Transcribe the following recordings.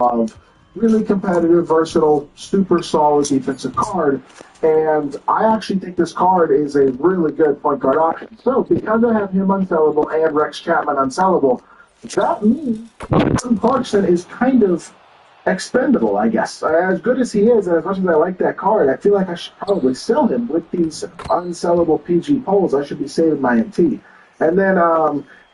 of really competitive, versatile, super solid defensive card. And I actually think this card is a really good point guard option. So because I have him unsellable and Rex Chapman unsellable, that means Clarkson is kind of expendable, I guess. As good as he is, and as much as I like that card, I feel like I should probably sell him with these unsellable PG polls. I should be saving my MT. And then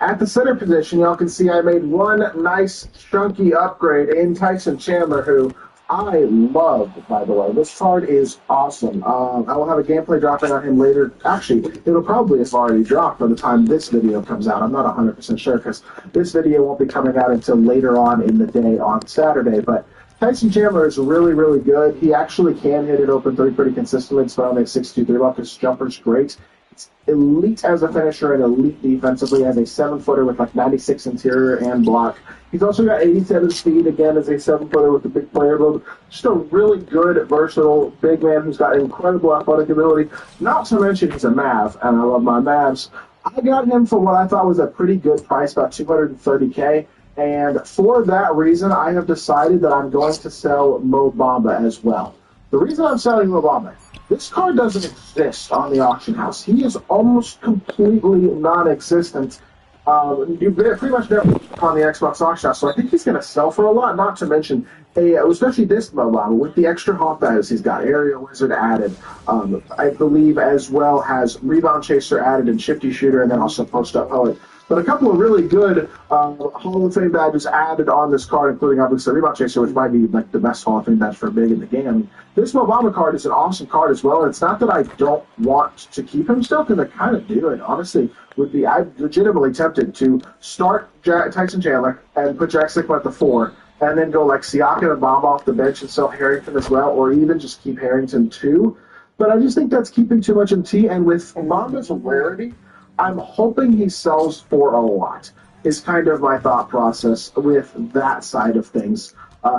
at the center position, y'all can see I made one nice chunky upgrade in Tyson Chandler, who I love, by the way. This card is awesome. I will have a gameplay dropping on him later. Actually, it'll probably have already dropped by the time this video comes out. I'm not 100% sure because this video won't be coming out until later on in the day on Saturday. But Tyson Chandler is really, really good. He actually can hit it open three pretty consistently, so I'll make 6'2", 3-block. His jumper's great. It's elite as a finisher and elite defensively as a 7-footer with like 96 interior and block. He's also got 87 speed, again, as a 7-footer with a big player build. Just a really good, versatile big man who's got incredible athletic ability. Not to mention he's a Mav, and I love my Mavs. I got him for what I thought was a pretty good price, about $230K. And for that reason, I have decided that I'm going to sell Mo Bamba as well. The reason I'm selling Mo Bamba, this card doesn't exist on the auction house. He is almost completely non-existent. You pretty much never on the Xbox auction house, so I think he's going to sell for a lot, not to mention, especially this Mo Bamba, with the extra hop values he's got. Aerial Wizard added, I believe, as well has Rebound Chaser added and Shifty Shooter, and then also Post-Up Poet. But a couple of really good Hall of Fame badges added on this card, including obviously Rebound Chaser, which might be like the best Hall of Fame badge for a big in the game. I mean, this Mo Bamba card is an awesome card as well, and it's not that I don't want to keep him still, because I kind of do. And honestly, I'm legitimately tempted to start Tyson Chandler and put Jack Sigma at the 4, and then go like Siakam and Bamba off the bench and sell Harrington as well, or even just keep Harrington 2. But I just think that's keeping too much MT, and with Bamba's rarity, I'm hoping he sells for a lot, is kind of my thought process with that side of things.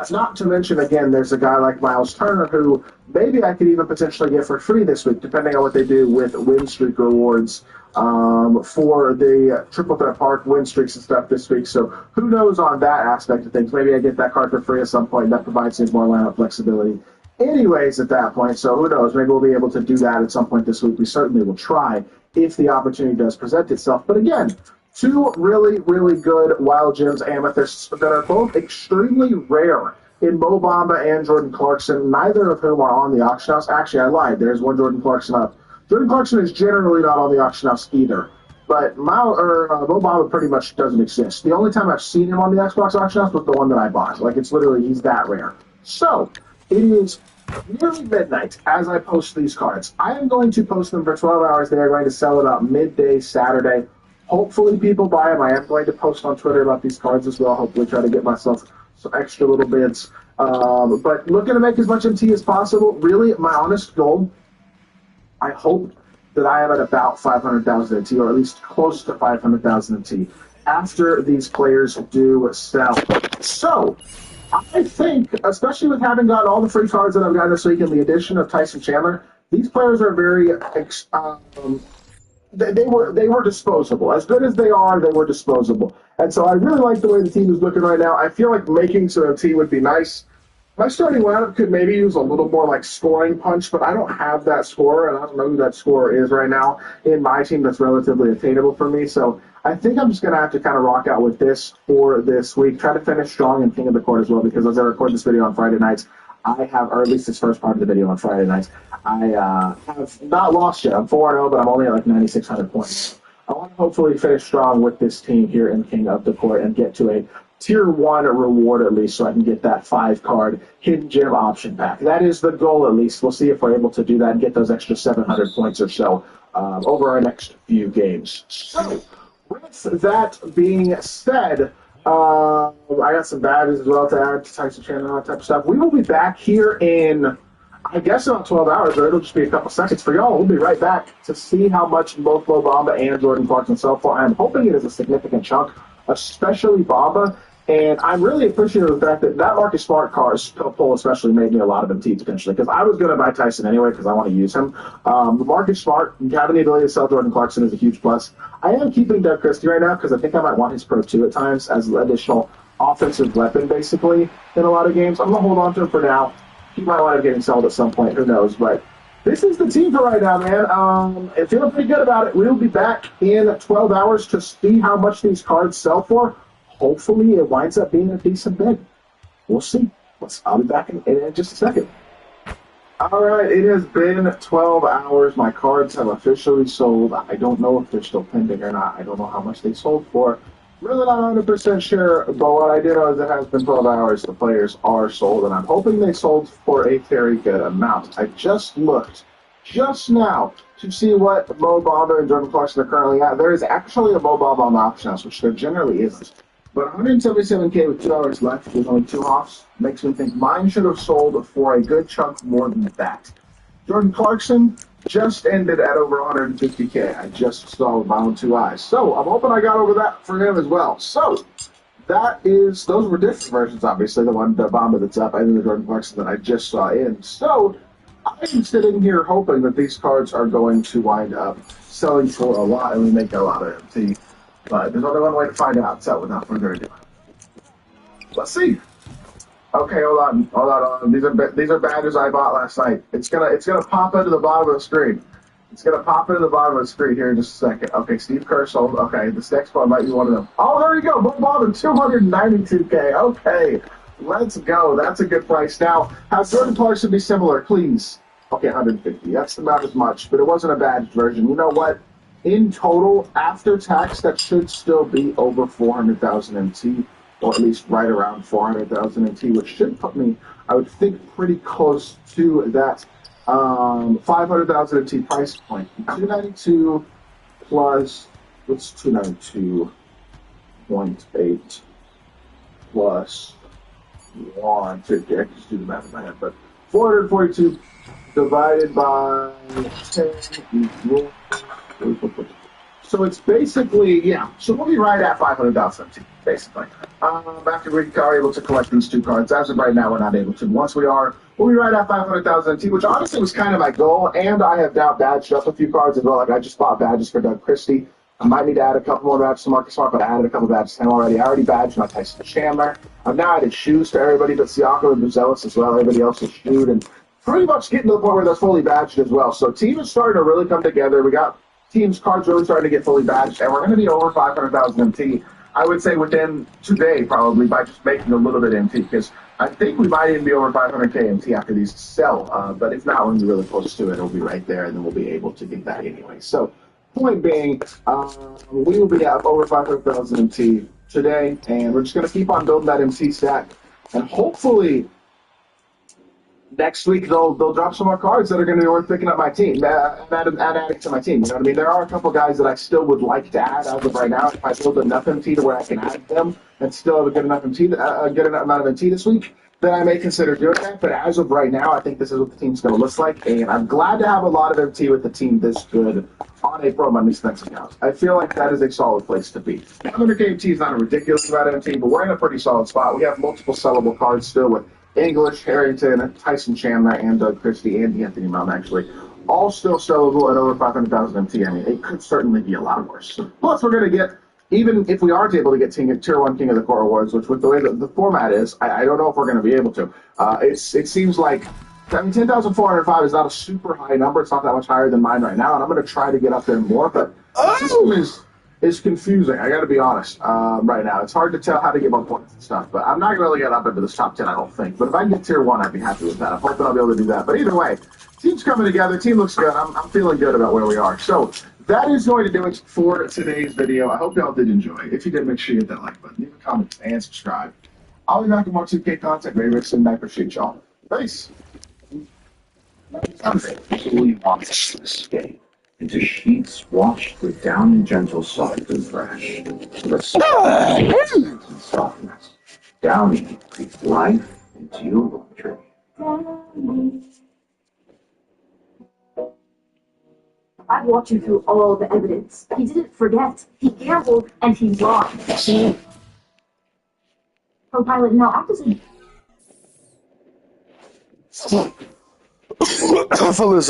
Not to mention, again, there's a guy like Miles Turner who maybe I could even potentially get for free this week, depending on what they do with win streak rewards for the Triple Threat Park win streaks and stuff this week. So who knows on that aspect of things. Maybe I get that card for free at some point, and that provides me more lineup flexibility anyways at that point. So who knows? Maybe we'll be able to do that at some point this week. We certainly will try if the opportunity does present itself. But again, two really, really good Wild Gems Amethysts that are both extremely rare in Mo Bamba and Jordan Clarkson, neither of whom are on the auction house. Actually, I lied. There's one Jordan Clarkson up. Jordan Clarkson is generally not on the auction house either. But Mo Bamba pretty much doesn't exist. The only time I've seen him on the Xbox auction house was the one that I bought. Like, it's literally, he's that rare. So, it is nearly midnight as I post these cards. I am going to post them for 12 hours. They are going to sell about midday Saturday. Hopefully people buy them. I am going to post on Twitter about these cards as well. Hopefully try to get myself some extra little bids. But looking to make as much MT as possible. Really, my honest goal, I hope that I am at about 500,000 MT, or at least close to 500,000 MT, after these players do sell. So, I think, especially with having gotten all the free cards that I've gotten this week and the addition of Tyson Chandler, these players are very they were disposable. As good as they are, they were disposable. And so I really like the way the team is looking right now. I feel like making some MT would be nice. My starting lineup could maybe use a little more like scoring punch, but I don't have that scorer, and I don't know who that scorer is right now in my team that's relatively attainable for me. So I think I'm just going to have to kind of rock out with this for this week. Try to finish strong in King of the Court as well, because as I record this video on Friday nights, I have, or at least this first part of the video on Friday nights, I have not lost yet. I'm 4-0, but I'm only at like 9,600 points. I want to hopefully finish strong with this team here in King of the Court and get to a Tier 1 reward at least, so I can get that 5-card Hidden Gem option pack. That is the goal at least. We'll see if we're able to do that and get those extra 700 points or so over our next few games. So, with that being said, I got some badges as well to add to Tyson Chandler and all that type of stuff. We will be back here in, I guess, about 12 hours, or it'll just be a couple seconds for y'all. We'll be right back to see how much both Mo Bamba and Jordan Clarkson sell for. I'm hoping it is a significant chunk, especially Bamba. And I'm really appreciative of the fact that Marcus Smart pull especially made me a lot of MT potentially, because I was going to buy Tyson anyway because I want to use him. Marcus Smart having the ability to sell Jordan Clarkson is a huge plus. I am keeping Doug Christie right now because I think I might want his Pro 2 at times as additional offensive weapon, basically, in a lot of games. I'm going to hold on to him for now. He might wind up getting sold at some point. Who knows? But this is the team for right now, man. I'm feeling pretty good about it. We'll be back in 12 hours to see how much these cards sell for. Hopefully, it winds up being a decent bid. We'll see. I'll be back in just a second. All right, it has been 12 hours. My cards have officially sold. I don't know if they're still pending or not. I don't know how much they sold for. Really not 100% sure, but what I do know is it has been 12 hours. The players are sold, and I'm hoping they sold for a very good amount. I just looked just now to see what Mo Bamba and Jordan Clarkson are currently at. There is actually a Mo Bamba on the auction house, which there generally isn't. But 177K with 2 hours left with only 2 offs makes me think mine should have sold for a good chunk more than that. Jordan Clarkson just ended at over 150K. I just saw with my own 2 eyes. So I'm hoping I got over that for him as well. So those were different versions, obviously. The Bamba that's up and then the Jordan Clarkson that I just saw in. So I'm sitting here hoping that these cards are going to wind up selling for a lot and we make a lot of MT. But there's only one way to find out, so without further ado. Let's see. Okay, hold on. These are badges I bought last night. It's gonna pop into the bottom of the screen. It's gonna pop into the bottom of the screen here in just a second. Okay, Steve Kerr sold. Okay, this next one might be one of them. Oh, there you go. Boom, Bobby, 292K. Okay, let's go. That's a good price. Now, have Jordan Clarkson be similar, please. Okay, 150. That's about as much, but it wasn't a bad version. You know what? In total, after tax, that should still be over 400,000 MT, or at least right around 400,000 MT, which should put me, I would think, pretty close to that 500,000 MT price point. 292 plus, what's 292.8 plus 150? I can just do the math in my head, but 442 divided by 10 equals. So it's basically, yeah, so we'll be right at 500,000 MT, basically. After we are able to collect these 2 cards, as of right now, we're not able to. Once we are, we'll be right at 500,000 MT, which honestly was kind of my goal, and I have now badged up a few cards as well. Like, I just bought badges for Doug Christie. I might need to add a couple more badges to Marcus Smart, but I added a couple badges to him already. I already badged my Tyson Chandler. I've now added shoes to everybody but Siakam and Buzelis as well. Everybody else is shoed, and pretty much getting to the point where that's fully badged as well. So team is starting to really come together. We got teams' cards really starting to get fully badged, and we're going to be over 500,000 MT, I would say, within today, probably, by just making a little bit MT, because I think we might even be over 500K MT after these sell, but if not, we're going to be really close to it. It'll be right there, and then we'll be able to get that anyway. So, point being, we will be up over 500,000 MT today, and we're just going to keep on building that MT stack, and hopefully next week they'll drop some more cards that are going to be worth picking up my team, adding to my team. You know what I mean? There are a couple guys that I still would like to add as of right now. If I build enough MT to where I can add them and still have a good enough MT, a good enough amount of MT this week, then I may consider doing that. But as of right now, I think this is what the team's going to look like, and I'm glad to have a lot of MT with the team this good on a Pro Money Spence account. I feel like that is a solid place to be. 100K MT is not a ridiculous amount of MT, but we're in a pretty solid spot. We have multiple sellable cards still with English, Harrington, Tyson Chandler, and Doug Christie, and Anthony Mount, actually. All still sellable at over 500,000 MT. I mean, it could certainly be a lot worse. Plus, we're going to get, even if we aren't able to get Tier 1 King of the Core awards, which with the way the format is, I don't know if we're going to be able to. It seems like, I mean, 10,405 is not a super high number. It's not that much higher than mine right now, and I'm going to try to get up there more, but the system is confusing. I got to be honest. Right now, it's hard to tell how to get more points and stuff. But I'm not going to really get up into this top 10, I don't think. But if I can get Tier 1, I'd be happy with that. I'm hoping I'll be able to do that. But either way, team's coming together. Team looks good. I'm feeling good about where we are. So that is going to do it for today's video. I hope y'all did enjoy. If you did, make sure you hit that like button, leave a comment, and subscribe. I'll be back with more 2K content very, very soon. I appreciate y'all. Peace. Absolutely wants to escape into sheets washed with down and gentle, soft and fresh. The softness and softness. Downy breathes life into your laundry. I've walked you through all the evidence. He didn't forget. He gambled and he lost. Co-pilot, now act as a... Fellas,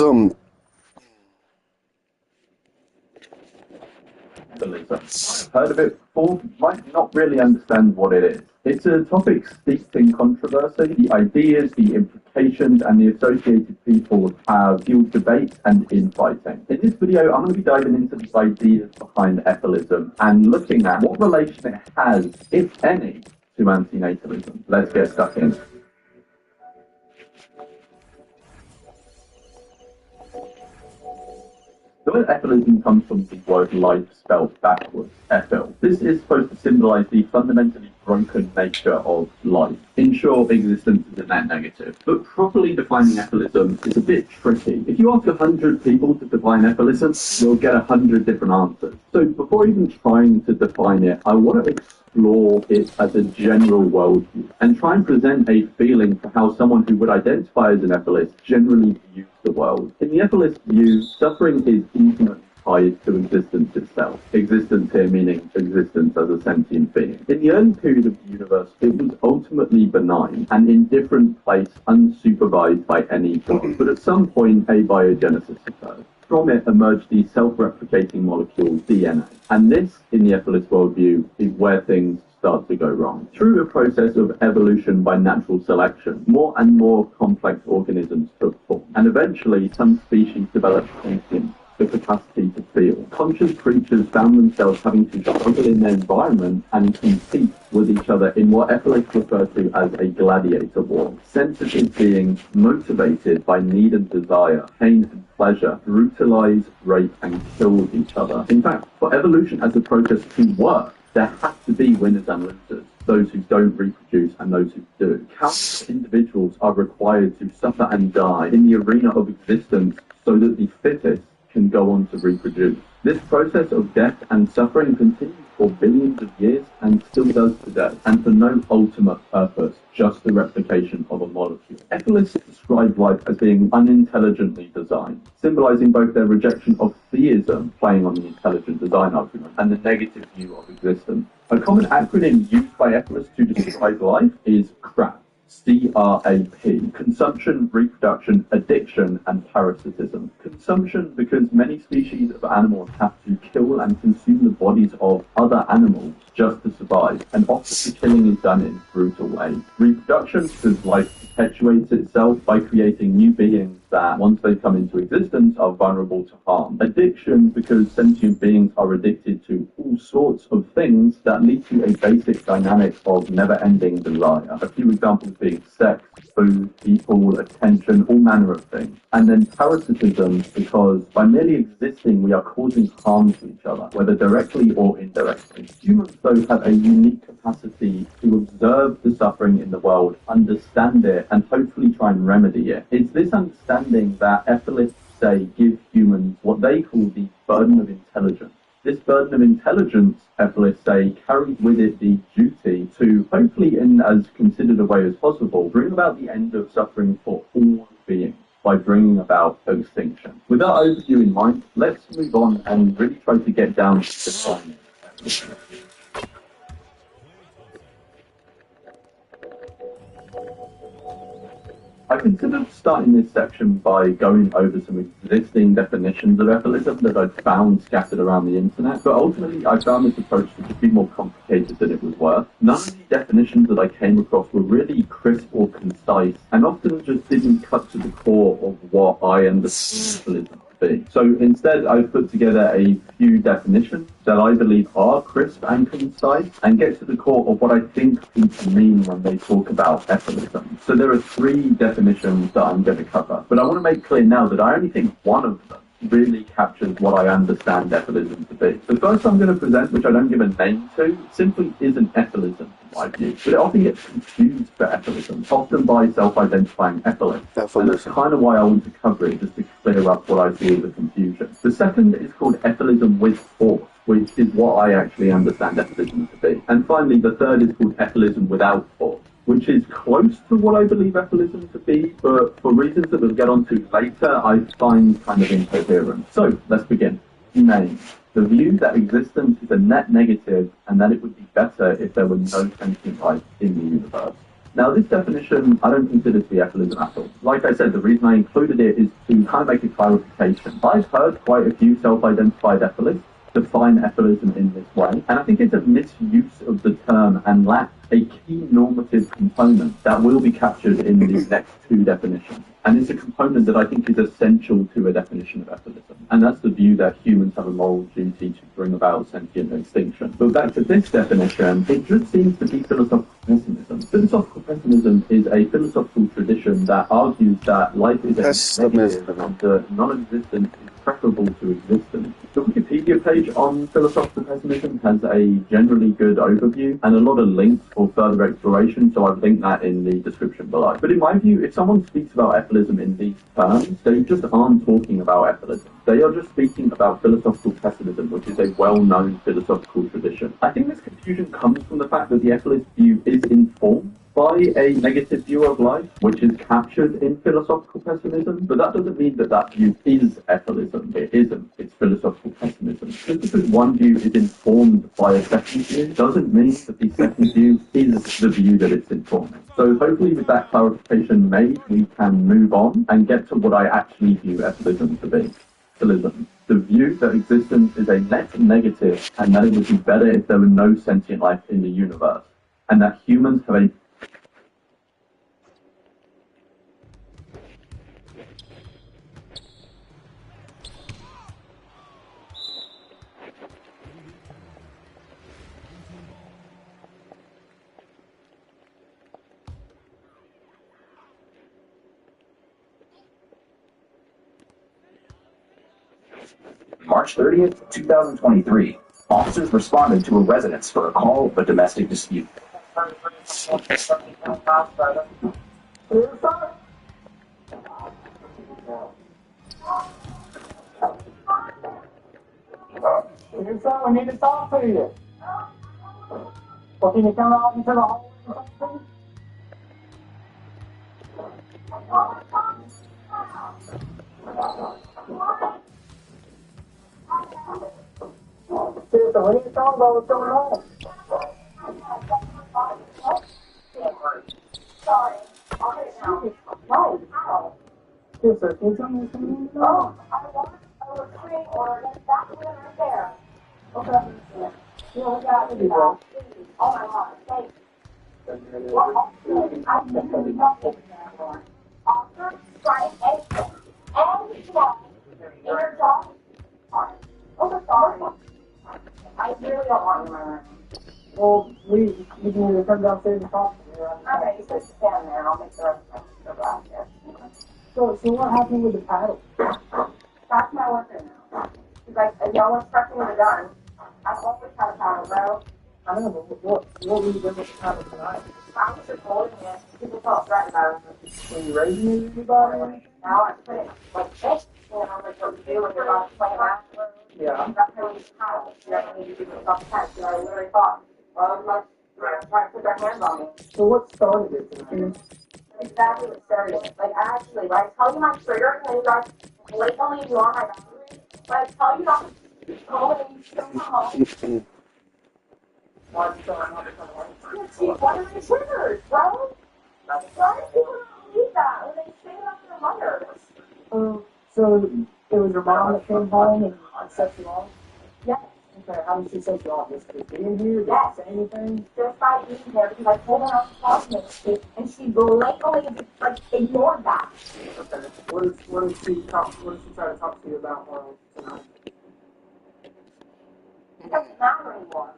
Hi. heard of it before might not really understand what it is. It's a topic steeped in controversy. The ideas, the implications, and the associated people have fueled debate and infighting. In this video, I'm going to be diving into the ideas behind ethylism and looking at what relation it has, if any, to antinatalism. Let's get stuck in. The word ethylism comes from the word life spelled backwards, ethel. This is supposed to symbolize the fundamentally broken nature of life. In short, existence is a net negative. But properly defining ethylism is a bit tricky. If you ask 100 people to define ethylism, you'll get 100 different answers. So before even trying to define it, I want to explore it as a general worldview and try and present a feeling for how someone who would identify as an ethylist generally views the world. In the ethylist view, suffering is intimately tied to existence itself. Existence here meaning existence as a sentient being. In the early period of the universe, it was ultimately benign and in different place, unsupervised by any god. But at some point, abiogenesis occurred. From it emerged the self-replicating molecule DNA. And this, in the ethylist worldview, is where things start to go wrong. Through a process of evolution by natural selection, more and more complex organisms took form. And eventually, some species developed conscience, the capacity to feel. Conscious creatures found themselves having to struggle in their environment and compete with each other in what etholists refer to as a gladiator war. Sensitive beings motivated by need and desire, pain and pleasure, brutalize, rape and kill each other. In fact, for evolution as a process to work, there have to be winners and losers, those who don't reproduce and those who do. Countless individuals are required to suffer and die in the arena of existence so that the fittest can go on to reproduce. This process of death and suffering continues for billions of years and still does today, and for no ultimate purpose, just the replication of a molecule. Etholists describe life as being unintelligently designed, symbolizing both their rejection of theism, playing on the intelligent design argument, and the negative view of existence. A common acronym used by etholists to describe life is CRAP. C-R-A-P. Consumption, reproduction, addiction, and parasitism. Consumption because many species of animals have to kill and consume the bodies of other animals just to survive, and often the killing is done in brutal ways. Reproduction because life perpetuates itself by creating new beings that, once they come into existence, are vulnerable to harm. Addiction because sentient beings are addicted to all sorts of things that lead to a basic dynamic of never-ending desire. A few examples being sex, food, people, attention, all manner of things. And then parasitism because by merely existing we are causing harm to each other, whether directly or indirectly. Humans though have a unique capacity to observe the suffering in the world, understand it, and hopefully try and remedy it. It's this understanding that etholists say give humans what they call the burden of intelligence. This burden of intelligence, etholists say, carries with it the duty to, hopefully in as considered a way as possible, bring about the end of suffering for all beings by bringing about extinction. With that overview in mind, let's move on and really try to get down to defining ethylism. I considered starting this section by going over some existing definitions of ethylism that I'd found scattered around the internet, but ultimately I found this approach to be more complicated than it was worth. None of the definitions that I came across were really crisp or concise, and often just didn't cut to the core of what I understand ethylism to be. So instead I've put together a few definitions that I believe are crisp and concise and get to the core of what I think people mean when they talk about ethylism. So there are three definitions that I'm going to cover, but I want to make clear now that I only think one of them really captures what I understand ethylism to be. The first I'm going to present, which I don't give a name to, simply isn't ethylism in my view, but it often gets confused for ethylism, often by self-identifying etholists. And that's kind of why I want to cover it, just to clear up what I see as a confusion. The second is called ethylism with force, which is what I actually understand ethylism to be. And finally, the third is called ethylism without force, which is close to what I believe ethylism to be, but for reasons that we'll get onto later, I find kind of incoherent. So, let's begin. Name. The view that existence is a net negative and that it would be better if there were no sentient life in the universe. Now, this definition I don't consider to be ethylism at all. Like I said, the reason I included it is to kind of make a clarification. I've heard quite a few self-identified etholists define ethylism in this way. And I think it's a misuse of the term and lacks a key normative component that will be captured in these next two definitions. And it's a component that I think is essential to a definition of ethylism. And that's the view that humans have a moral duty to bring about sentient extinction. But back to this definition, it just seems to be philosophical pessimism. Philosophical pessimism is a philosophical tradition that argues that life is a negative and that non-existence is preferable to existence. The Wikipedia page on philosophical pessimism has a generally good overview and a lot of links for further exploration, so I've linked that in the description below. But in my view, if someone speaks about ethylism in these terms, they just aren't talking about ethylism. They are just speaking about philosophical pessimism, which is a well-known philosophical tradition. I think this confusion comes from the fact that the ethylist view is informed by a negative view of life, which is captured in philosophical pessimism, but that doesn't mean that that view is ethylism. It isn't. It's philosophical pessimism. Just because one view is informed by a second view doesn't mean that the second view is the view that it's informing. So hopefully with that clarification made, we can move on and get to what I actually view ethylism to be. Ethylism. The view that existence is a net negative and that it would be better if there were no sentient life in the universe, and that humans have a March 30th, 2023. Officers responded to a residence for a call of a domestic dispute. We need to talk to you. Well, can you come out into the hall or something? Seriously, what are you talking about? What's going on? Sorry. No. Seriously, can you tell me what's going on? Oh, I want a retreat or that one right there. Okay. Yeah, we got to do that. Oh my God, thanks. Well, I think we don't get that one. Offer, strike, and swap. Inner dog. Oh, sorry. I really don't want you around. Well, you can either come downstairs and talk to me. Okay, you just stand there and I'll make sure I go out there. So what happened with the paddle? That's my worker now. He's like, no one's touching with a gun. I've always had a paddle, bro. I don't know, but what were you doing with the paddle tonight? I was just holding it. People felt threatened about it. Were you raising it with anybody? Now I put it like this. You know, like what you do when you're about to play around. Yeah. That's how you paddle. You don't need to do yourself defense. You know, I literally thought, well, let's try to put their hands on me. So what started it tonight? Exactly what started it. Like, actually, when I tell you my trigger, and you guys blatantly ignore my boundaries, when I tell you not to come home and you still come home, Why did you tell me not to come home? Chief, what are my triggers, bro? Why do people not believe that when they say it up to their mothers? So it was your mom that came home and set you off? Yes. Okay, how did she set you off? Just being here? Did Yes. she say anything? Just by being there, because I told her not to talk to me, and she blatantly, like, ignored that. Okay. What did she try to talk to you about tonight? It doesn't matter anymore.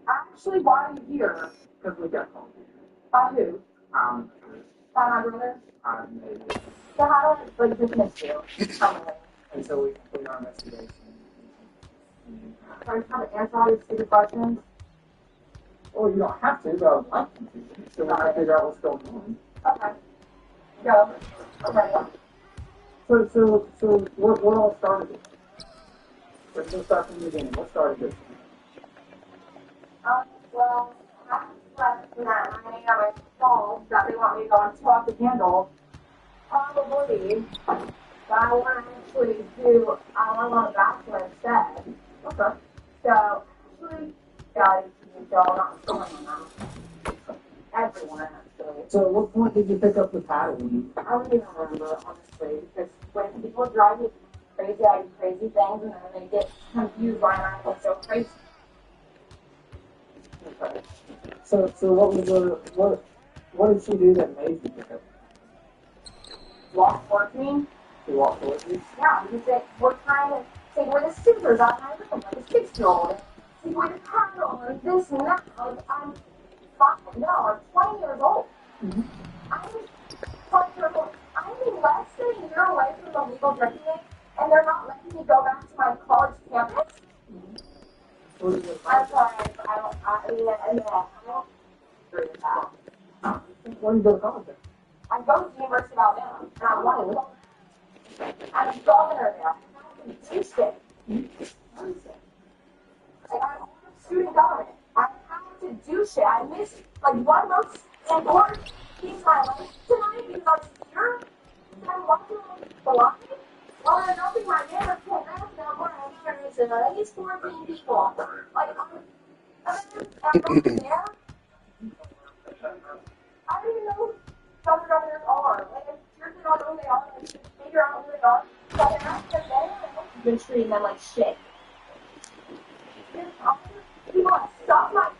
Actually, why are you here? Because we got home. By who? By my brother? Maybe. So how do I, like, dismiss you? Permanently? Until we complete our investigation. So I just have to answer all these stupid questions? Well, you don't have to, but I would like you to. So we can figure out what's going on. Okay. Go. Okay. So what all started it? Let's start from the beginning. What started this? Well, I slept tonight and I got my phone that they want me to go and swap the candle. Probably. But I want to actually do, I want to go back to it instead. Okay. So, actually, guys, so I'm not showing them. Everyone, actually. So at what point did you pick up the paddle? I don't even remember, honestly, because when people drive you crazy, I do crazy things, and then they get confused why I'm like so crazy. So what did she do that made you pick up? Walk towards me. She walked towards you? Yeah, because we're trying to take away the scissors out of my room like a 6-year-old. Take away the candle and this and that. Like, I'm fucking, no, I'm 20 years old. Mm-hmm. I'm 20 years old. I'm less than a year away from the legal drinking age, and they're not letting me go back to my college campus? What is it? I'm sorry, I don't agree with that. Where do you go to college then? I go to the University of Alabama, and I want to go. I'm a governor there. I have to do shit. Like, I'm student government. I have to do shit. I miss, like, one most important piece of my life tonight because I was here, and I'm walking on the lobby. Well, I don't think my neighbor can't ask now where I'm here, and at least 14 people. Like, I'm going there. I don't even know who some governors are. Like, if you're not know who they are, like, figure out who they are. But they're not the I've been treating them like shit. People that suck my,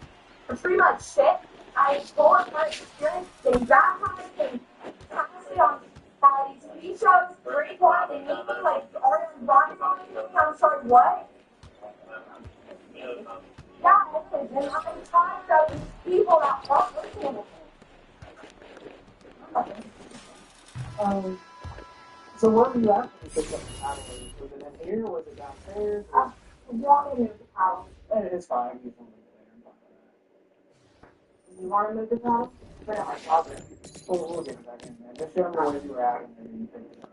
or treat me like shit. I told my experience, getting baptized and honestly on these TV shows, great point, they meet me like Ariana Grande on me, and I'm sorry, what? Yeah, it is, and I'm tired of these people that aren't listening to me. So where were you at when you picked up the paddle? Was it in here? Was it downstairs? You want me to move the paddle? It's fine. I can get something later. You want to move the paddle? But no, we'll get it back in there. Just show me where you were at and maybe you picked it up.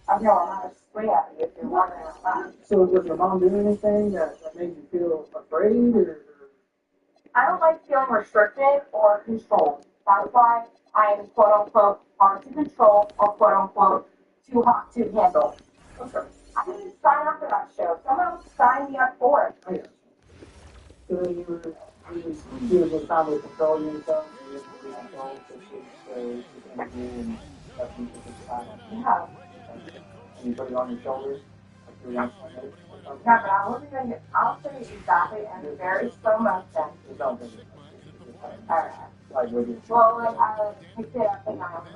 I'm going to swing at you if you're wondering about that. So was your mom doing anything that made you feel afraid or? I don't like feeling restricted or controlled. That's why I am quote unquote hard to control or quote unquote too hot to handle. Okay. I didn't sign up for that show. Someone else signed me up for it. Oh, yeah. So then you was just trying to control you and stuff, and you just be controlled so she can't do and stuff you just kind of. Yeah. And you put it on your shoulders, like you're going to Yeah, but I wasn't going to, I'll show you exactly and very slow motion. just don't think it's Alright. like with your Well, like, I picked it up and I was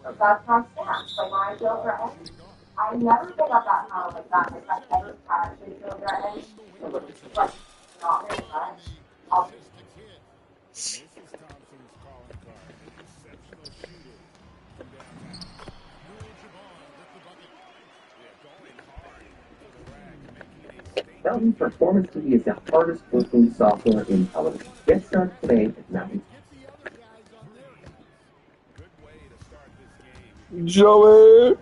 like, that's my stance. Like, when I feel threatened, I never pick up that paddle like that. Like, I never actually feel threatened. Like, not very much. I'll Mountain Performance TV is the hardest working software in television. Get started today at Mountain. Joey!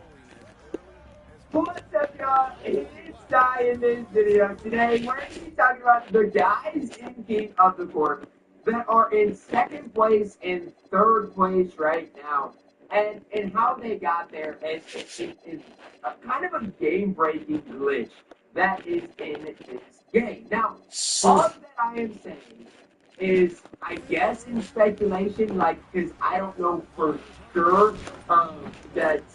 What's up, y'all? It's Ty in this video. Today, we're going to be talking about the guys in King of the Court that are in second place and third place right now, and how they got there. And it's a kind of a game-breaking glitch that is in this game. Now, all that I am saying is, I guess, in speculation, like, because I don't know for sure that's,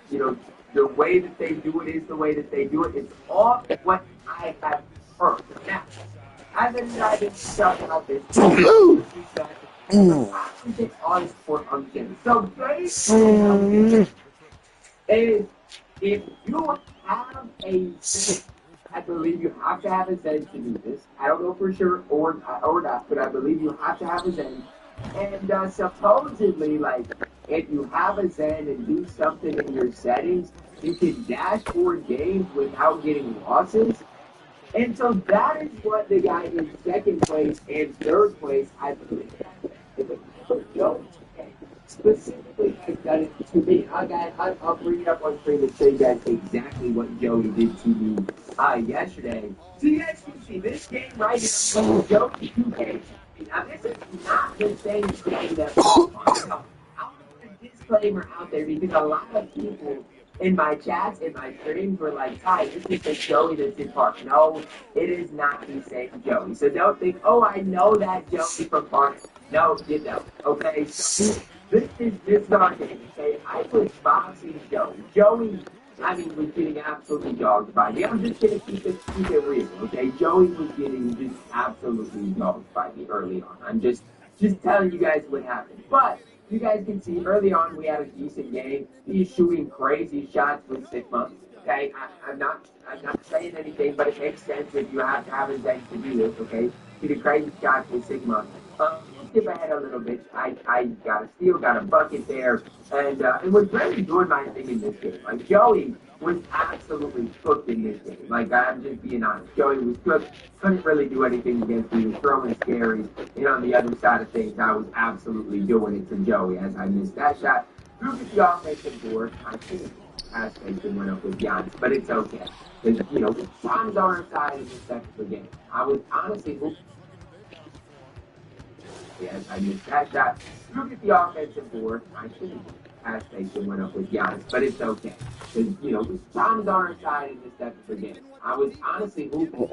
you know, the way that they do it is the way that they do it. It's all what I have heard. Now, I've been talking about this. On sport on gym. So basically, is if you have a Zen, I believe you have to have a Zen to do this. I don't know for sure or not, but I believe you have to have a Zen. And supposedly, like, if you have a Zen and do something in your settings, you can dashboard games without getting losses. And so that is what the guy in second place and third place, I believe, Joe specifically has done it to me. I'll bring it up on screen to show you guys exactly what Joey did to me yesterday. So you guys can see this game right here, Joey 2K. Now this is not the same game that I'll put a disclaimer out there because a lot of people in my chats, in my streams, were like, Ty, this is the Joey that's in Park. No, it is not the same Joey. So don't think, oh, I know that Joey from Park. No, you don't. Okay? So this is our game, okay? I put boxing Joey. Joey I mean, was getting absolutely dogged by me. I'm just gonna keep it real, okay? Joey was getting just absolutely dogged by me early on. I'm just telling you guys what happened. But you guys can see early on we had a decent game. He's shooting crazy shots with Sigma. Okay, I'm not saying anything, but it makes sense if you have to have his eggs to do this. Okay, shooting crazy shots with Sigma. Skip ahead a little bit. I got a steal, got a bucket there, and was really doing my thing in this game. Like Joey was absolutely cooked in this game. Like I'm just being honest. Joey was cooked. Couldn't really do anything against me. He was throwing scary. And on the other side of things, I was absolutely doing it to Joey as I missed that shot. Drew gets the offensive board. I think pass Mason went up with Giannis, but it's okay. Because, you know, time's on our side in the second game. I was honestly yes, I missed that shot. Drew gets the offensive board. I think pass Mason went up with Giannis, but it's okay. Because, you know, time's on our side in the second game. I was honestly hooping,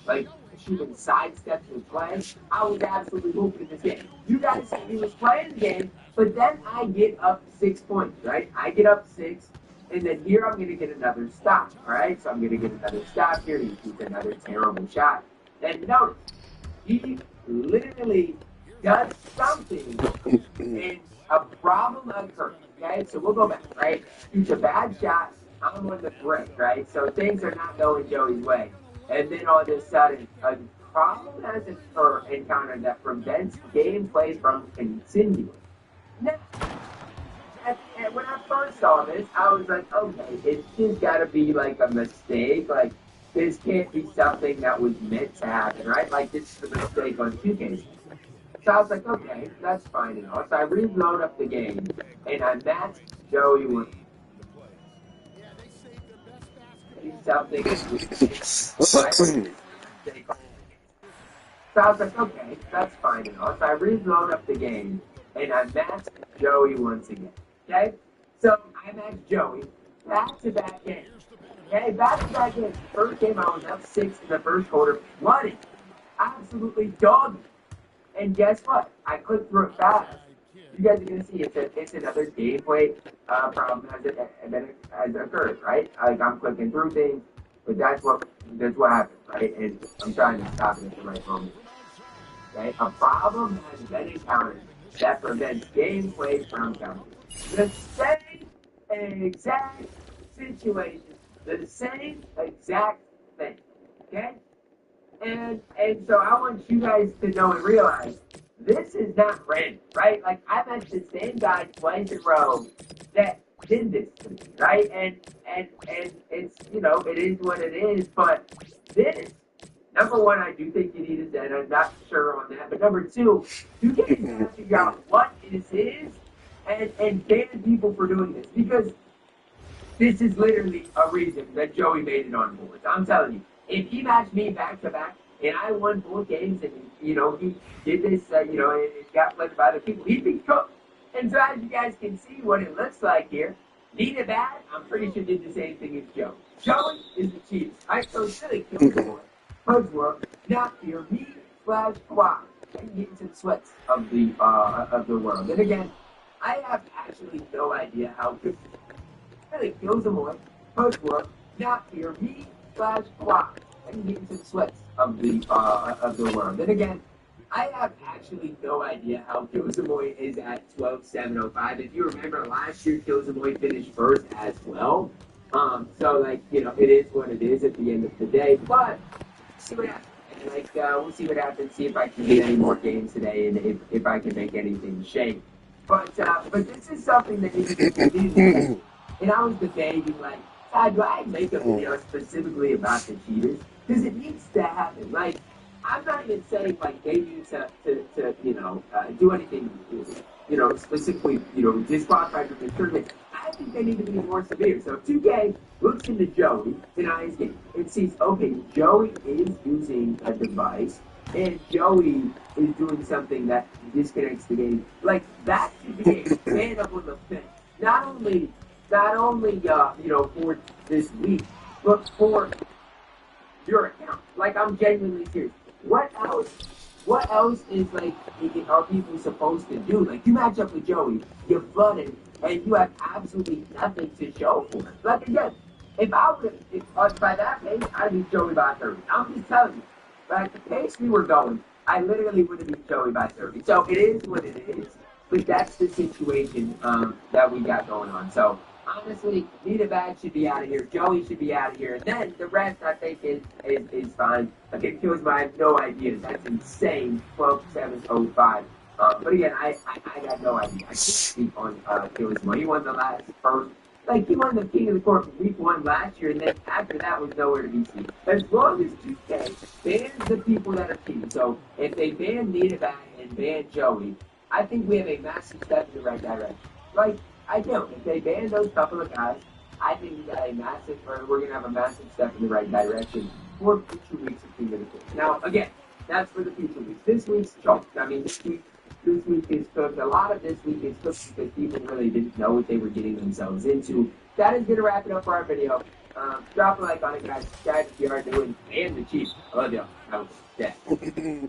like, shooting sidesteps with play. I was absolutely hooping in this game. You guys said he was playing the game, but then I get up 6 points, right? I get up 6, and then here I'm going to get another stop, all right? So I'm going to get another stop here. He shoots another terrible shot. And notice, he literally does something, and a problem occurs, okay? So we'll go back, right? Shoots a bad shot. I'm on the break, right? So things are not going Joey's way. And then all of a sudden, a problem has encountered that prevents gameplay from continuing. Now, when I first saw this, I was like, okay, it's just got to be like a mistake. Like, this can't be something that was meant to happen, right? Like, this is a mistake on 2K. So I was like, okay, that's fine and all. So I reload up the game, and I matched Joey with something. So I was like, okay, that's fine and all. So I reload up the game, and I matched Joey once again. Okay? So I matched Joey back-to-back games. Okay, back-to-back games. First game, I was up 6 in the first quarter, flooding. Absolutely dogged. And guess what? I clicked through it fast. You guys are going to see it's another gameplay problem has occurred, right? Like, I'm clicking through things, but that's what happens, right? And I'm trying to stop it at the right moment. Okay? A problem has been encountered that prevents gameplay from coming. The same exact situation, the same exact thing, okay? And so I want you guys to know and realize this is not random, right? Like, I met the same guy twice in a row that did this to me, right? And it's, you know, it is what it is, but this, number one, I do think you need a Zen. I'm not sure on that. But number two, you can figure out what this is and ban people for doing this. Because this is literally a reason that Joey made it on boards. I'm telling you, if he matched me back to back and I won 4 games and, you know, he did this, you know, and it got played by other people, he'd be cooked. And so as you guys can see what it looks like here, Nina Bad, I'm pretty sure did the same thing as Joey. Joey is the cheapest. I so silly kills the boy. Pudsworth, not your me / quad. And get into the sweats of the world. And again, I have actually no idea how good really kills the boy. Pudsworth, not your me / quad. And get into the sweats of the world. And again, I have actually no idea how Killzamoy is at 12,705. If you remember, last year Killzamoy finished first as well. So, like, you know, it is what it is at the end of the day. But see what happens. And, like, we'll see what happens. See if I can get any more games today, and if I can make anything shake. But this is something that needs to be. And I was debating, like, do I make a video specifically about the cheaters? Because it needs to happen. Like, I'm not even saying, like, they need to you know, do anything, you know, specifically, you know, disqualify from the tournament. I think they need to be more severe. So 2K looks into Joey in IS game and sees, okay, Joey is using a device and Joey is doing something that disconnects the game. Like, that should be a ban up on the fence. Not only you know, for this week, but for your account. Like, I'm genuinely serious. What else is, like, are people supposed to do? Like, you match up with Joey, you're flooded, and you have absolutely nothing to show for it. Like, again, If I would, by that pace, I'd be Joey by 30. I'm just telling you. But at the pace we were going, I literally would have beat Joey by 30. So it is what it is. But that's the situation that we got going on. So honestly, Nita Bad should be out of here. Joey should be out of here. And then the rest, I think, is fine. Again, Kuzma, I have no idea. That's insane. 12-7-0-5. But again, I got no idea. I can't speak on Kuzma. He won the first. Like, he won the King of the Court week 1 last year, and then after that was nowhere to be seen. As long as 2K bans the people that are cheating, so if they ban Nita Bad and ban Joey, I think we have a massive step in the right direction. Like, I do. If they ban those couple of guys, I think we're going to have a massive step in the right direction for future weeks of King of the Court. Now, again, that's for the future weeks. This week's choked. I mean, this week is cooked. A lot of this week is cooked because people really didn't know what they were getting themselves into. That is going to wrap it up for our video. Drop a like on it, guys. Subscribe if you are new and the Chiefs. I love y'all. Have a good day.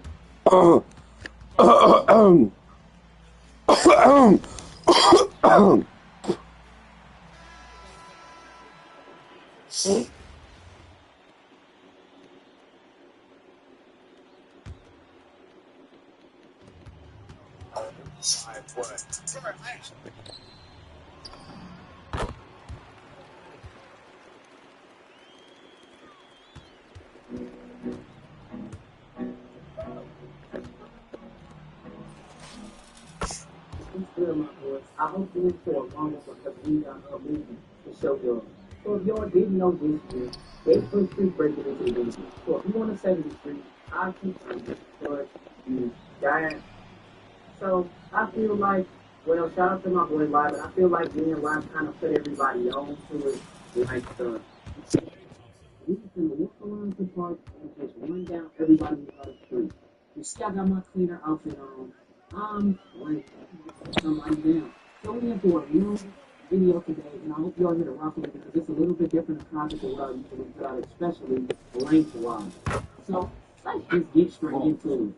Good, my boys. I hope you enjoy long because we got a movie to show y'all. So if y'all didn't know this year, they put street breaking into the movie. So if you want to 70 Street, I'll keep saying but you die. So I feel like, well, shout out to my boy Live, but I feel like me and Live kind of put everybody on to it. Like, we can walk around the park and just run down everybody on the street. You see, I got my cleaner outfit on. Like, somebody down. So we have to a new video today, and I hope y'all get a rock with it because it's a little bit different in concept of what I usually put out, especially lengthwise. So let's just get straight into it.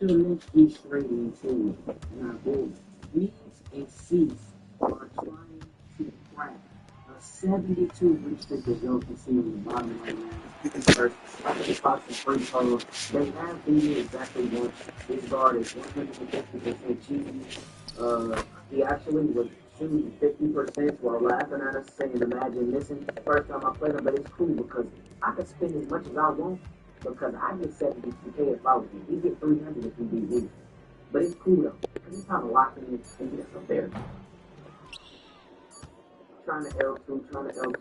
So let's get straight into it. Now, boys, B's and C's are trying to crack a 72 restrict as y'all can see on the bottom right now. First, Fox and free throws. They have been exactly once. This guard is 150% cheating. He actually was shooting 50% while laughing at us, saying, "Imagine missing." The first time I played him, but it's cool because I can spend as much as I want because I get 72K if I was him. He get 300 if he beat me. But it's cool though because he's trying to lock in and get up there. Trying to L2,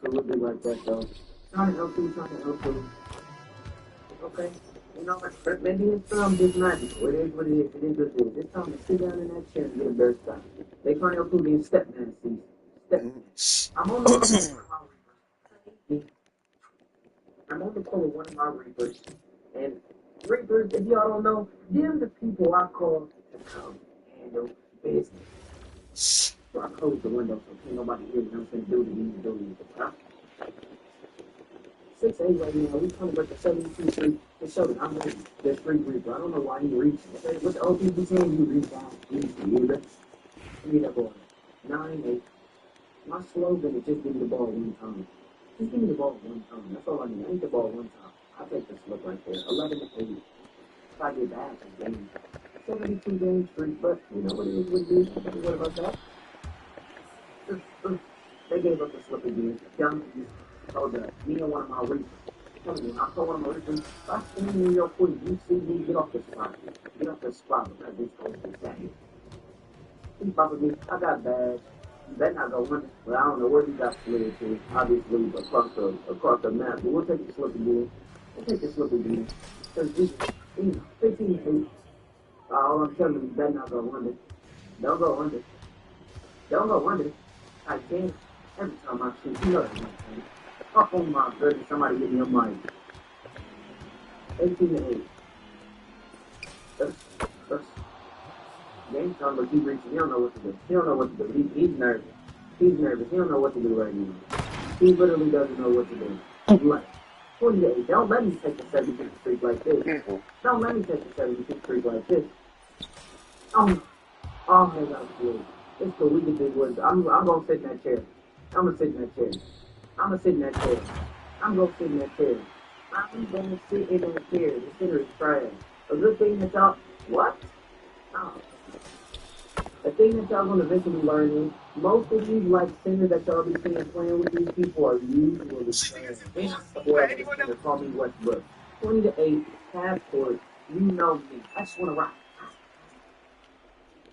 we'll do like that though. Trying to L2. Okay. You know what? Maybe it's just magical. It is what it is. It is what it is. It's time to sit down in that chair and get a better stop. They trying to L2 being step man season. I'm on the call of one of my Reapers. And Reapers, if y'all don't know, them the people I call to come handle business. So I close the window so can't nobody hear me. I'm saying do the need to do it. 6-8 right now. We trying to break the 72-3 to show that I'm ready. There's free Reaper. I don't know why he reached. What the old people saying, you reach down. You hear that? Give me that ball. 9-8. My slogan is just give me the ball one time. Just give me the ball one time. That's all I need. I need the ball one time. I'll take this look right there. 11-8. If I get back, it's game. 72 game streak, but you know what it is, what it is. What about that? They gave us a slip again. Young, told me and one of my Reapers. I told one of my Reapers, if I stand in your foot, you see me, get off the spot. Get off the spot. That bitch goes to that. He followed me. I got bad. You better not go under. But I don't know where he got slid to. Obviously, across the map. But we'll take the slip again. Because this, 15-8. All I'm telling you, you better not go under. Don't go under. I can't. Every time I shoot, you know that, man. Oh my goodness, somebody give me a mic. 18-8. That's game time, but he reaching. He don't know what to do. He's nervous. He don't know what to do right now. He literally doesn't know what to do. Like, 48. Don't let me take a 76 streak like this. Don't let me take a 76 streak like this. Oh, hey, that's good. It's cool. We can do what I'm gonna sit in that chair. I'm gonna sit in that chair. I'm gonna sit in that chair. I'm gonna sit in that chair. The center is trash. A good thing that y'all what? Oh. The thing that y'all gonna eventually learn is most of these like centers that y'all be seeing playing with these people are usually trash. They not the boy at the center call me Westbrook. 20-8, half court. You know me. I just wanna rock.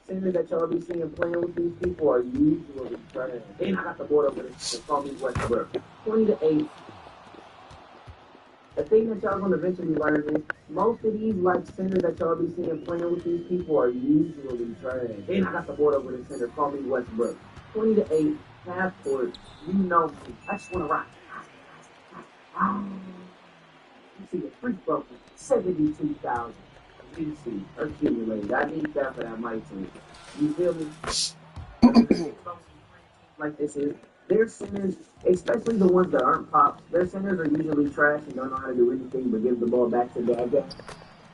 Centers that y'all be seeing playing with these people are usually trash. Then I got the board over there to call me Westbrook. 20-8. The thing that y'all gonna eventually learn is most of these like centers that y'all be seeing playing with these people are usually trash. Then I got the board over the center. Call me Westbrook. 20-8, half court. You know me. I just wanna rock. You see, the free throw for 72,000. VC accumulated. I need that for that mic team. You feel me? Like this is their centers, especially the ones that aren't pops. Their centers are usually trash and don't know how to do anything but give the ball back to the guy.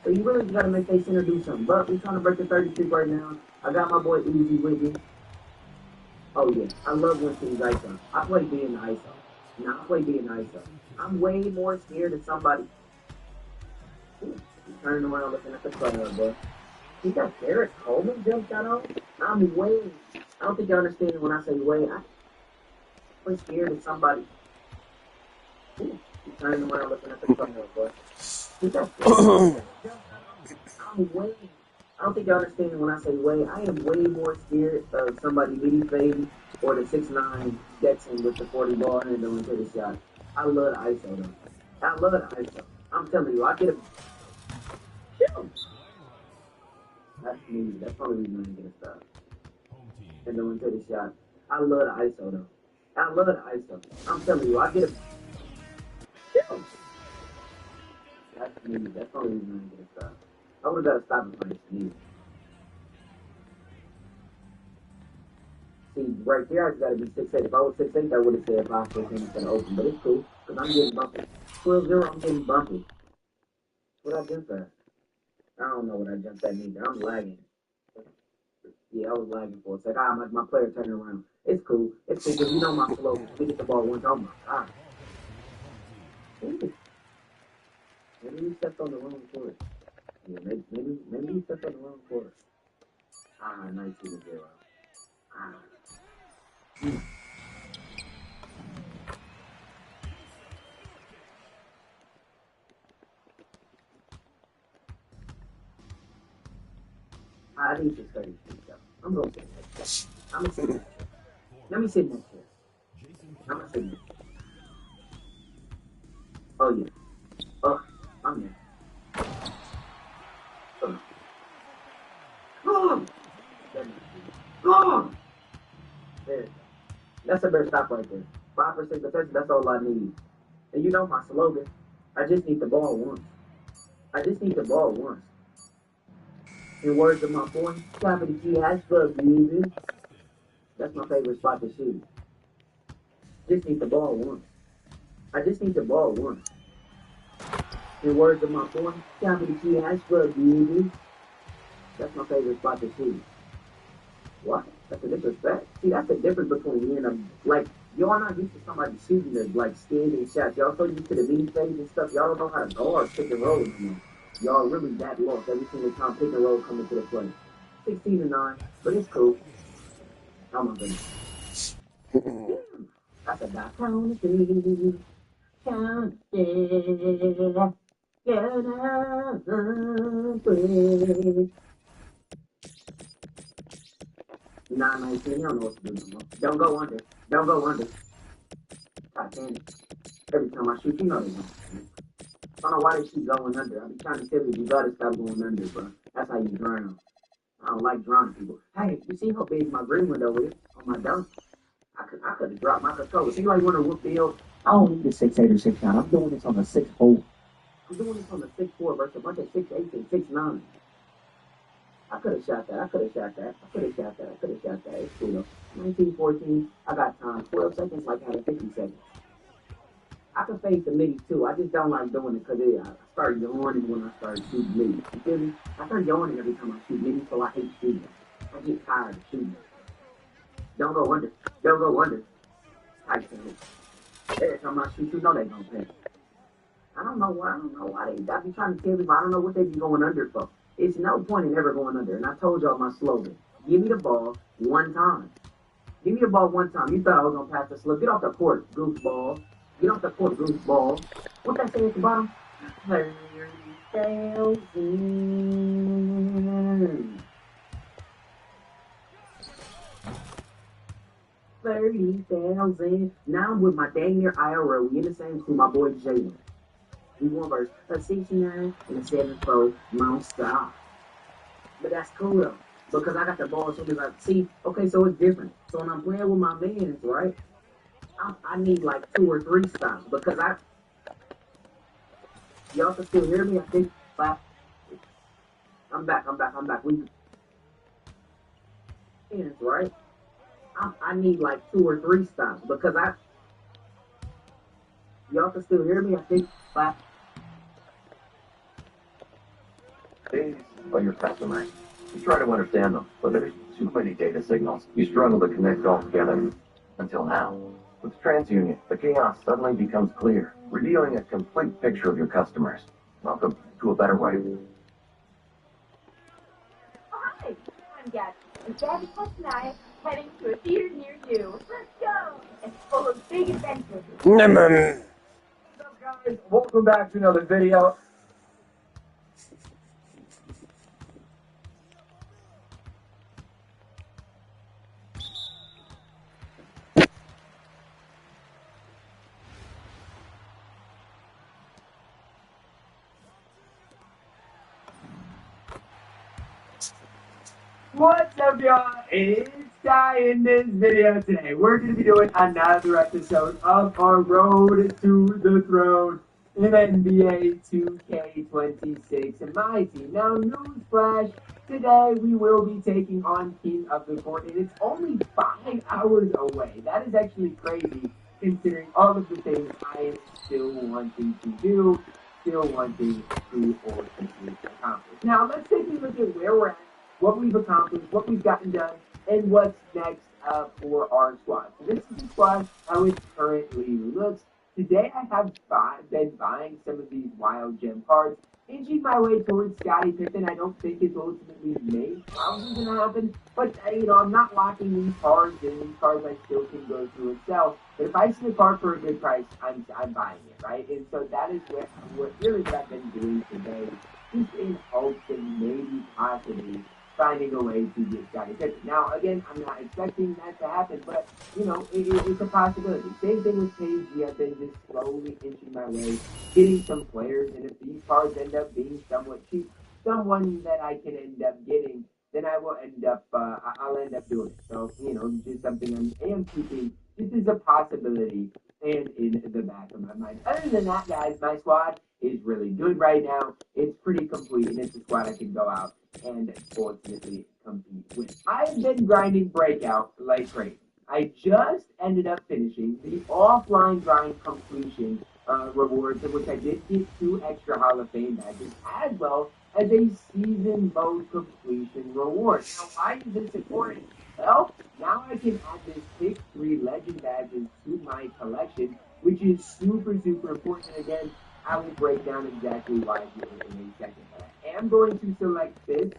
So you really gotta make their center do something. But we're trying to break the 30 streak right now. I got my boy Easy with me. Oh yeah, I love when teams ISO. I play B in the ISO. Now I play B in the ISO. I'm way more scared of somebody. Ooh, he's turning around looking at the player, boy. He got Derek Coleman jumped out on. I'm way. I don't think you understand when I say way. I'm scared of somebody. Ooh, he's turning around looking at the player, boy. He got Derek Coleman jumped out on. I'm way. I don't think you understand when I say way. I am way more scared of somebody mini fading or the 6'9" Stetson with the 40 ball handle into the shot. I love the ISO though. I love the ISO. I'm telling you, I get a. Shoot. That's me. That's the only reason I didn't get a stop. And then into the shot. I love the ISO though. I love the ISO. I'm telling you, I get a. Shoot. That's me. That's the only reason I didn't get a stop. I would have got a stop if I didn't sneeze. See, right there, I just gotta be 6'8". If I was 6'8", I would have said 5'14" instead of open, but it's cool, because I'm getting bumpy. 12-0, I'm getting bumpy. What I jumped at? I don't know what I jumped at either. I'm lagging. Yeah, I was lagging for a sec. My player turning around. It's cool. It's cool, because you know my flow. We get the ball once. Oh my God. Ooh. Maybe we stepped on the wrong court. Yeah, maybe we stepped on the wrong court. 19-0. I need to study though. I'm going to sit in that chair. I'm going to sit in that chair. Let me sit in that chair. I'm going to sit in that chair. Oh, yeah. Oh, I'm there. Go on! Go on! There. That's a better stop right there. 5% possession, that's all I need. And you know my slogan. I just need the ball once. I just need the ball once. In words of my boy, Cavity Key Ashbrook, music. That's my favorite spot to shoot. Just need the ball once. I just need the ball once. In words of my boy, Cavity Key Ashbrook, music. That's my favorite spot to shoot. What? That's a disrespect. See, that's the difference between me and a, like, y'all not used to somebody shooting the, like, standing shots. Y'all so used to the mini phase and stuff. Y'all don't know how to guard pick and roll anymore. Y'all really that lost every single time pick and roll coming to the play. 16-9, but it's cool. Oh my goodness. That's a dot. Count it. Count it. Nah, 19, you don't know what to do no more. Don't go under. Don't go under. God damn it. Every time I shoot, you know they don't. I don't know why they keep going under. I be trying to tell you, you gotta stop going under, bro. That's how you drown. I don't like drowning people. Hey, you see how big my green window is on my dunk? I could have dropped my controller. See, like when a whoop field, I don't need a 6'8" or 6'9". I'm doing this on a 6'4". I'm doing this on a 6'4" versus a bunch of 6'8" and 6'9". I could have shot that. I could have shot that. It's cool though. 19, 14. I got time. 12 seconds, like I had 50 seconds. I can face the middies too. I just don't like doing it because I start yawning when I start shooting middies. You feel me? I start yawning every time I shoot middies, so I hate shooting. I get tired of shooting. Don't go under. Don't go under. Tight finish. Every time I shoot, you know they gonna pay. I don't know why they be trying to tell me, but I don't know what they be going under for. It's no point in ever going under. And I told y'all my slogan. Give me the ball one time. Give me the ball one time. You thought I was gonna pass the slow. Get off the court, goofball. Get off the court, goofball. What that say at the bottom? 30,000. 30,000. Now I'm with my dang near IRO. We in the same school, my boy Jalen. We one verse a 69 and a 74 Mount Stop. But that's cool though. Because I got the ball as soon as I see, okay, so it's different. So when I'm playing with my mans, right, I need like 2 or 3 stops because y'all can still hear me, I think. I'm back. We mans, right? I need like 2 or 3 stops because y'all can still hear me, I think. These are your customers. You try to understand them, but there's too many data signals. You struggle to connect all together. Until now. With TransUnion, the chaos suddenly becomes clear, revealing a complete picture of your customers. Welcome to a better way. Oh, hi, I'm Gabby, and Gabby Plus and I are heading to a theater near you. Let's go! It's full of big adventures. What's up, guys? Welcome back to another video. What's up, y'all? It's Ty in this video today. We're going to be doing another episode of our Road to the Throne in NBA 2K26 and my team. Now, newsflash, today we will be taking on King of the Court, and it's only 5 hours away. That is actually crazy, considering all of the things I am still wanting to do, still wanting to ultimately accomplish. Now, let's take a look at where we're at, what we've accomplished, what we've gotten done, and what's next for our squad. So this is the squad, how it currently looks. Today I have been buying some of these wild gem cards, inching my way towards Scottie Pippen. I don't think it's ultimately probably going to happen, but I'm not locking these cards, and these cards I still can go through and sell. But if I see a card for a good price, I'm buying it, right? And so that is what I've been doing today, just in hopes of maybe possibly finding a way to get Scottie Pippen. Now, again, I'm not expecting that to happen, but, it's a possibility. Same thing with KG. I've been just slowly inching my way, getting some players, and if these cards end up being somewhat cheap, someone that I can end up getting, then I'll end up doing it. So, just something I am keeping just as a possibility and in the back of my mind. Other than that, guys, my squad is really good right now. It's pretty complete, and it's a squad I can go out and ultimately compete with. I've been grinding Breakout like crazy. I just ended up finishing the offline grind completion rewards, in which I did get 2 extra Hall of Fame badges, as well as a season mode completion reward. Now, why is this important? Well, now I can add this pick 3 legend badges to my collection, which is super, super important. And again, I will break down exactly why here in a second. But I am going to select this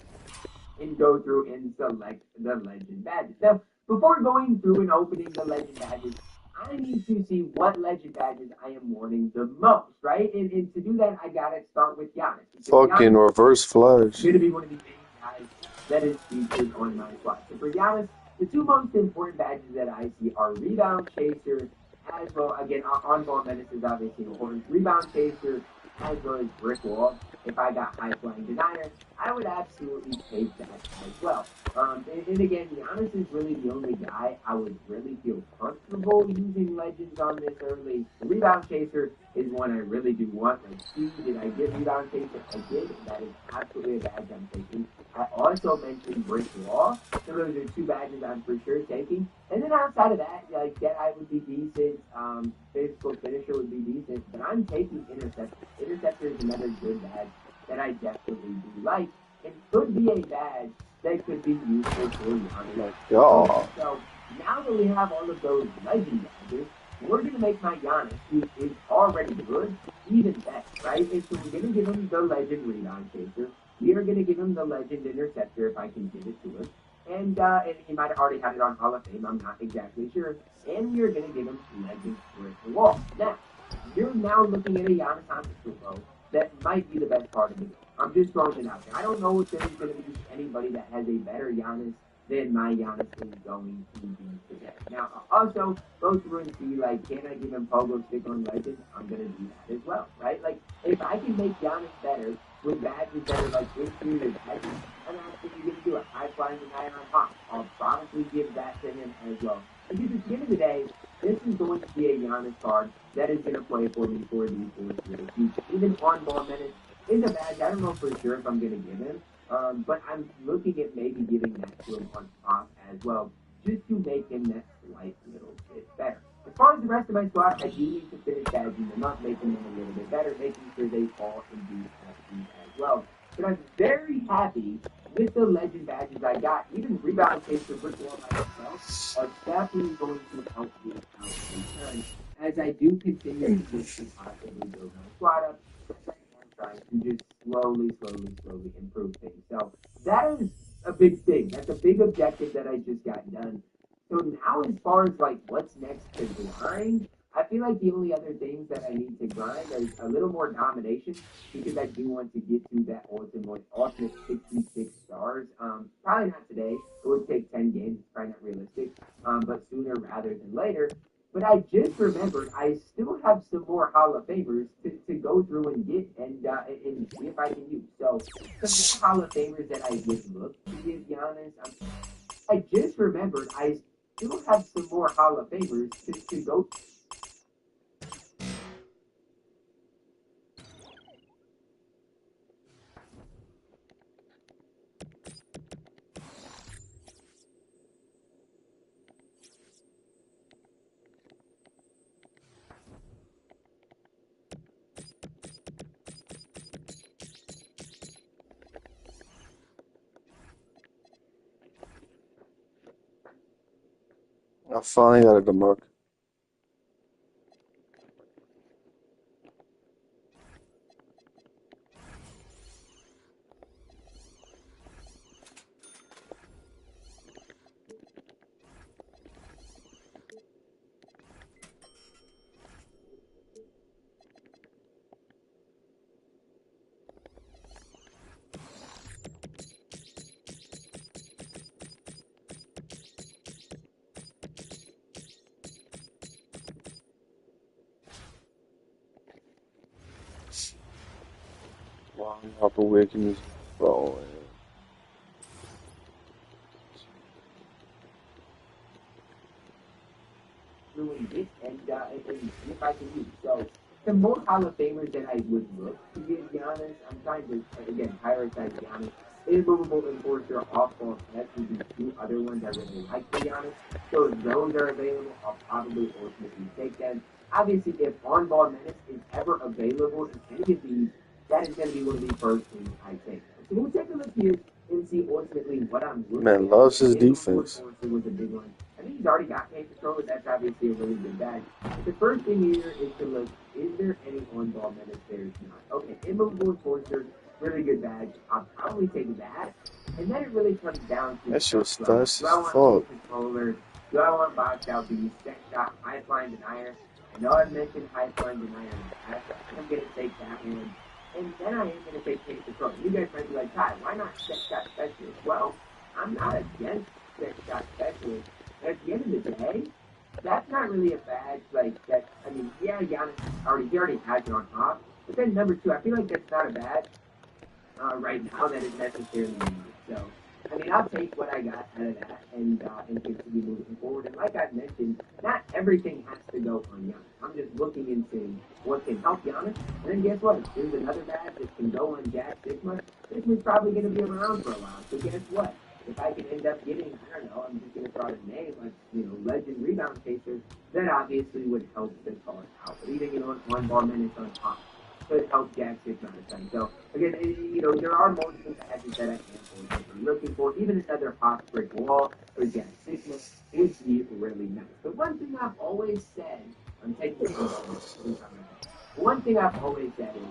and go through and select the legend badges. Now, before going through and opening the legend badges, I need to see what legend badges I am wanting the most, right? And to do that, I gotta start with Giannis. Fucking Giannis reverse flash. is going to be one of the main guys that is featured on my squad. So for Giannis, the 2 most important badges that I see are Rebound Chaser, as well, again, On-Ball Menace is obviously important. Rebound Chaser, as well as Brick Wall. If I got High Flying Denier, I would absolutely take that as well. And again, Giannis is really the only guy I would really feel comfortable using Legends on this early. The Rebound Chaser is one I really do want. Let's see, did I get Rebound Chaser? I did. That is absolutely a badge I'm taking. I also mentioned Brick Wall. So those are 2 badges I'm for sure taking. And then outside of that, like Deadeye would be decent. Physical Finisher would be decent. But I'm taking Interceptor. Interceptor is another good badge that I definitely do like. It could be a badge that could be useful for Giannis. Yeah. So now that we have all of those legend badges, we're going to make my Giannis, who is already good, even better, right? And so we're going to give him the legend rebound chaser. We are going to give him the legend interceptor if I can give it to him. And he might have already had it on Hall of Fame. I'm not exactly sure. And we are going to give him legend brick the wall. Now, you're now looking at a Giannis Antetokounmpo that might be the best part of the game. I'm just throwing it out there. I don't know if there's going to be anybody that has a better Giannis than my Giannis is going to be today. Now, also, go through and see, like, can I give him Pogo Stick on Legend? I'm going to do that as well, right? Like, if I can make Giannis better with badges that are, like, inferior badges, I'm actually going to do it. High flying and high on top. I'll probably give that to him as well. Because at the end of the day, this is going to be a Giannis card that is going to play for me for the foreseeable future. Even on-ball minutes is a badge. I don't know for sure if I'm going to give him. But I'm looking at maybe giving that to him on top as well, just to make him that slight little bit better. As far as the rest of my squad, I do need to finish badging them up, making them a little bit better, making sure they fall indeed happy as well. But I'm very happy with the legend badges I got. Even rebound case for Brick Wall by myself are definitely going to help me out in turn as I do continue to just possibly build my squad up. Trying to just slowly improve things. So that is a big thing. That's a big objective that I just got done. So now as far as like what's next to grind, I feel like the only other things that I need to grind is a little more domination because I do want to get to that ultimate 66 stars. Probably not today. It would take 10 games. It's probably not realistic. But sooner rather than later. But I just remembered I still have some more Hall of Famers to go through and get and see if I can use. So some more Hall of Famers that I would look to give Giannis. I just remembered I still have some more Hall of Famers to go. I finally got a good mark. Wow, Papa Wiggins, bro. Doing it and if I can use. So the more Hall of Famers that I would look to give Giannis, I'm trying to again prioritize Giannis. Immovable Enforcer, Off-Ball Test would be two other ones I really like to be honest. So if those are available, I'll probably ultimately take them. Obviously, if On-Ball Menace is ever available in any of these, that is going to be one of the first things I take. So we'll take a look here and see ultimately what I'm looking at. Man loves his defense. Enforcer was a big one. I think he's already got paint control, that's obviously a really good bag. But the first thing here is to look, is there any on-ball menace? There's not. Okay, Immovable Enforcer, really good bag. I'll probably take that. And then it really comes down to That shit's do fast I as want fuck. paint controller? Do I want box out beast, set shot, high flying denier? I know I've mentioned high flying denier in the past. I'm going to take that one. And then I am going to take paint control. You guys might be like, Ty, why not set shot specialist? Well, I'm not against set shot specialist. At the end of the day, that's not really a badge like that. I mean, yeah, Giannis he already has it on top. But then number two, I feel like that's not a badge right now that is necessarily needed. So, I mean, I'll take what I got out of that and continue moving forward. And like I've mentioned, not everything has to go on Giannis. I'm just looking into what can help Giannis. And then guess what? If there's another badge that can go on Jack Sigma, Sigma's probably going to be around for a while. So guess what? If I can end up getting, I don't know, I'm just going to throw out a name, like, legend rebound chaser, that obviously would help the card out. But even, on-ball minutes on top could help Jack Sigma at the time. So, again, there are multiple badges that I am looking for. Even another hot brick wall for Jack Sigma is really nice. But one thing I've always said I'm taking it. One thing I've always said is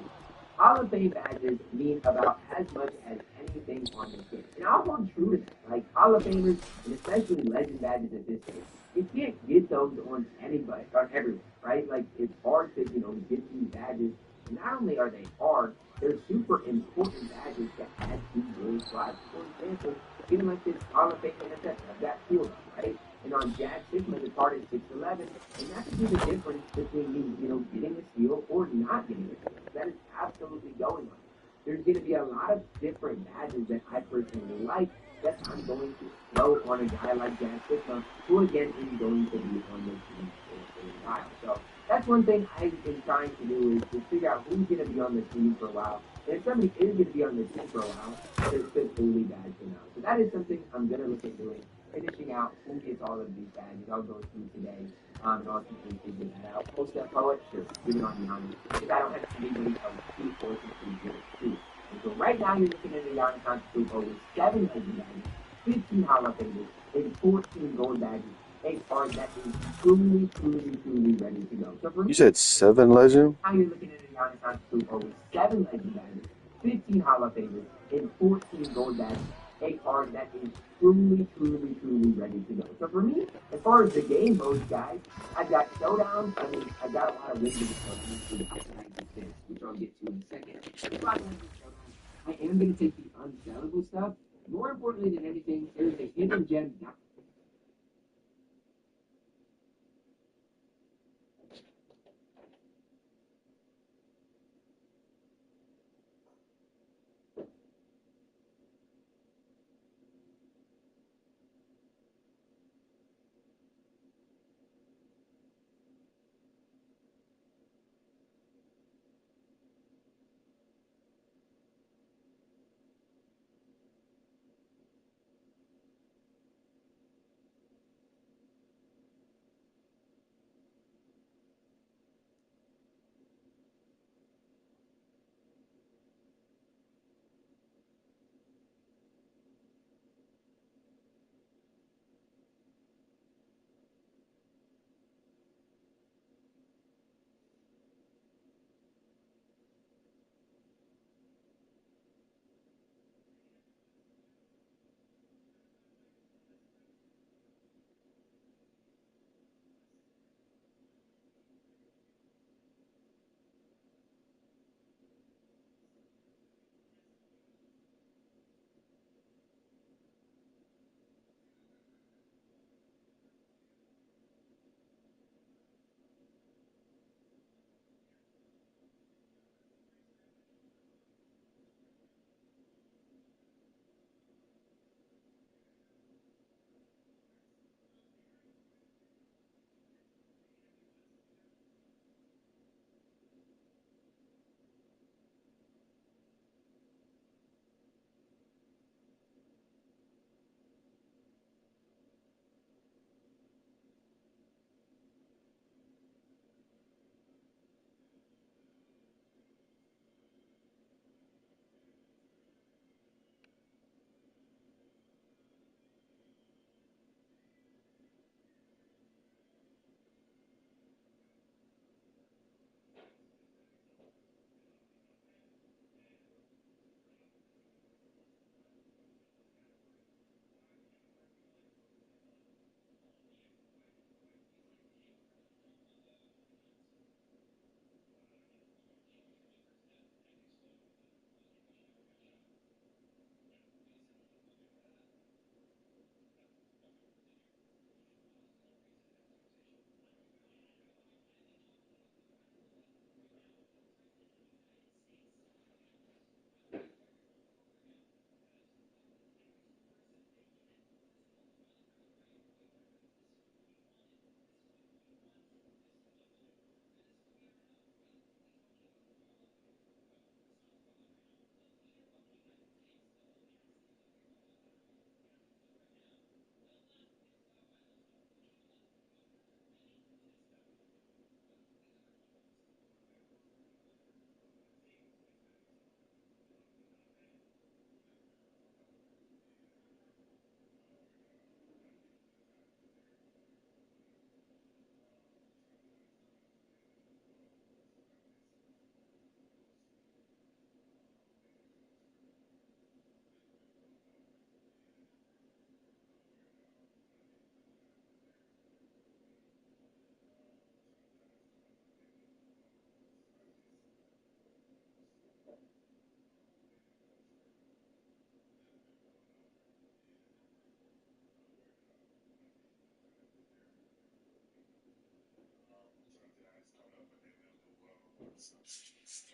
Hall of Fame badges mean about as much as anything on this game. And I'll hold true to that. Like Hall of Famers, and especially legend badges at this stage, you can't get those on anybody, on everyone, right? Like it's hard to, get these badges. And not only are they hard, they're super important badges to add to your squad. For example, even like this Hall of Fame interceptor of that field, right? And on Jack Sigma, the card is 6'11", and that could be the difference between you, getting a steal or not getting a steal. That is absolutely going on. There's going to be a lot of different badges that I personally like that I'm going to throw on a guy like Jack Sigma, who again is going to be on the team for a while. So that's one thing I've been trying to do is to figure out who's going to be on the team for a while. And if somebody is going to be on the team for a while, it's fully badge for now. So that is something I'm going to look at doing, finishing out who gets all of these badges. I'll go through today and I'll simply figure that out. Post that poet, sure, give it on Giannis. Because I don't have anybody else to force it to get it too. And so right now you're looking at a Giannis Antetokounmpo with 7 legend badges, 15 Hall of Famers, and 14 gold badges. A card that is truly, truly, truly ready to go. So for You me, said 7 legend? now you're looking at a Giannis Antetokounmpo with 7 legend badges, 15 Hall of Famers, and 14 gold badges. A card that is truly, truly, truly ready to go. So for me, as far as the game goes, guys, I've got Showdown. I've got a lot of wisdom stuff, which I'll get to in a second. If I win this Showdown, I am going to take the unsellable stuff. More importantly than anything, there's a hidden gem.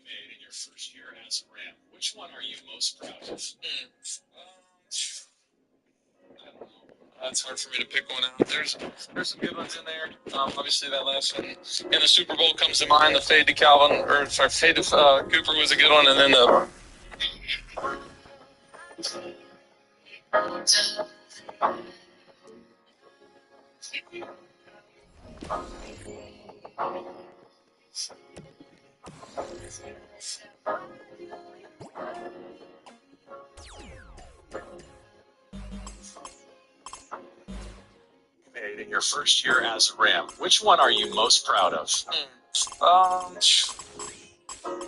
made in your first year as a Ram. Which one are you most proud of? I don't know. It's hard for me to pick one out. There's some good ones in there. Obviously, that last one in the Super Bowl comes to mind. The fade to Calvin, or sorry, fade to Cooper was a good one, and then the. Made in your first year as a Ram. Which one are you most proud of?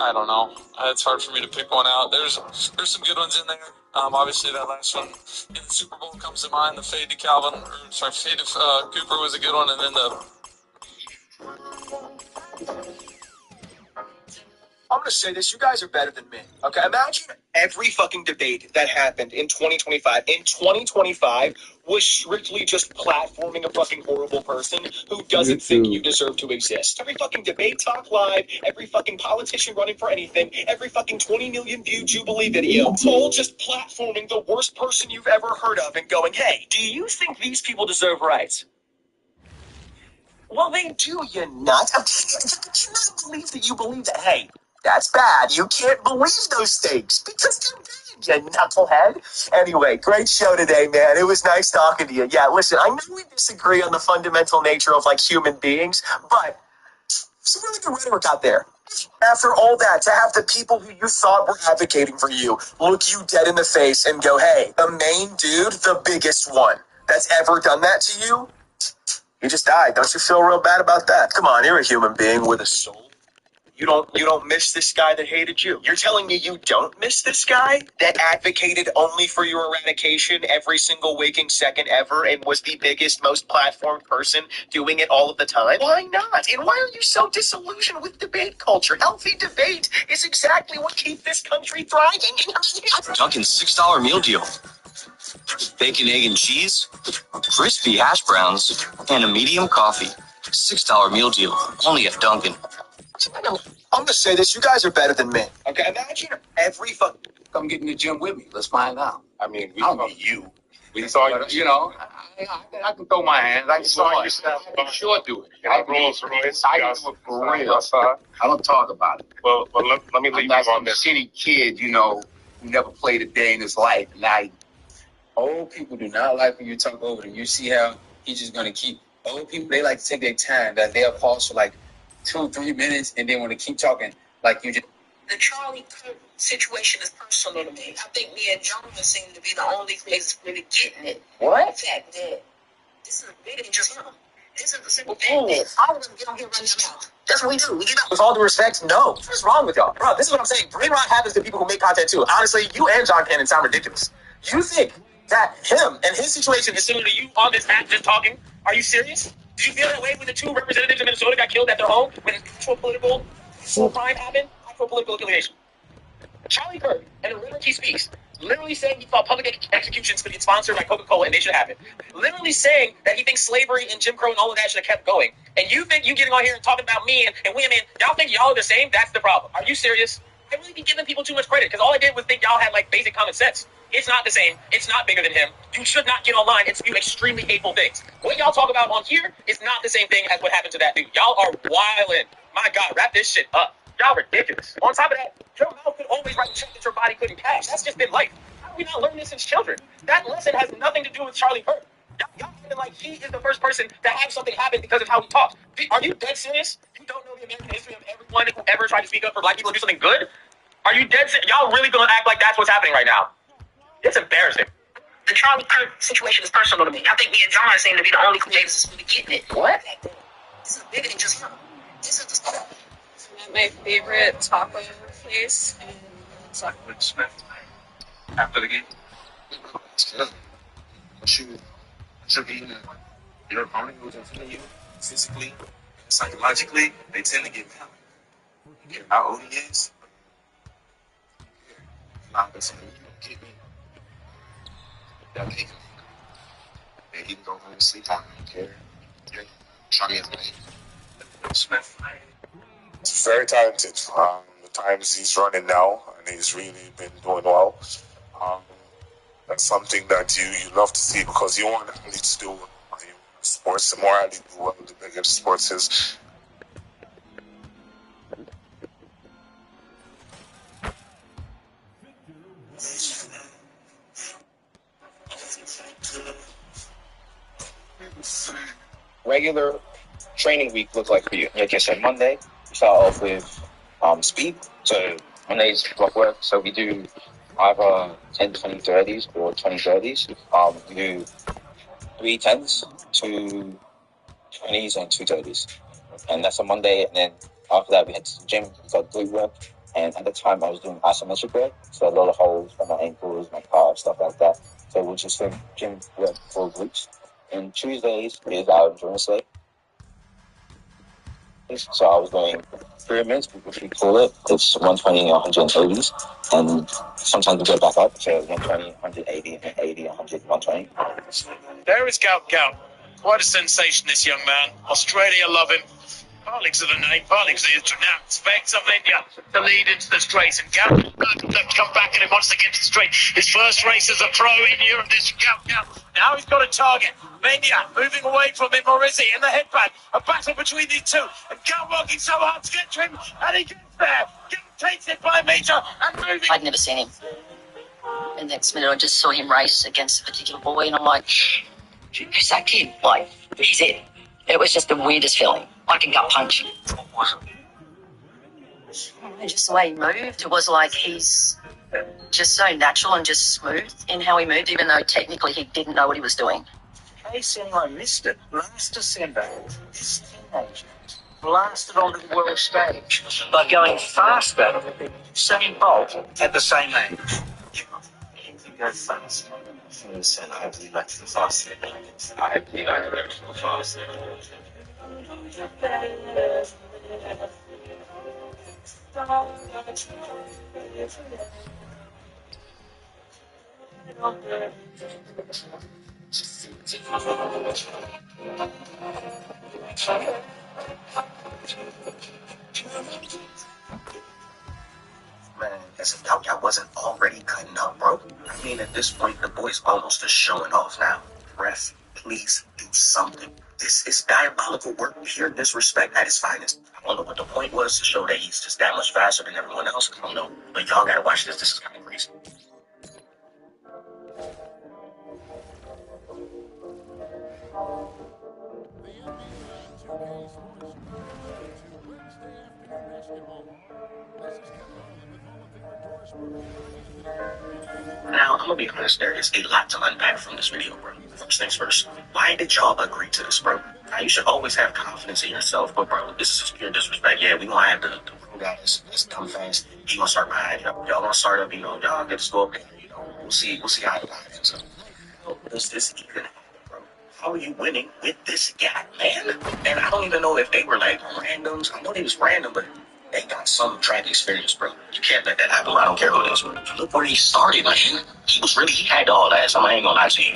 I don't know. It's hard for me to pick one out. There's some good ones in there. Obviously, that last one in the Super Bowl comes to mind. The fade to Calvin, or sorry, fade to Cooper was a good one, and then the. I'm going to say this. You guys are better than me. Okay, imagine every fucking debate that happened in 2025. In 2025 was strictly just platforming a fucking horrible person who doesn't think you deserve to exist. Every fucking debate talk live, every fucking politician running for anything, every fucking 20 million view Jubilee video. It's all just platforming the worst person you've ever heard of and going, hey, do you think these people deserve rights? Well, they do, you nut. I cannot believe that you believe that. Hey, that's bad. You can't believe those things because they're bad, you knucklehead. Anyway, great show today, man. It was nice talking to you. Yeah, listen, I know we disagree on the fundamental nature of, like, human beings, but some really good rhetoric out there. After all that, to have the people who you thought were advocating for you look you dead in the face and go, hey, the main dude, the biggest one that's ever done that to you, he just died. Don't you feel real bad about that? Come on, you're a human being with a soul. You don't miss this guy that hated you. You're telling me you don't miss this guy that advocated only for your eradication every single waking second ever and was the biggest, most platformed person doing it all of the time? Why not? And why are you so disillusioned with debate culture? Healthy debate is exactly what keeps this country thriving. Dunkin's $6 meal deal. Bacon, egg, and cheese, crispy hash browns, and a medium coffee. $6 meal deal, only at Dunkin'. I'm gonna say this, you guys are better than me. Okay, imagine every fucking... Come get in the gym with me. Let's find out. I mean, I don't need you. We saw you know, I can throw my hands. I can saw you. I can sure do it. I Rolls Royce. I can do it for real. I don't talk about it. Well, let me leave you on this. City kid, you know, who never played a day in his life. Like, old people do not like when you talk over them. You see how he's just gonna keep. Old people, they like to take their time. That they'll pause for like 2-3 minutes and then want to keep talking like you just. The Charlie Kirk situation is personal to me. I think me and John seem to be the only creators really getting it. What? The fact that this is bigger than just him. This is the simple thing that all of them get on here running their mouth. That's what we do. We get out. With all due respect, no. What's wrong with y'all? Bro, this is what I'm saying. Brain rot happens to people who make content too. Honestly, you and John Cannon sound ridiculous. You think that him and his situation is similar to you on this app just talking? Are you serious? Did you feel that way when the two representatives in Minnesota got killed at their home when actual political full crime happened? Actual political affiliation. Charlie Kirk and the rhetoric he speaks, literally saying he thought public executions could get sponsored by Coca-Cola and they should have it. Literally saying that he thinks slavery and Jim Crow and all of that should have kept going. And you think you getting on here and talking about me and women, y'all think y'all are the same? That's the problem. Are you serious? I really be giving people too much credit because all I did was think y'all had like basic common sense. It's not the same. It's not bigger than him. You should not get online and spew extremely hateful things. What y'all talk about on here is not the same thing as what happened to that dude. Y'all are wildin'. My God, wrap this shit up. Y'all ridiculous. On top of that, your mouth could always write a check that your body couldn't cash. That's just been life. How do we not learn this since children? That lesson has nothing to do with Charlie Kirk. Y'all feeling like he is the first person to have something happen because of how he talks. Are you dead serious? You don't know the American history of everyone who ever tried to speak up for black people and do something good? Are you dead serious? Y'all really gonna act like that's what's happening right now? It's embarrassing. The Charlie Kirk situation is personal to me. I think me and John seem to be the only creators that's really getting it. What? This is bigger than just him. This is the stuff. My favorite taco place in With Smith after the game. Your opponent who's in front of you, physically, psychologically, they tend to get mad. You care how old he is? Not the same. You don't get me. That make him. And he can go home and sleep on it. I don't care. You're trying to get Smith. He's very talented. The times he's running now, and he's really been doing well. That's something that you love to see, because you want athletes to do well in sports. The more athletes do well, the bigger the sports is. Regular training week look like for you? Like I said, Monday, we start off with speed. So Monday's block work. So we do either 10, 20, 30s or 20, 30s. We do 3 10s, 2 20s, and 2 30s. And that's a Monday. And then after that, we head to the gym. We got glute work. And at the time, I was doing isometric work. So a lot of holds on my ankles, my calves, stuff like that. So we'll just do gym work for glutes. And Tuesdays is our endurance day. So I was doing pyramids, which we call it. It's 120, 180s. And sometimes we go back up. So 120, 180, 80, 100, 120. There is Gout Gout. Quite a sensation, this young man. Australia love him. Partly because of the name, partly because he now expects of India to lead into the straight. And Gout come back and he wants to get to the straight. His first race as a pro in Europe. This Gout Gout. Now he's got a target. Mendia moving away from him. Morizzi in the headband. A battle between these two. And Gout working so hard to get to him. And he gets there. Gout takes it by a metre and moving. I'd never seen him. And the next minute I just saw him race against a particular boy and I'm like, who's that kid? Like, he's it. It was just the weirdest feeling. Like a gut punch. Just the way he moved, it was like he's just so natural and just smooth in how he moved, even though technically he didn't know what he was doing. KCMO missed it last December. This teenager blasted onto the world stage by going faster than Usain Bolt at the same age. You go fast. Listen, I believe that's the fastest. I believe I can go faster. Man, as if Gout Gout wasn't already cutting up, bro. I mean, at this point, the boy's almost just showing off now. Ref, please do something. This is diabolical work, pure disrespect at its finest. I don't know what the point was to show that he's just that much faster than everyone else. I don't know, but y'all gotta watch this. This is kind of crazy. Now, I'm gonna be honest, there is a lot to unpack from this video, bro. First things first, why did y'all agree to this, bro? Now, you should always have confidence in yourself, but bro, this is pure disrespect. Yeah, we gonna have the real guy that's come fast. He gonna start behind y'all. Y'all gonna start up, y'all get to go up there, We'll see how the line ends up. Does this even happen, bro? How are you winning with this guy, man? And I don't even know if they were like randoms. I know they was random, but they got some track experience, bro. You can't let that happen. I don't care who it is. Look where he started, man. He had all that. So I ain't gonna lie to you.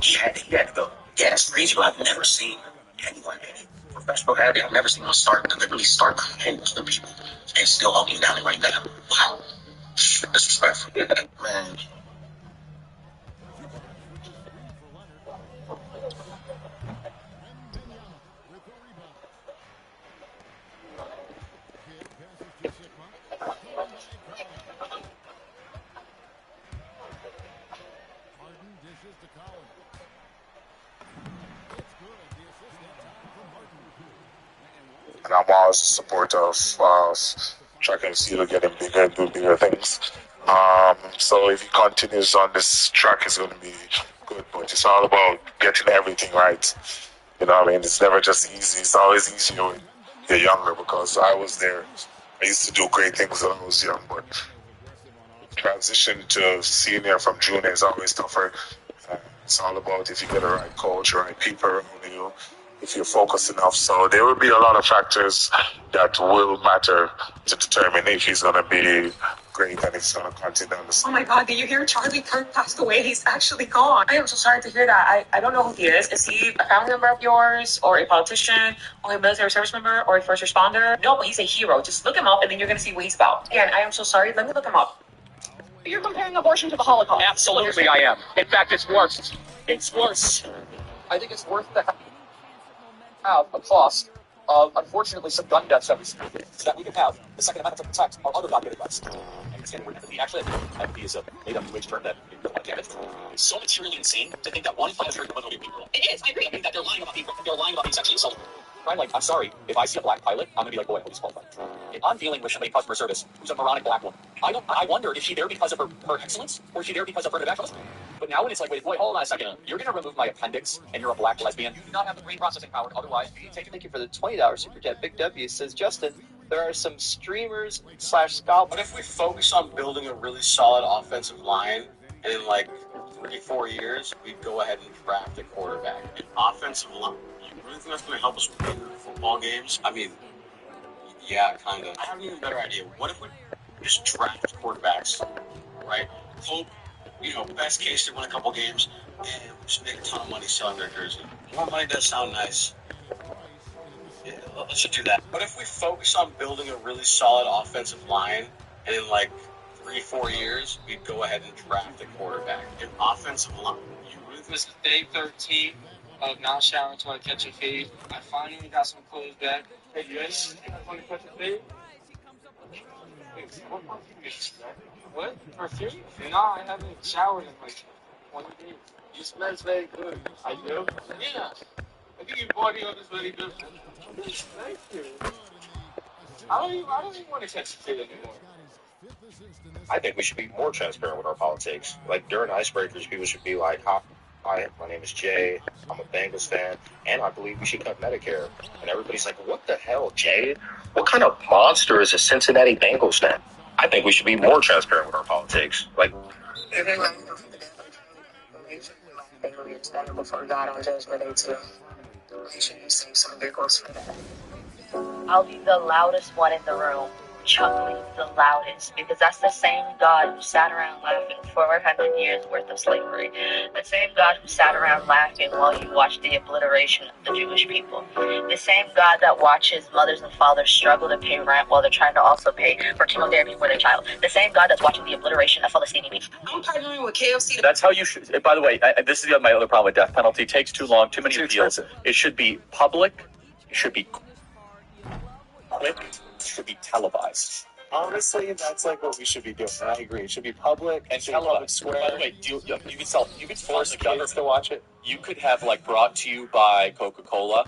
He had to go. Yeah, that's crazy, but I've never seen anyone, any professional athlete, I've never seen them deliberately start behind other people and still walking down it right now. Wow. Disrespectful. Man. And I'm always a supporter of track and field getting bigger and do bigger things. So if he continues on this track, it's going to be good. But it's all about getting everything right. You know what I mean? It's never just easy. It's always easier when you're younger, because I was there. I used to do great things when I was young, but transition to senior from junior is always tougher. It's all about if you get the right coach, right people around you, if you're focused enough. So there will be a lot of factors that will matter to determine if he's going to be great, and he's going to continue on this. Oh my God, did you hear Charlie Kirk passed away? He's actually gone. I am so sorry to hear that. I don't know who he is. Is he a family member of yours, or a politician, or a military service member, or a first responder? No, but he's a hero. Just look him up, and then you're going to see what he's about. Again, I am so sorry. Let me look him up. You're comparing abortion to the Holocaust. Absolutely, I am. In fact, it's worse. It's worse. I think it's worth the have a cost of, unfortunately, some gun deaths every single day, so that we can have the Second Amendment to protect our other God-given rights. And understand where empathy actually, empathy is a made-up term that you don't want to damage. It's so materially insane to think that 1 in 5 American women will be people. It is, I agree. I mean, that they're lying about being sexually assaulted. I'm like, I'm sorry, if I see a black pilot, I'm gonna be like, boy, I hope he's qualified. If I'm dealing with somebody customer service who's a moronic black woman, I wonder if she's there because of her excellence, or is she there because of her evangelism? But now when it's like, wait, boy, hold on a second, you're gonna remove my appendix, and you're a black lesbian, you do not have the brain processing power to otherwise be taken. Thank you for the $20 super chat. Big W says, Justin, there are some streamers / scalpers. But if we focus on building a really solid offensive line, and in like 3-4 years, we'd go ahead and draft a quarterback. An offensive line. You really think that's going to help us win football games? I mean, yeah, kind of. I have an even better idea. What if we just draft quarterbacks, right? Hope, best case they win a couple games, and we just make a ton of money selling their jersey. More money does sound nice. Yeah, let's just do that. But if we focus on building a really solid offensive line, and in like 3-4 years, we'd go ahead and draft a quarterback. An offensive line. This is day 13 of not showering until I catch a fade. I finally got some clothes back. Hey, you ready? Want to catch a fade? What? Perfume? Nah, I haven't showered in like 20 days. You smell very good. I do? Yeah. I think your body odor is very good. Thank you. I don't even want to catch a fade anymore. I think we should be more transparent with our politics. Like during icebreakers, people should be like, "Hi, my name is Jay. I'm a Bengals fan, and I believe we should cut Medicare." And everybody's like, "What the hell, Jay? What kind of monster is a Cincinnati Bengals fan?" I think we should be more transparent with our politics. Like, before God on Judgment Day too. It seems so ridiculous for that. I'll be the loudest one in the room, chuckling the loudest, because that's the same God who sat around laughing 400 years worth of slavery. The same God who sat around laughing while you watched the obliteration of the Jewish people. The same God that watches mothers and fathers struggle to pay rent while they're trying to also pay for chemotherapy for their child. The same God that's watching the obliteration of Palestinian people. I'm partnering with KFC. That's how you should. By the way, this is my other problem with death penalty. It takes too long, too many appeals. It should be public. It should be quick. It should be televised. Honestly, that's like what we should be doing. I agree. It should be public and should be public square. By the way, you could force the kids to watch it. You could have brought to you by Coca-Cola.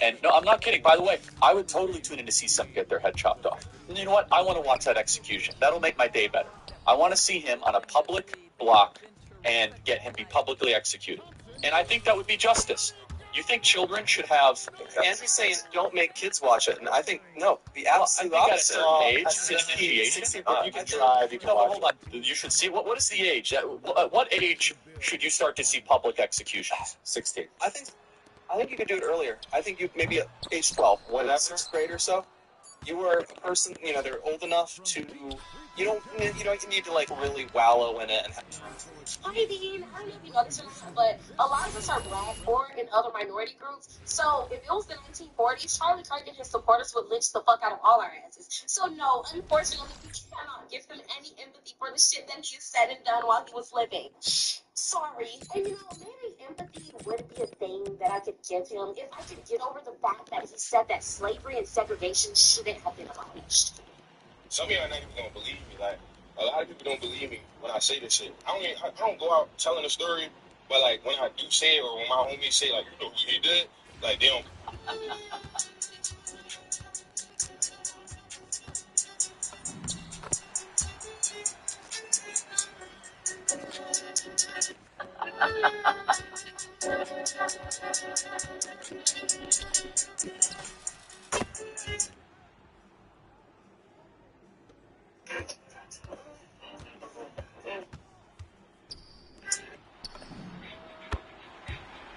And no, I'm not kidding. By the way, I would totally tune in to see someone get their head chopped off. And you know what? I want to watch that execution. That'll make my day better. I want to see him on a public block and get him be publicly executed. And I think that would be justice. You think children should have... Andy's saying don't make kids watch it, and I think, no, the absolute opposite. Age, 16, you can drive, you can watch hold on. You should see, what is the age? At what age should you start to see public executions? 16. I think you could do it earlier. I think you maybe at age 12, whatever, 6th grade or so. You were a person, they're old enough to... You don't need to really wallow in it and have I mean, I don't know if you know this or not, but a lot of us are black or in other minority groups. So if it was the 1940s, Charlie Kirk and his supporters would lynch the fuck out of all our asses. So no, unfortunately, we cannot give him any empathy for the shit that he has said and done while he was living. Sorry. And maybe empathy would be a thing that I could give him if I could get over the fact that he said that slavery and segregation shouldn't have been abolished. Some of y'all not even gonna believe me. Like, a lot of people don't believe me when I say this shit. I don't go out telling a story, but when I do say it, or when my homies say what he did, they don't.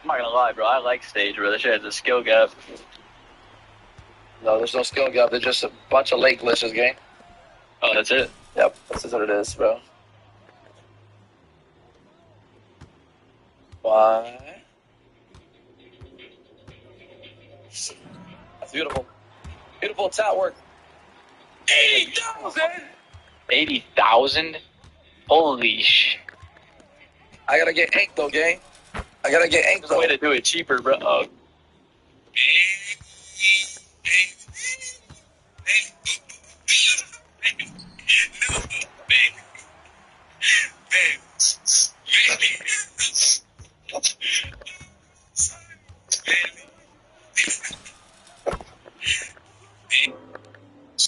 I'm not gonna lie, bro. I like stage, bro. That shit has a skill gap. No, there's no skill gap. There's just a bunch of lake glitches, gang. Oh, that's it? Yep, this is what it is, bro. Why? That's beautiful. Beautiful tat work. 80,000? 80,000? Holy sh! I gotta get ink though, gang. I gotta get ink There's a though. way to do it cheaper, bro.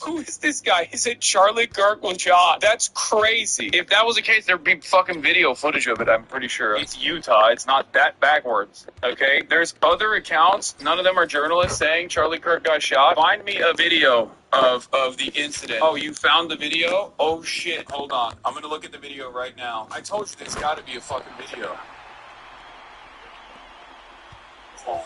Who is this guy? He said Charlie Kirk was shot. That's crazy. If that was the case, there'd be fucking video footage of it, I'm pretty sure. It's Utah. It's not that backwards. Okay? There's other accounts. None of them are journalists saying Charlie Kirk got shot. Find me a video of the incident. Oh, you found the video? Oh, shit. Hold on. I'm gonna look at the video right now. I told you there's gotta be a fucking video. Oh.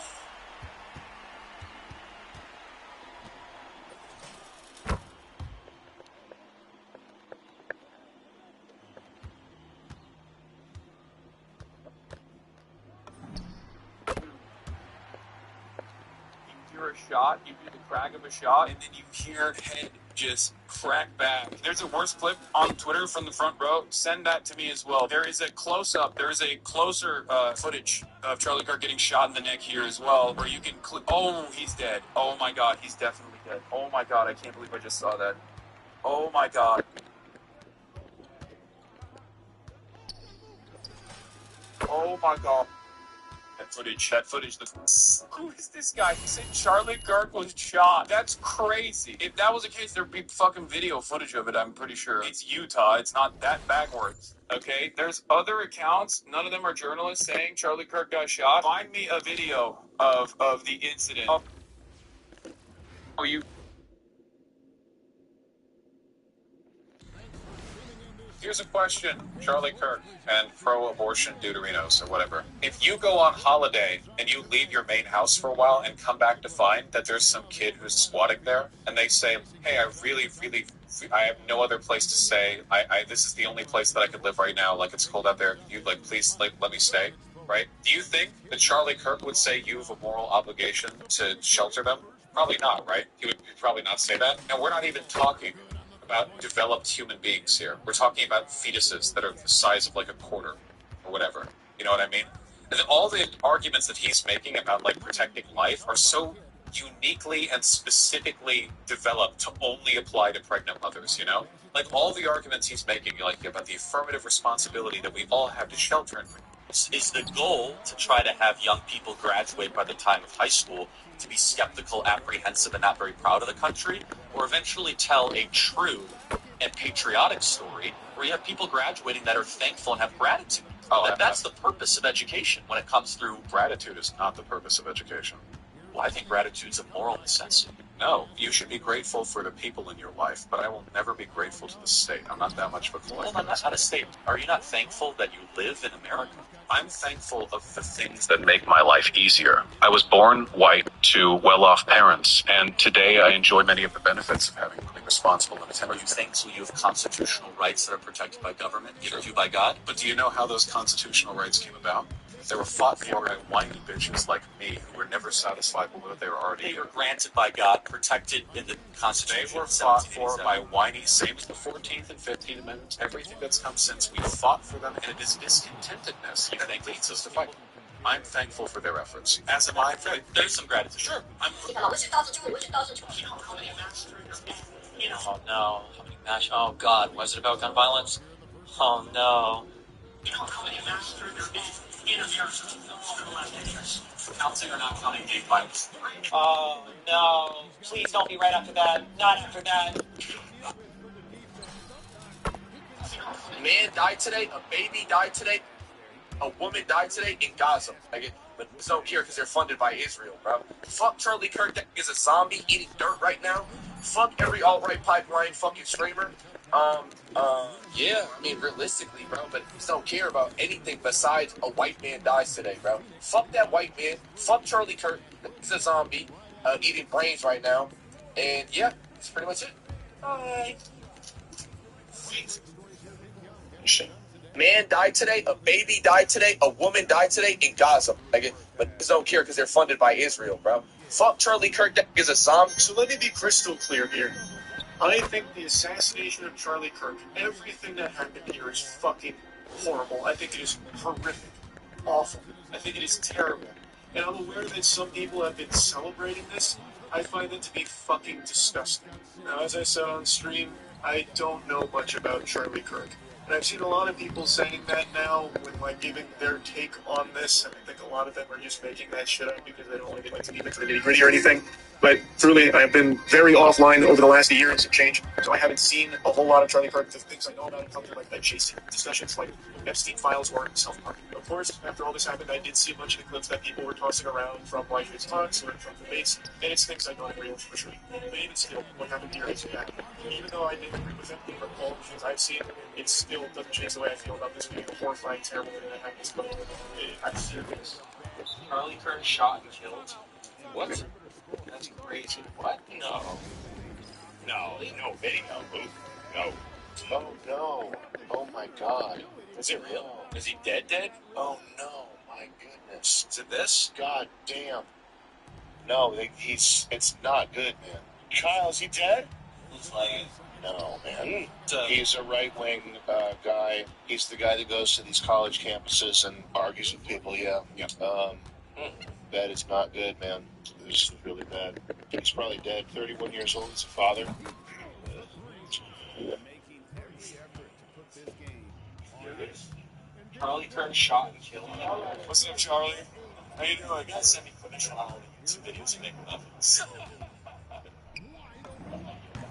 A shot, you hear the crack of a shot, and then you hear head just crack back. There's a worse clip on Twitter from the front row. Send that to me as well. There is a close-up. There is a closer footage of Charlie Kirk getting shot in the neck here as well, where you can click. Oh, he's dead. Oh my God, he's definitely dead. Oh my God, I can't believe I just saw that. Oh my God. Oh my God. That footage. Who is this guy? He said Charlie Kirk was shot. That's crazy. If that was the case, there'd be fucking video footage of it, I'm pretty sure. It's Utah. It's not that backwards. Okay? There's other accounts. None of them are journalists saying Charlie Kirk got shot. Find me a video of the incident. Oh, you... Here's a question, Charlie Kirk and pro-abortion deuterinos or whatever. If you go on holiday and you leave your main house for a while and come back to find that there's some kid who's squatting there, and they say, hey, I have no other place to stay. This is the only place that I could live right now. Like, it's cold out there. You please let me stay, right? Do you think that Charlie Kirk would say you have a moral obligation to shelter them? Probably not, right? He would probably not say that. And we're not even talking about developed human beings here. We're talking about fetuses that are the size of like a quarter or whatever. You know what I mean? And then all the arguments that he's making about like protecting life are so uniquely and specifically developed to only apply to pregnant mothers, you know? Like all the arguments he's making, like about the affirmative responsibility that we all have to shelter and Is the goal to try to have young people graduate by the time of high school to be skeptical, apprehensive, and not very proud of the country, or eventually tell a true and patriotic story where you have people graduating that are thankful and have gratitude? That's the purpose of education when it comes through. Gratitude is not the purpose of education. Well, I think gratitude's a moral necessity. No, you should be grateful for the people in your life, but I will never be grateful to the state. I'm not that much of a collector. Well, that's not a state. Are you not thankful that you live in America? I'm thankful of the things that make my life easier. I was born white to well-off parents, and today I enjoy many of the benefits of having a responsible and attentive. Are you thankful you have constitutional rights that are protected by government, given to you by God? But do you know how those constitutional rights came about? They were fought for by whiny bitches like me who were never satisfied with what they were already They were granted by God, protected in the Constitution. They were fought for by whiny, same as the 14th and 15th Amendments. Everything that's come since, we fought for them, and it is discontentedness that leads us to fight. I'm thankful for their efforts. As am I for There's some gratitude. Sure. Oh no. How many mash? Oh God. Was it about gun violence? Oh no. Counting or not counting gang violence? Oh no. Please don't be right after that. Not after that. A man died today, a baby died today, a woman died today in Gaza. But it's don't care because they're funded by Israel, bro. Fuck Charlie Kirk, that is a zombie eating dirt right now. Fuck every alt-right pipeline fucking streamer. Yeah, I mean, realistically, bro, but just don't care about anything besides a white man dies today, bro. Fuck that white man. Fuck Charlie Kirk. He's a zombie eating brains right now. And yeah, that's pretty much it. Bye. faith. Man died today, a baby died today, a woman died today in Gaza. Like, but they don't care because they're funded by Israel, bro. Fuck Charlie Kirk, that is a zombie. So let me be crystal clear here. I think the assassination of Charlie Kirk, everything that happened here is fucking horrible. I think it is horrific, awful. I think it is terrible. And I'm aware that some people have been celebrating this. I find it to be fucking disgusting. Now, as I said on stream, I don't know much about Charlie Kirk. And I've seen a lot of people saying that now when, like, giving their take on this, and I think a lot of them are just making that shit up because they don't want to get into the nitty-gritty or anything. But truly, I've been very offline over the last year and some change, so I haven't seen a whole lot of Charlie Kirk. The things I know about him come through like that chasing discussions, like Epstein files or self-marketing. Of course, after all this happened, I did see a bunch of the clips that people were tossing around from like his talks or from debates, and it's things I don't agree with for sure. But even still, what happened here is bad. Even though I didn't agree with him, but all the things I've seen, it still doesn't change the way I feel about this being a horrifying, terrible thing that happened. I'm serious. Charlie Kirk shot and killed. What? That's crazy. What? No. No video. No. Oh no. Oh my god. Is it real? Is he dead? Oh no. My goodness. Is it this? God damn. No, it's not good, man. Kyle, is he dead? Looks like it. No, man. He's a right-wing guy. He's the guy that goes to these college campuses and argues with people, yeah. That is not good, man. This is really bad. He's probably dead. 31 years old. He's a father. Charlie Kirk shot and killed. What's up, Charlie? How you doing? You gotta send me footage from all the YouTube videos you make with others.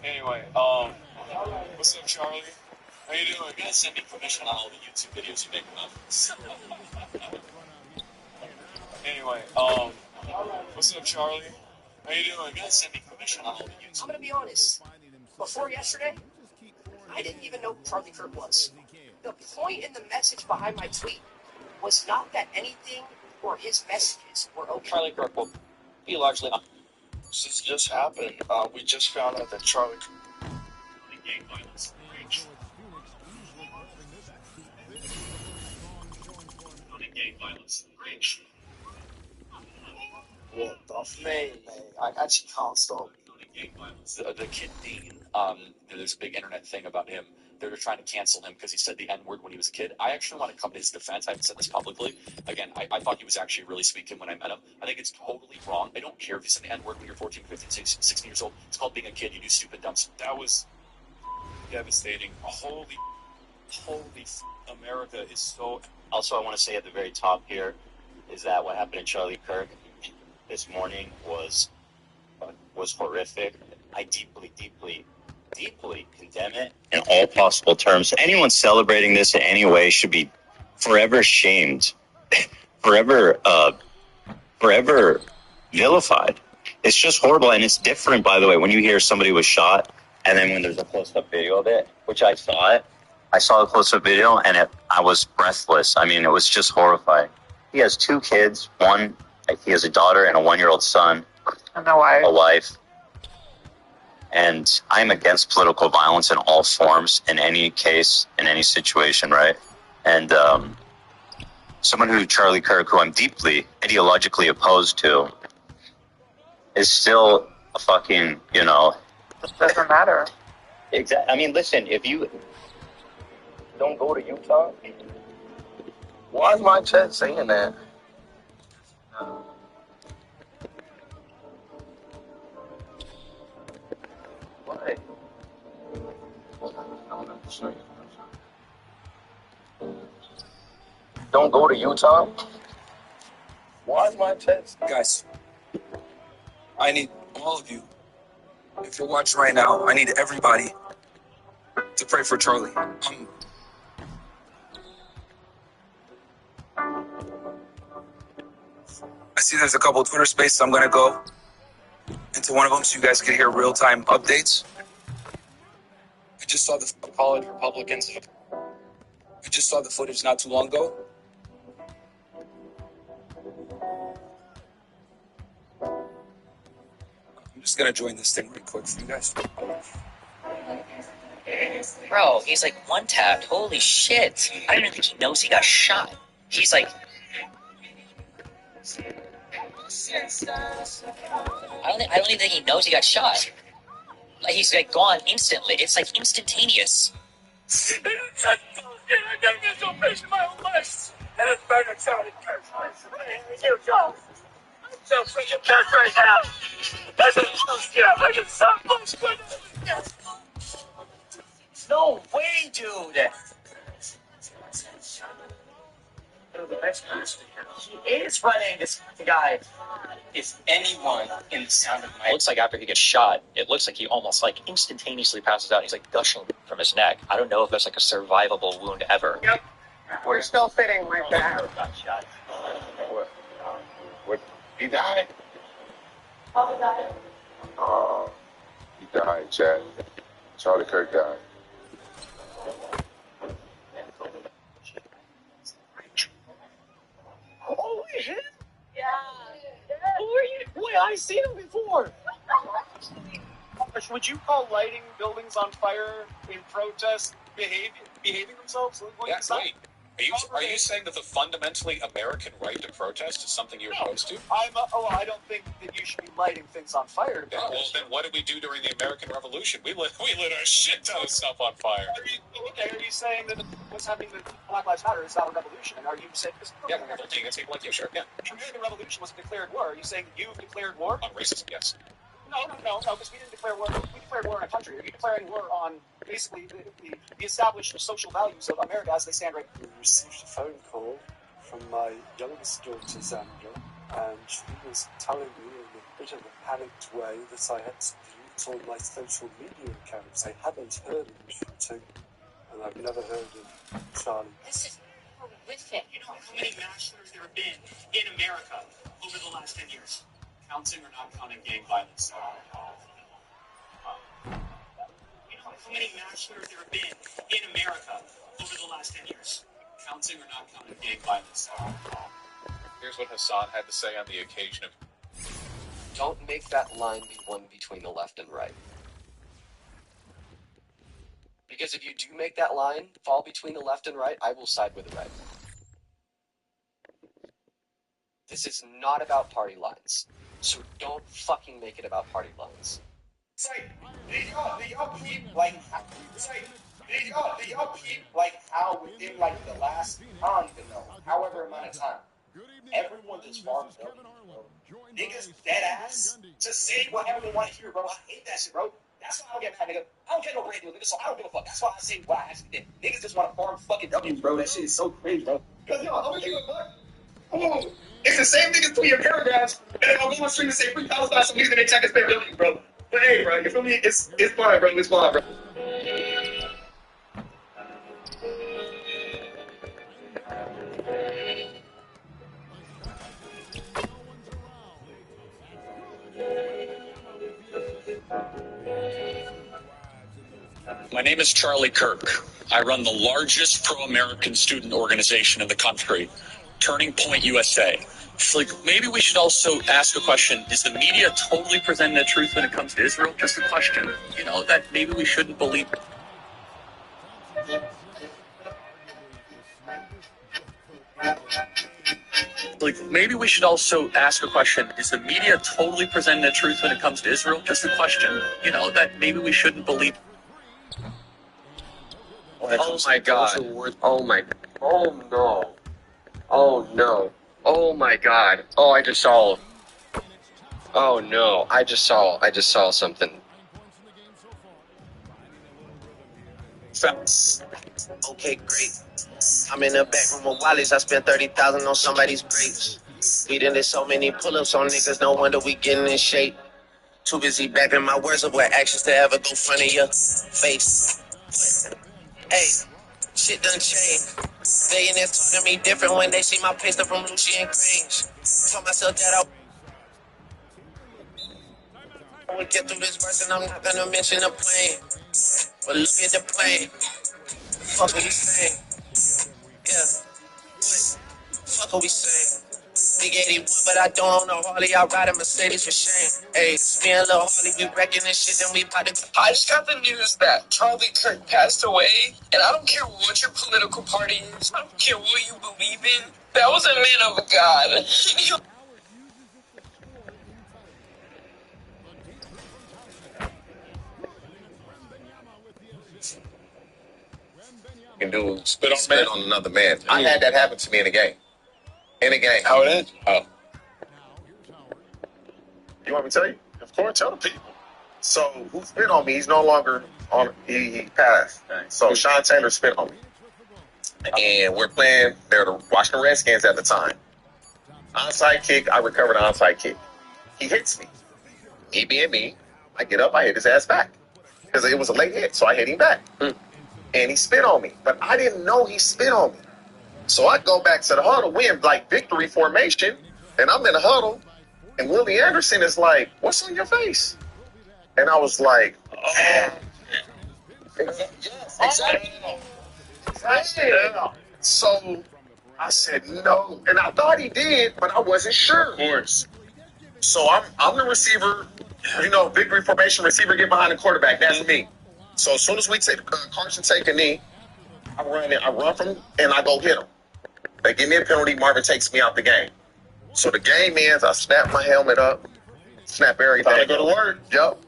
Anyway, what's up, Charlie? How you doing? You gotta send me permission on all the YouTube videos you make with others. Anyway, what's up, Charlie? How you doing? You gotta send me permission on all the YouTube. I'm gonna be honest. Before yesterday, I didn't even know who Charlie Kirk was. The point in the message behind my tweet was not that anything or his messages were okay. Charlie Kirk will be largely. This just happened. We just found out that Charlie. Gang violence. Gang violence. Rage. What the f? Man, I actually can't stop. Gang violence. The kid Dean. There's a big internet thing about him. They're trying to cancel him because he said the N-word when he was a kid. I actually want to come to his defense. I haven't said this publicly. Again, I thought he was actually a really sweet kid when I met him. I think it's totally wrong. I don't care if you said the N-word when you're 14, 15, 16 years old. It's called being a kid. You do stupid, dumb stuff. That was devastating. Holy America is so... Also, I want to say at the very top here is that what happened to Charlie Kirk this morning was horrific. I deeply condemn it in all possible terms. Anyone celebrating this in any way should be forever shamed, forever vilified. It's just horrible, and it's different, by the way, when you hear somebody was shot, and then when there's a close-up video of it, which I saw the close-up video, and I was breathless. I mean, it was just horrifying. He has 2 kids. He has a daughter and a 1-year-old son. And a wife. And I'm against political violence in all forms, in any case, in any situation, right? And someone who Charlie Kirk, who I'm deeply ideologically opposed to, is still a fucking, Doesn't matter. Exactly. I mean, listen, if you don't go to Utah, Why is my chat saying that? Why? Don't go to Utah? Why is my chat? Guys, I need all of you. If you're watching right now, I need everybody to pray for Charlie. I see there's a couple of Twitter spaces. I'm going to go into one of them so you guys can hear real-time updates. I just saw the college Republicans. I just saw the footage not too long ago. I'm just going to join this thing real quick for you guys. Bro, he's like one tapped. Holy shit. I don't even think he knows he got shot. He's like... I don't even think he knows he got shot. Like, he's like gone instantly. It's like instantaneous. I've never been so pissed in my whole life. And it's better Charlie Kirk. I'm so freaking pissed right now. I'm so scared. I can stop much quicker. No way, dude. He is running, this guy. If anyone in the sound of my... It looks like after he gets shot, it looks like he almost like instantaneously passes out. He's like gushing from his neck. I don't know if that's like a survivable wound ever. Yep. We're still fitting my back. What? He died? He died, Chad. Charlie Kirk died. Oh, him? Yeah. Wait, I've seen him before. Would you call lighting buildings on fire in protest behaving themselves? Yeah, wait. Are you saying that the fundamentally American right to protest is something you're opposed to? I don't think that you should be lighting things on fire. Well, then what did we do during the American Revolution? We lit a shit ton of stuff on fire. Are you saying that what's happening with Black Lives Matter is not a revolution? And are you saying this? Yeah, we're revolting against people like you, sure, yeah. The American Revolution was a declared war. Are you saying that you've declared war? On racism, yes. No, because we didn't declare war. We declared war on a country. Are you declaring war on basically the established social values of America as they stand right now? We received a phone call from my youngest daughter, Xandra, and she was telling me in a bit of a panicked way that I had to delete all my social media accounts. I hadn't heard of shooting, and I've never heard of Charlie. This is horrific. You know how many mass shooters there have been in America over the last 10 years? Counting or not counting gang violence? You know how many mass shooters there have been in America over the last 10 years? Counting or not counting gang violence? Here's what Hassan had to say on the occasion of... Don't make that line be one between the left and right. Because if you do make that line fall between the left and right, I will side with the right. This is not about party lines. So don't fucking make it about party lines. It's like, did y'all keep like, it's like, did y'all keep like how within like the last, I don't even know, however amount of time, everyone just farmed up, bro. Niggas dead ass to say whatever they want to hear, bro. I hate that shit, bro. That's why I don't get mad, nigga. I don't get no radio, nigga, so I don't give a fuck. That's why I say what I actually did. Niggas just want to farm fucking W's, bro. That shit is so crazy, bro. Because, yo, I'm gonna give a fuck. Oh, it's the same niggas tweeting paragraphs, and then I'll go on stream and say free Palestine, so niggas gonna check his W, bro. But hey, bro, you feel me? It's fine, bro. It's fine, bro. My name is Charlie Kirk. I run the largest pro-American student organization in the country, Turning Point USA. It's like, maybe we should also ask a question. Is the media totally presenting the truth when it comes to Israel? Just a question. You know, that maybe we shouldn't believe. Like, maybe we should also ask a question. Is the media totally presenting the truth when it comes to Israel? Just a question. You know, that maybe we shouldn't believe. Oh my god. Oh my. Oh no. Oh no. Oh my god. Oh, I just saw. Oh no. I just saw something. Okay, great. I'm in the back room with Wally's. I spent 30,000 on somebody's grapes. We did so many pull-ups on niggas. No wonder we getting in shape. Too busy backing my words up with actions to ever go front of your face. Hey, shit done changed. Billionaires talking to me different when they see my pay stuff from Lucian Grange. Told myself that I would get through this verse and I'm not gonna mention the plane. But look at the plane. Fuck what we saying. Yeah. Fuck what we saying. big 81, but I don't own a Harley. I ride a Mercedes for shame. Hey, it's me and Lil Harley, we wrecking this shit, then we about to. I just got the news that Charlie Kirk passed away, and I don't care what your political party is. I don't care what you believe in. That was a man of God. Can do spit on another man. I had that happen to me in a game. How it is? Oh. You want me to tell you? Of course, tell the people. So who spit on me? He's no longer on. He passed. So Sean Taylor spit on me. And we're playing. They're the Washington Redskins at the time. Onside kick. I recovered an onside kick. He hits me. He being me, I get up. I hit his ass back because it was a late hit. So I hit him back. And he spit on me. But I didn't know he spit on me. So I go back to the huddle. We in like victory formation. And I'm in the huddle. And Willie Anderson is like, "What's on your face?" And I was like, "Oh." Exactly. So I said no. And I thought he did, but I wasn't sure. Of course. So I'm the receiver. You know, victory formation, receiver get behind the quarterback. That's me. So as soon as we take Carson take a knee, I run from and I go hit him. They give me a penalty. Marvin takes me out the game. So the game ends. I snap my helmet up, snap everything. I go to work. Yep.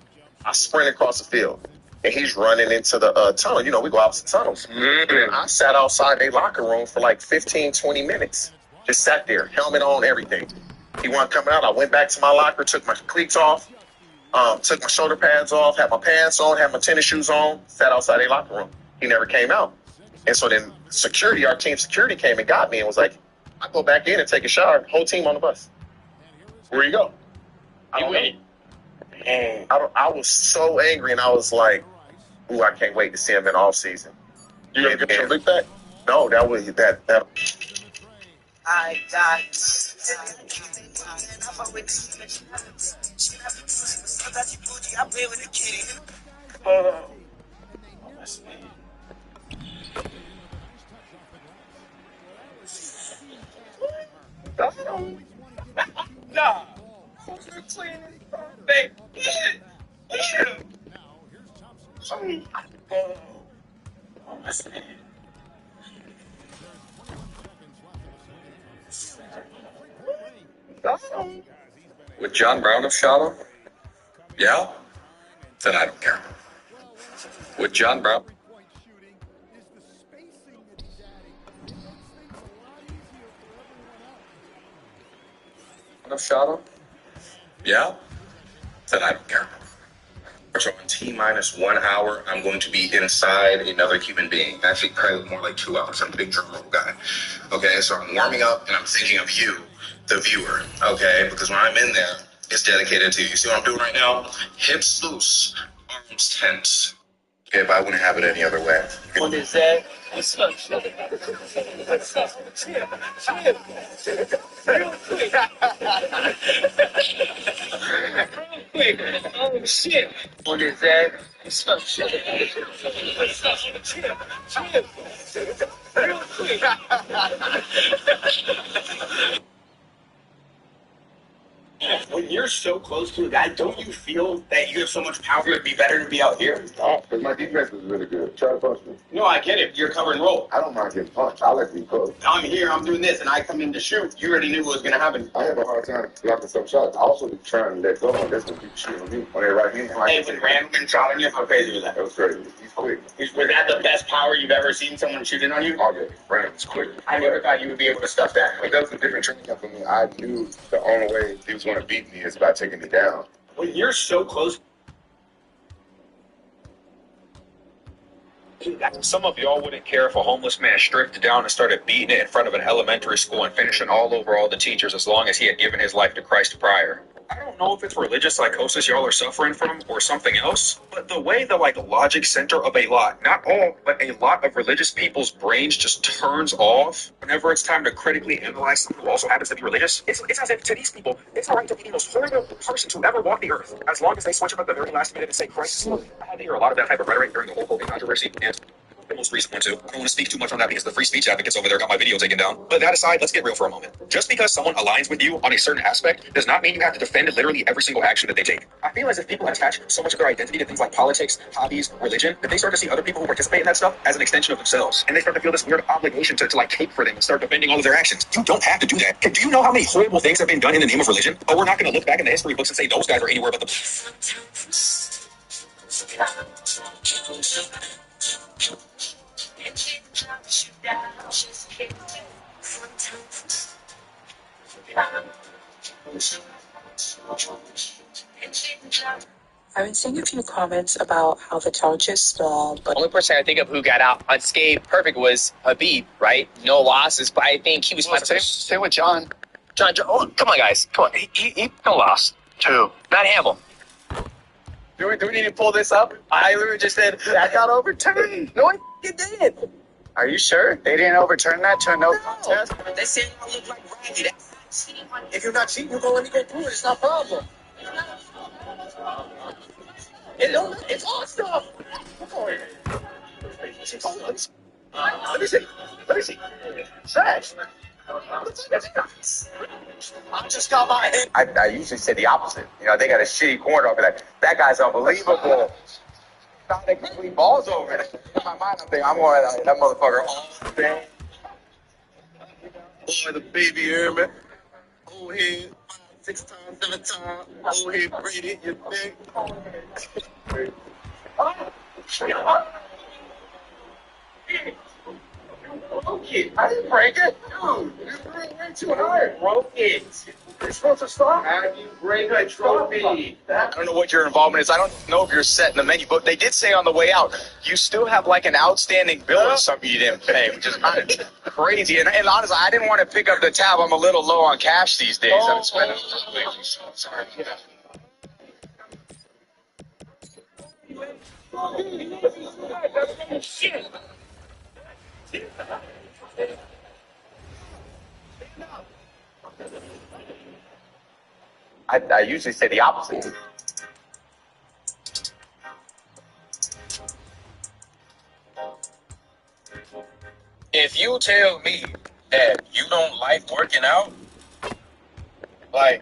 I sprint across the field, and he's running into the tunnel. You know, we go opposite tunnels. And I sat outside their locker room for like 15, 20 minutes. Just sat there, helmet on, everything. He wasn't coming out. I went back to my locker, took my cleats off. Took my shoulder pads off, had my pants on, had my tennis shoes on, sat outside a locker room. He never came out. And so then security, our team security came and got me and was like, I go back in and take a shower, whole team on the bus. Where you go? I don't know. And I was so angry and I was like, ooh, I can't wait to see him in off season. You gonna get your big back? No, that was that. I got I play with a kitty. Nah. Would John Brown have shot him? Yeah? Then I don't care. Would John Brown have shot him? Yeah? Then I don't care. So in T-1 hour, I'm going to be inside another human being. Actually, probably more like 2 hours. I'm a big drum roll guy. Okay, so I'm warming up and I'm thinking of you, the viewer. Okay, because when I'm in there, it's dedicated to you. You see what I'm doing right now? Hips loose, arms tense. Okay, but I wouldn't have it any other way. What is that? Oh shit! What is that? Real quick. When you're so close to a guy, don't you feel that you have so much power? It'd be better to be out here. No, because my defense is really good. Try to punch me. No, I get it. You're cover and roll. I don't mind getting punched. I like to be covered. I'm here. I'm doing this, and I come in to shoot. You already knew what was going to happen. I have a hard time blocking some shots. I also be trying to let go, and that's when people shoot on me on their right hand. Hey, when Randleman shot on you, how crazy was that? That was crazy. He's quick. Was that the best power you've ever seen someone shooting on you? Oh, yeah. Randleman's quick. I never thought you would be able to stuff that. But that was a different training camp for me. I knew the only way he was going to beat me is by taking me down. When you're so close. Some of y'all wouldn't care if a homeless man stripped down and started beating it in front of an elementary school and finishing all over all the teachers as long as he had given his life to Christ prior. I don't know if it's religious psychosis y'all are suffering from or something else, but the way the logic center of a lot, not all, but a lot of religious people's brains just turns off whenever it's time to critically analyze someone who also happens to be religious. It's as if to these people, it's all right to be the most horrible person to ever walk the earth, as long as they switch up at the very last minute and say Christ is Lord. I had to hear a lot of that type of rhetoric during the whole COVID controversy, and The most recent one, too. I don't want to speak too much on that because the free speech advocates over there got my video taken down. But that aside, let's get real for a moment. Just because someone aligns with you on a certain aspect does not mean you have to defend literally every single action that they take. I feel as if people attach so much of their identity to things like politics, hobbies, religion, that they start to see other people who participate in that stuff as an extension of themselves. And they start to feel this weird obligation to like cape for them and start defending all of their actions. You don't have to do that. Do you know how many horrible things have been done in the name of religion? But we're not going to look back in the history books and say those guys are anywhere but the... I've been seeing a few comments about how the couch is small, but The only person I think of who got out unscathed perfect was Habib, right? No losses, but I think he was Same with John. John, oh, come on, guys. Come on. He no loss. Two. Not Hamill. Do we need to pull this up? I literally just said, that got overturned. No one did. Are you sure? They didn't overturn that to a no contest? They said I look like Randy. If you're not cheating, you're going to let me go through it. It's not a problem. It's all stuff. Let me see. Trash. I just got my head. I usually say the opposite. You know, they got a shitty corner over there. That guy's unbelievable. They complete balls over it. In my mind, I'm thinking, I'm going to that motherfucker all day. Boy, the baby airman. Oh, here, 6 times, 7 times. Oh, here, Brady, you think? Broke it. I didn't break it. Dude, you threw it way too hard. Broke it. You're supposed to stop. How do you break a trophy? I don't know what your involvement is. I don't know if you're setting the menu, but they did say on the way out, you still have like an outstanding bill or something you didn't pay, which is kind of crazy. And honestly, I didn't want to pick up the tab. I'm a little low on cash these days. I've been spending lately, so I'm sorry. Shit. I usually say the opposite. If you tell me that you don't like working out, like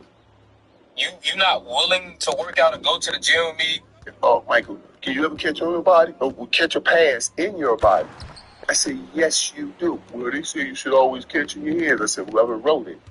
you're not willing to work out and go to the gym with me. Oh, Michael, can you ever catch on your body or catch a pass in your body? I said, yes, you do. Well, they say you should always catch in your hands. I said, whoever wrote it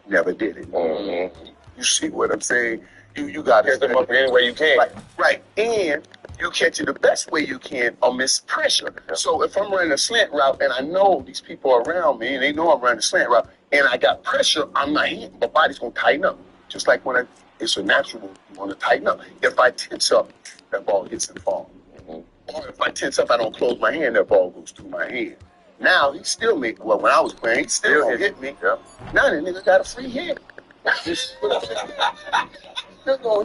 never did it. Mm-hmm. You see what I'm saying? You got to catch them up any way you can. Right. And you catch it the best way you can or miss pressure. So if I'm running a slant route and I know these people are around me and they know I'm running a slant route and I got pressure, I'm not hitting. My body's going to tighten up. Just like when it's a natural, you want to tighten up. If I tense up, that ball hits and falls. Or if I tense up, I don't close my hand, that ball goes through my hand. Now, he still made, well, when I was playing, he still hit me. Yeah. Now the nigga got a free hit. Just going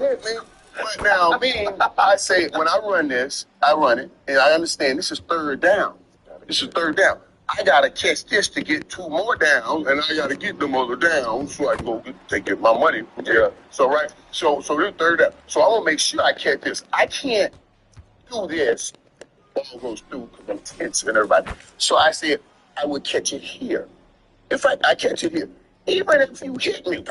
to hit me. But now, me, I say, when I run this, I run it, and I understand this is third down. This is third down. I got to catch this to get 2 more down, and I got to get them other down so I can go get my money. Yeah. So, right? So this third down. So I want to make sure I catch this. I can't do this. Ball goes through because I'm tense and everybody. So I said I would catch it here. If I catch it here, even if you hit me,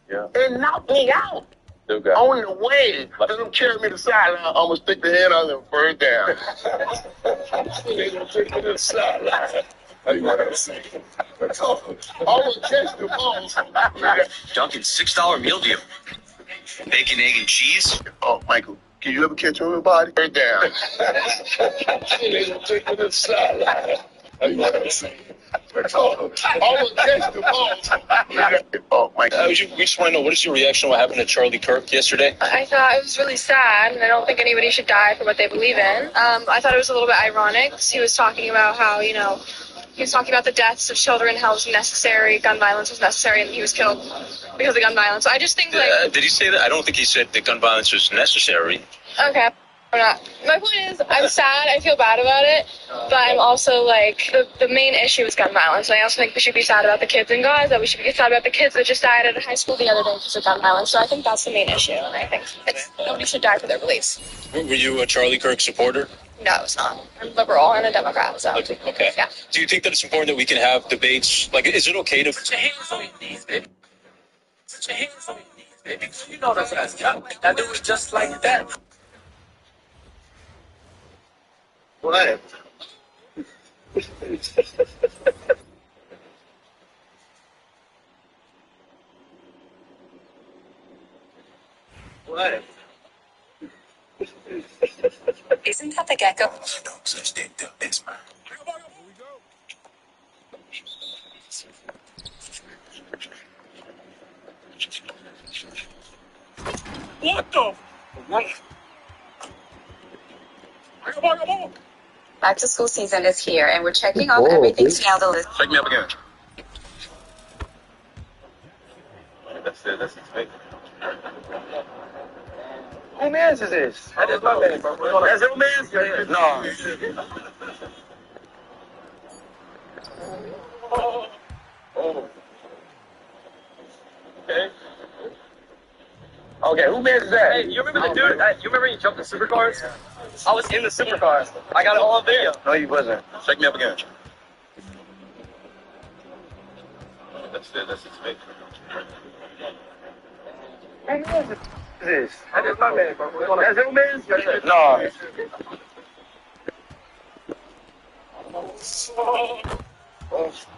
and knock me out on the way, let them carry me to the sideline, I'm going to stick the head on them first down. They're going to take me to the sideline. You know what I'm saying? I will catch the balls. Dunkin' $6 meal deal. Bacon, egg, and cheese. Oh, Michael, can you ever catch on your body? First down. They're going to take me to the sideline. You know what I'm saying? I will catch the balls. Oh, Michael. We just want to know, what is your reaction to what happened to Charlie Kirk yesterday? I thought it was really sad, and I don't think anybody should die for what they believe in. I thought it was a little bit ironic. He was talking about how, he was talking about the deaths of children, how it was necessary, gun violence was necessary, and he was killed because of gun violence. So I just think, did he say that? I don't think he said that gun violence was necessary. Okay. My point is, I'm sad. I feel bad about it, but I'm also like the main issue is gun violence. And I also think we should be sad about the kids in Gaza. We should be sad about the kids that just died at a high school the other day because of gun violence. So I think that's the main issue, and I think nobody should die for their beliefs. Were you a Charlie Kirk supporter? No, it's not. I'm liberal and a Democrat. So Okay. yeah. Do you think that it's important that we can have debates? Like, is it okay to? Put your hands on your knees, baby. Put your hands on your knees, baby. You know that's what I do it just like that. What? What? Isn't that the gecko? No such thing as mine. What the? Back to school season is here, and we're checking off everything to nail the list. Check me up again. That's it. That's it. Who man's is this? That is my man, bro. That's who man's? No. Oh. Okay. Okay, who man's is that? Hey, you remember the dude? You remember you jumped the supercars? I was in the supercars. I got it all on video. No, you wasn't. Check me up again. That's it. That's it. Who man's is this? That is my man, bro. That's who man's? No.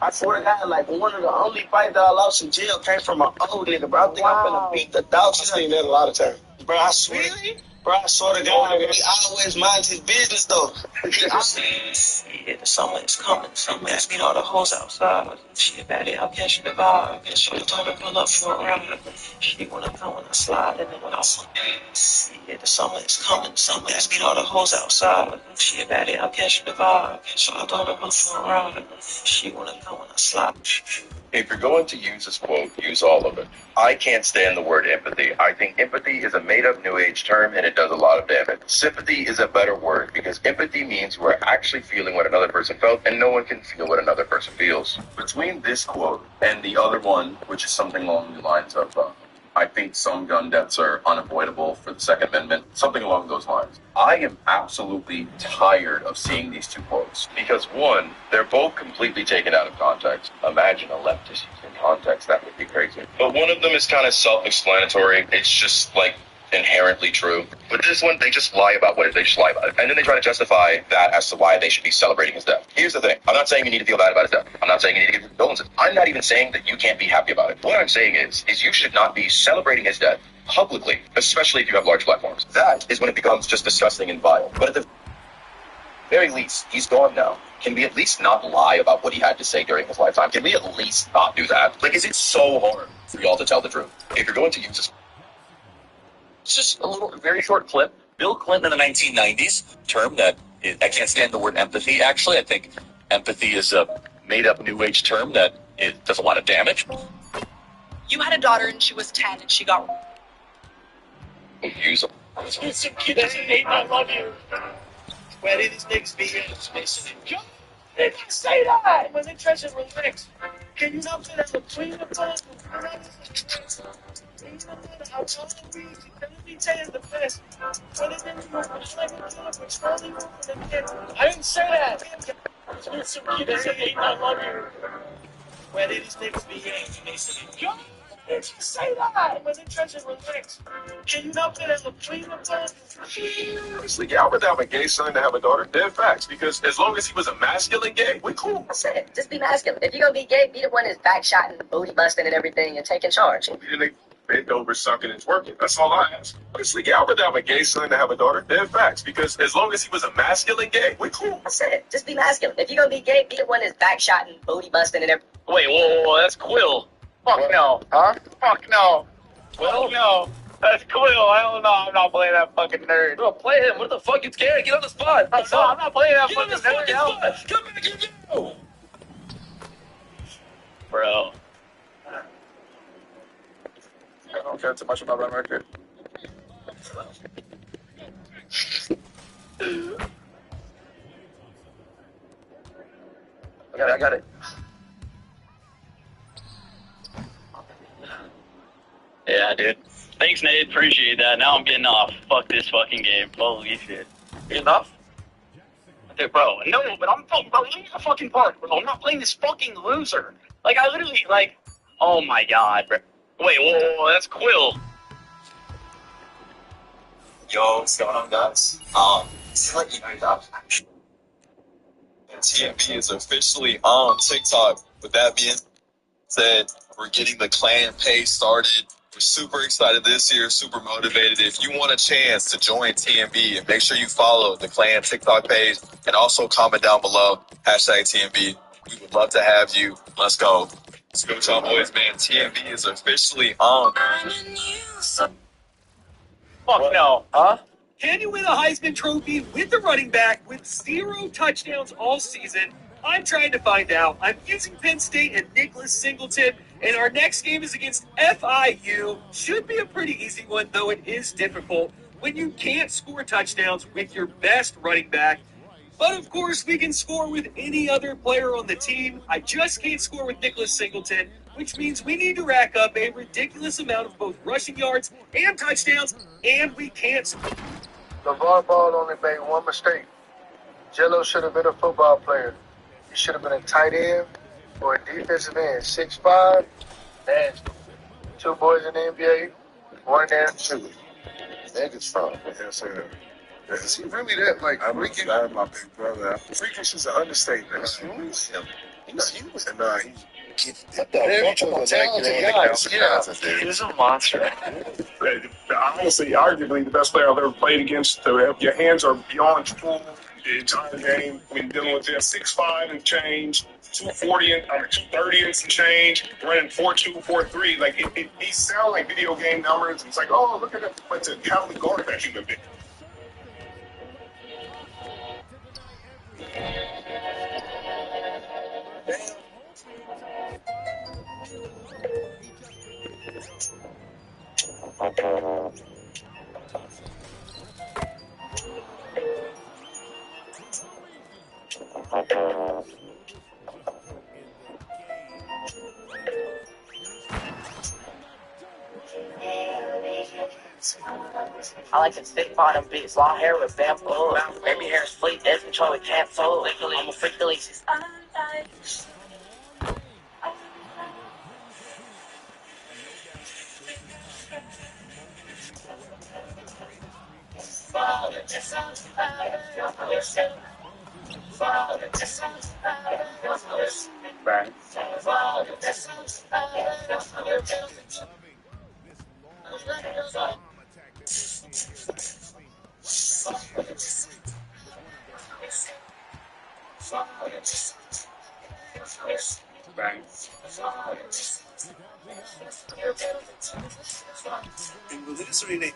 I swear to God, like one of the only fights that I lost in jail came from an old nigga, bro. I think I'm gonna beat the dog. I've seen that a lot of times. Bro, I swear. Bro, I swear to God, he always minds his business though. Yeah, the summer is coming. Summer ask me all the hoes outside. She about it, I'll catch the vibe. Guess she told her pull up for a ride. She wanna come when I slide and then when I yeah, the summer is coming. Summer ask me all the hoes outside. She about it, I'll catch the vibe. So I told her pull up for a ride. She wanna come when I slide. If you're going to use this quote, use all of it. I can't stand the word empathy. I think empathy is a made-up New Age term, and it does a lot of damage. Sympathy is a better word, because empathy means we're actually feeling what another person felt, and no one can feel what another person feels. Between this quote and the other one, which is something along the lines of, I think some gun deaths are unavoidable for the Second Amendment, something along those lines. I am absolutely tired of seeing these two quotes. Because one, they're both completely taken out of context. Imagine a leftist using context, that would be crazy. But one of them is kind of self-explanatory. It's just like inherently true. But this one, they just lie about what they just lie about. And then they try to justify that as to why they should be celebrating his death. Here's the thing. I'm not saying you need to feel bad about his death. I'm not saying you need to give condolences. I'm not even saying that you can't be happy about it. What I'm saying is you should not be celebrating his death publicly, especially if you have large platforms. That is when it becomes just disgusting and vile. But at the very least, he's gone now. Can we at least not lie about what he had to say during his lifetime? Can we at least not do that? Like, is it so hard for y'all to tell the truth? If you're going to use this... It's just a little, very short clip. Bill Clinton in the 1990s, term that I can't stand the word empathy. Actually, I think empathy is a made-up New Age term that it does a lot of damage. You had a daughter and she was 10 and she got... Use them. It's a kid that's an 8, I love you. Where did these niggas be here? They can say that when they try to relax. Can you not put that between the toes? I'll tell you, you can be taking the best. I didn't say that. It's a kid that's an 8, I love you. Where did these niggas be here? They can say that when they try to relax. Can you not put that between the toes? Honestly, yeah, I'd rather have a gay son than have a daughter. Dead facts. Because as long as he was a masculine gay, we cool. I said it. Just be masculine. If you're gonna be gay, be the one that's back shotting, booty busting, and everything, and taking charge. Bend over, sucking, and twerking. That's all I ask. Honestly, yeah, I'd rather have a gay son than have a daughter. Dead facts. Because as long as he was a masculine gay, we cool. I said it. Just be masculine. If you're gonna be gay, be the one that's back shotting, booty busting, and everything. Wait, whoa, that's Quill. Fuck no. Huh? Fuck no. Quill? No. That's Quill. I don't know. I'm not playing that fucking nerd. Bro, play him. What the fuck? You scared? Get on the spot. I'm not playing that fucking nerd. Come back and go. Bro. I don't care too much about that record. I got it. Yeah, dude. Thanks, Nate. Appreciate that. Now I'm getting off. Fuck this fucking game. Holy shit. Getting off? Dude, bro, no, but I'm bro, leave the fucking part, bro. I'm not playing this fucking loser. Like, I literally, like, oh my god, bro. Wait, whoa, that's Quill. Yo, what's going on, guys? Just to let you know that TMB is officially on TikTok. With that being said, we're getting the clan page started. We're super excited this year, super motivated. If you want a chance to join TMB, make sure you follow the clan TikTok page and also comment down below, #TMB. We would love to have you. Let's go. Let's go, y'all boys, man. TMB is officially on. Fuck no. Huh? Can you win a Heisman Trophy with a running back with 0 touchdowns all season? I'm trying to find out. I'm using Penn State and Nicholas Singleton, and our next game is against FIU. Should be a pretty easy one, though it is difficult when you can't score touchdowns with your best running back. But of course, we can score with any other player on the team. I just can't score with Nicholas Singleton, which means we need to rack up a ridiculous amount of both rushing yards and touchdowns, and we can't score. LeVar Ball only made one mistake. Jello should have been a football player. He should have been a tight end or a defensive end. 6'5", nasty. 2 boys in the NBA, 1 in the NBA. Niggas from. Is he really that, like, freaking? My big brother. Freakish is an understatement. He's huge. He's huge. And He's a monster. Honestly, arguably the best player I've ever played against. Your hands are beyond full the entire game. When dealing with them, 6'5" and change, 240 and 230 and some change, running 4.2, 4.3. Like these sound like video game numbers. It's like, oh, look at that. But to how we guard that human being. I like to stick bottom beats, long hair with bamboo. Baby hair is fleet, dead control, it can't fold. I'm a freak delete. Bang. Bang. And literally,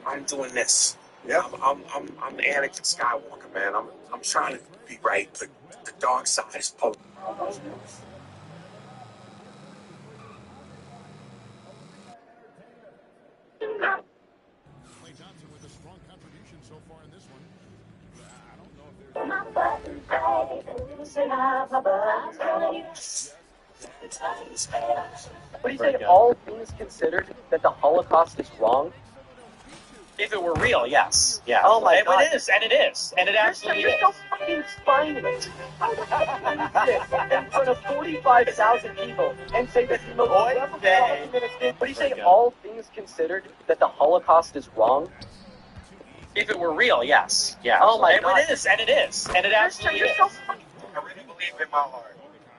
I'm doing this. Yeah, I'm Anakin Skywalker, man. I'm trying to be right, but the dark side is potent. What do you say, all things considered, that the Holocaust is wrong? If it were real, yes. Yeah. Oh my God. It is, and it is. And it absolutely is. You're so fucking spineless. How the hell can you sit in front of 45,000 people and say that the most level documents did? What do you say, all things considered, that the Holocaust is wrong? If it were real, yes. Yeah. Oh my God. It is, and it is. And it absolutely is. I really believe in my heart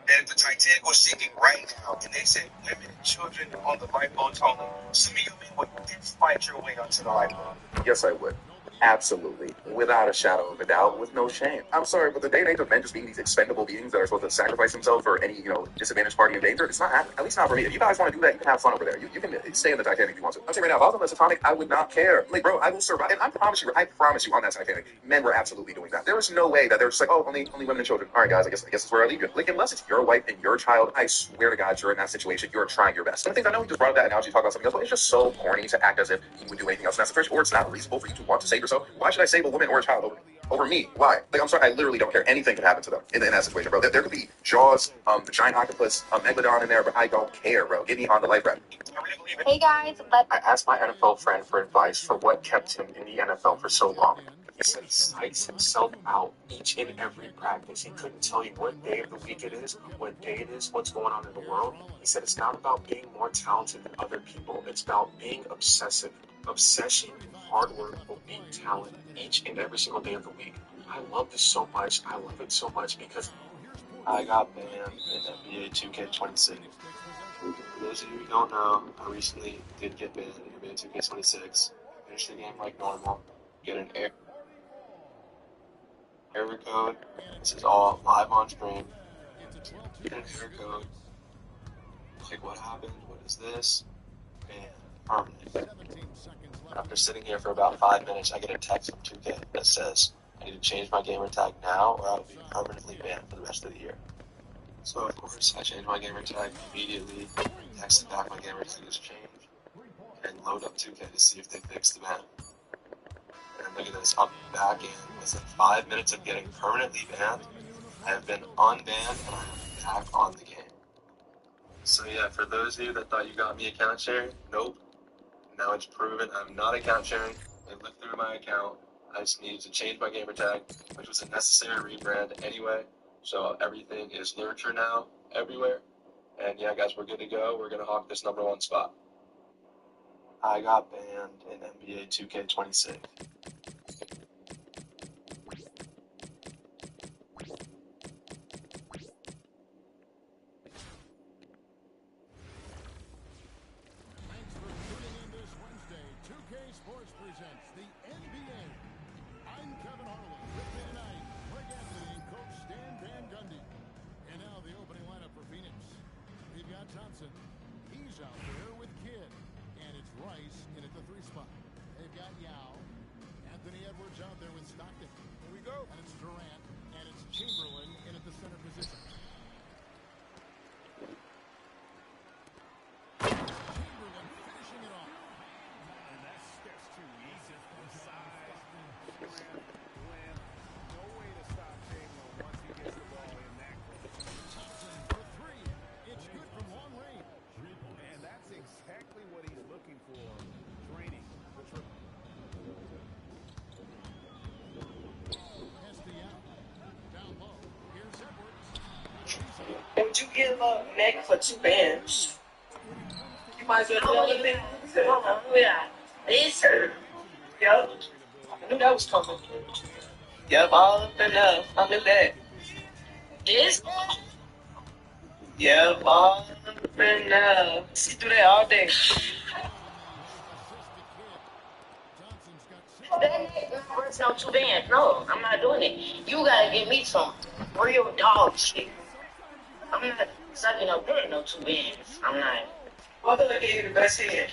that if the Titanic was sinking right now and they said women and children on the lifeboats only, some of you men would fight your way onto the lifeboat. Yes, I would. Absolutely. Without a shadow of a doubt, with no shame. I'm sorry, but the day and age of men just being these expendable beings that are supposed to sacrifice themselves for any, disadvantaged party in danger, it's not happening. At least not for me. If you guys want to do that, you can have fun over there. You can stay in the Titanic if you want to. I'll tell you right now, if I was on the Titanic, I would not care. Like, bro, I will survive. And I promise you, on that Titanic, men were absolutely doing that. There was no way that they were just like, oh, only women and children. All right, guys, I guess that's where I leave you. Like, unless it's your wife and your child, I swear to God, you're in that situation. You're trying your best. And I think I know we just brought up that analogy to talk about something else, but it's just so corny to act as if you would do anything else. And that's the first, or it's not reasonable for you to want to save yourself. Why should I save a woman or a child over? over me. Why? Like, I'm sorry, I literally don't care. Anything can happen to them in that situation, bro. There could be Jaws, the giant octopus, Megalodon in there, but I don't care, bro. Get me on the life raft. Hey guys, I asked my NFL friend for advice for what kept him in the NFL for so long. He said he psychs himself out each and every practice. He couldn't tell you what day of the week it is, what day it is, what's going on in the world. He said it's not about being more talented than other people. It's about being obsessive. Obsession and hard work will beat talent each and every single day of the week. I love this so much. I love it so much because I got banned in NBA 2K26. For those of you who don't know, I recently did get banned in NBA 2K26. Finish the game like normal. Get an error code. This is all live on stream. Get an error code. Click what happened, what is this, and permanent. After sitting here for about 5 minutes, I get a text from 2K that says I need to change my gamer tag now or I'll be permanently banned for the rest of the year. So of course I changed my gamer tag immediately, texted back my gamer tag is changed, and load up 2K to see if they fixed the ban. And look at this, I'm back in. Within 5 minutes of getting permanently banned, I have been unbanned and I am back on the game. So yeah, for those of you that thought you got me account sharing, nope. Now it's proven I'm not account sharing. They looked through my account. I just needed to change my gamer tag, which was a necessary rebrand anyway. So everything is Lurcher now, everywhere. And yeah, guys, we're good to go. We're gonna hawk this #1 spot. I got banned in NBA 2K26. Sports presents the NBA. I'm Kevin Harlan. With me tonight, Greg Anthony and Coach Stan Van Gundy. And now the opening lineup for Phoenix. We've got Thompson. He's out there with Kidd. And it's Rice in at the 3 spot. They've got Yao. Anthony Edwards out there with Stockton. Here we go. And it's Durant. And it's Chamberlain in at the center position. Chamberlain finishing it off. And that's too easy for the size. Durant, no way to stop Chamberlain once he gets the ball in that close. Thompson for 3. It's good from long range. And that's exactly what he's looking for. Training. The triple. Down low. Here's Edwards. Would you give up Meg for 2 bands? You might as well do other things. Yeah. This hurt. Yep. I knew that was coming. Yep, all up enough. I knew that. This? Yep, all up enough. See through that all day. That ain't no 2 bands. No, I'm not doing it. You gotta give me some real dog shit. I'm not sucking up no 2 bands. I'm not. I feel like I gave you the best hand.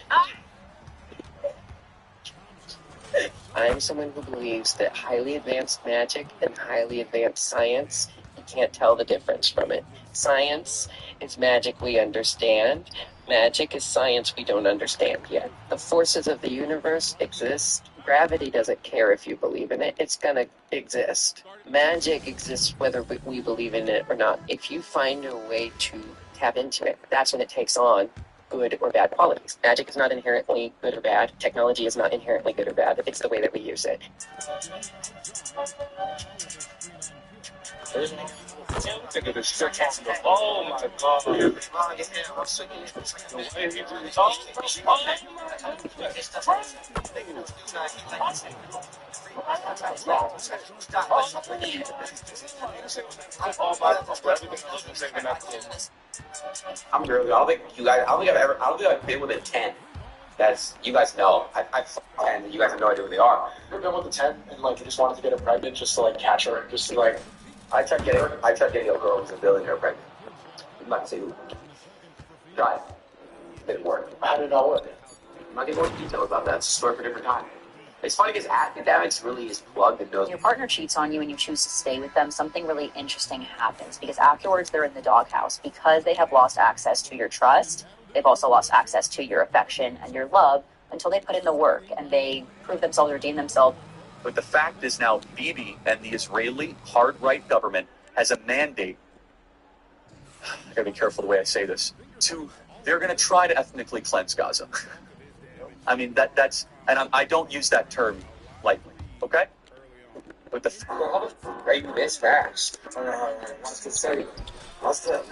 I'm someone who believes that highly advanced magic and highly advanced science, you can't tell the difference from it. Science is magic we understand. Magic is science we don't understand yet. The forces of the universe exist. Gravity doesn't care if you believe in it. It's gonna exist. Magic exists whether we believe in it or not. If you find a way to tap into it, that's when it takes on good or bad qualities. Magic is not inherently good or bad. Technology is not inherently good or bad. It's the way that we use it. Look at this shit. Oh my god. The way he just I'm really. I don't think I've been within 10. That's, you guys know. I've 10, and you guys have no idea who they are. You ever been with the 10 and like you just wanted to get her pregnant just to like catch her, just to like. I tried getting a girl who's a billionaire pregnant. I'm not gonna say who. Tried. Didn't work. How did it not work? I'm not getting more details about that. It's a story for a different time. It's funny because academics really is plugged and knows. When your partner cheats on you and you choose to stay with them, something really interesting happens because afterwards they're in the doghouse. Because they have lost access to your trust, they've also lost access to your affection and your love until they put in the work and they prove themselves, redeem themselves But the fact is now Bibi and the Israeli hard-right government has a mandate. I gotta be careful the way I say this. They're gonna try to ethnically cleanse Gaza. I mean, that's, and I don't use that term lightly, okay? But the Right, it's fast. What's the say? What's up?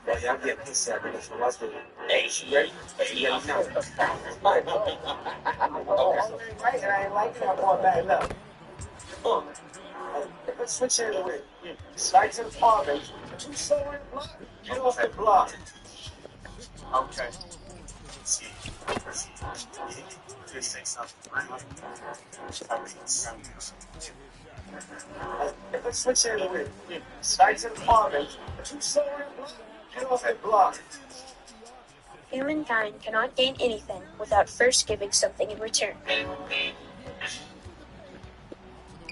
Yeah, y'all get this out of what's the hey, she ready? Yeah, no. Right, I ain't like that going back up. Let's switch it away. Slide to the far, baby. Too slow in the block. Get off the block. Okay. See. Just say something. Let's switch it away. Slide to the far, baby. Too slow in the block. Get off the block. Humankind cannot gain anything without first giving something in return.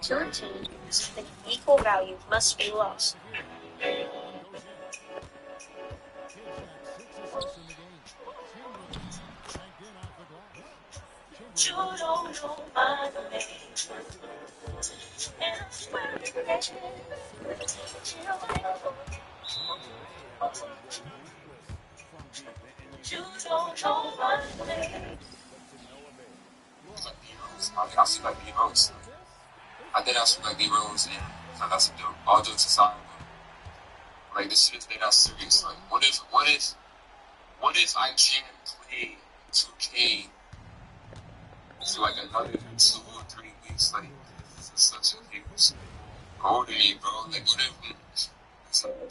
Your team with equal value must be lost. You don't know my name, and I swear that you don't know my name. I see like B-Rose. I did ask for like B-Rose, and that's a dope. All jokes aside, like this shit, they're not serious. Like, what if I can't play 2K for like another 2 or 3 weeks? Like, it's such a huge goal to me, bro. Like, what if?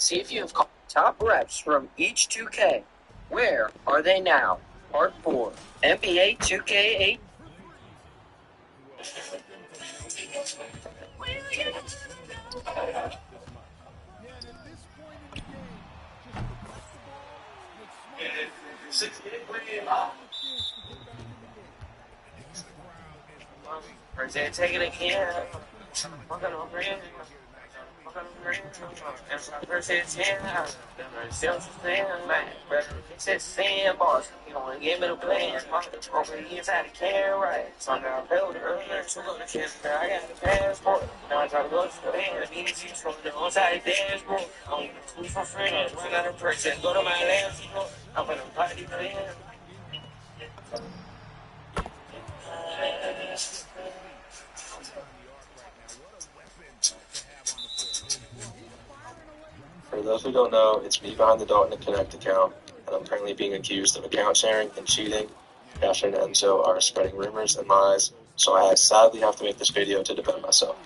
See if you have caught top reps from each 2K. Where are they now? Part 4. NBA 2K8. Present taking again. Fucking on brand. Sandbars. You don't want to give me the plan. Over the inside the can, right? So I'm going to build it earlier. So go to kiss. I got the passport. Now I try to go to the band. It means you from the outside dashboard. I'm going to for friends. Run out of person. Go to my last floor. I'm going to party plan. For those who don't know, it's me behind the Dalton Connect account, and I'm currently being accused of account sharing and cheating. Asher and Enzo are spreading rumors and lies, so I sadly have to make this video to defend myself.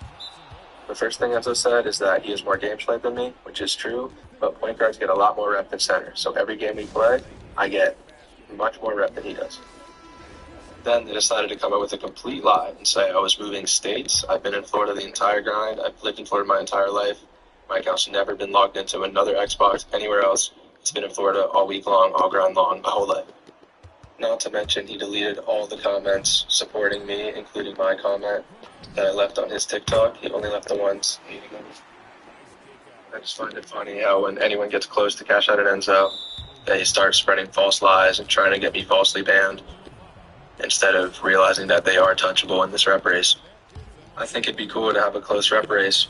The first thing Enzo said is that he has more game played than me, which is true, but point guards get a lot more rep than center, so every game we play, I get much more rep than he does. Then they decided to come up with a complete lie and say I was moving states. I've been in Florida the entire grind. I've lived in Florida my entire life. My account's never been logged into another Xbox anywhere else. It's been in Florida all week long, all grind long, my whole life. Not to mention, he deleted all the comments supporting me, including my comment that I left on his TikTok. He only left the ones hating him. I just find it funny how when anyone gets close to Cash Out at Enzo, they start spreading false lies and trying to get me falsely banned, instead of realizing that they are touchable in this rep race. I think it'd be cool to have a close rep race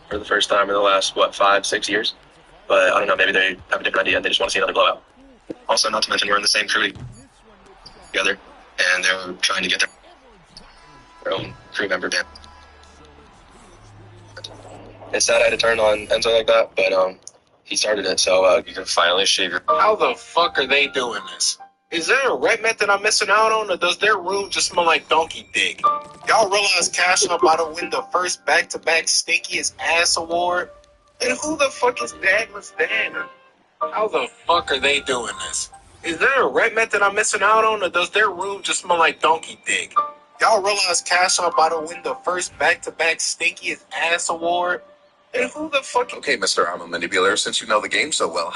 for the first time in the last, 5-6 years. But I don't know, maybe they have a different idea and they just want to see another blowout. Also, not to mention, we're in the same crew together, and they're trying to get their own crew member banned. It's sad I had to turn on Enzo like that, but he started it, so you can finally shave your... How the fuck are they doing this? Is there a rep method I'm missing out on, or does their room just smell like donkey dick? Y'all realize Cash Out about to win the first back-to-back stinkiest ass award? And who the fuck is Douglas Danner? How the fuck are they doing this? Is there a rep method I'm missing out on, or does their room just smell like donkey dick? Y'all realize Cash Out about to win the first back-to-back stinkiest ass award? And who the fuck... Okay, Mr. I'm a manipulator, since you know the game so well.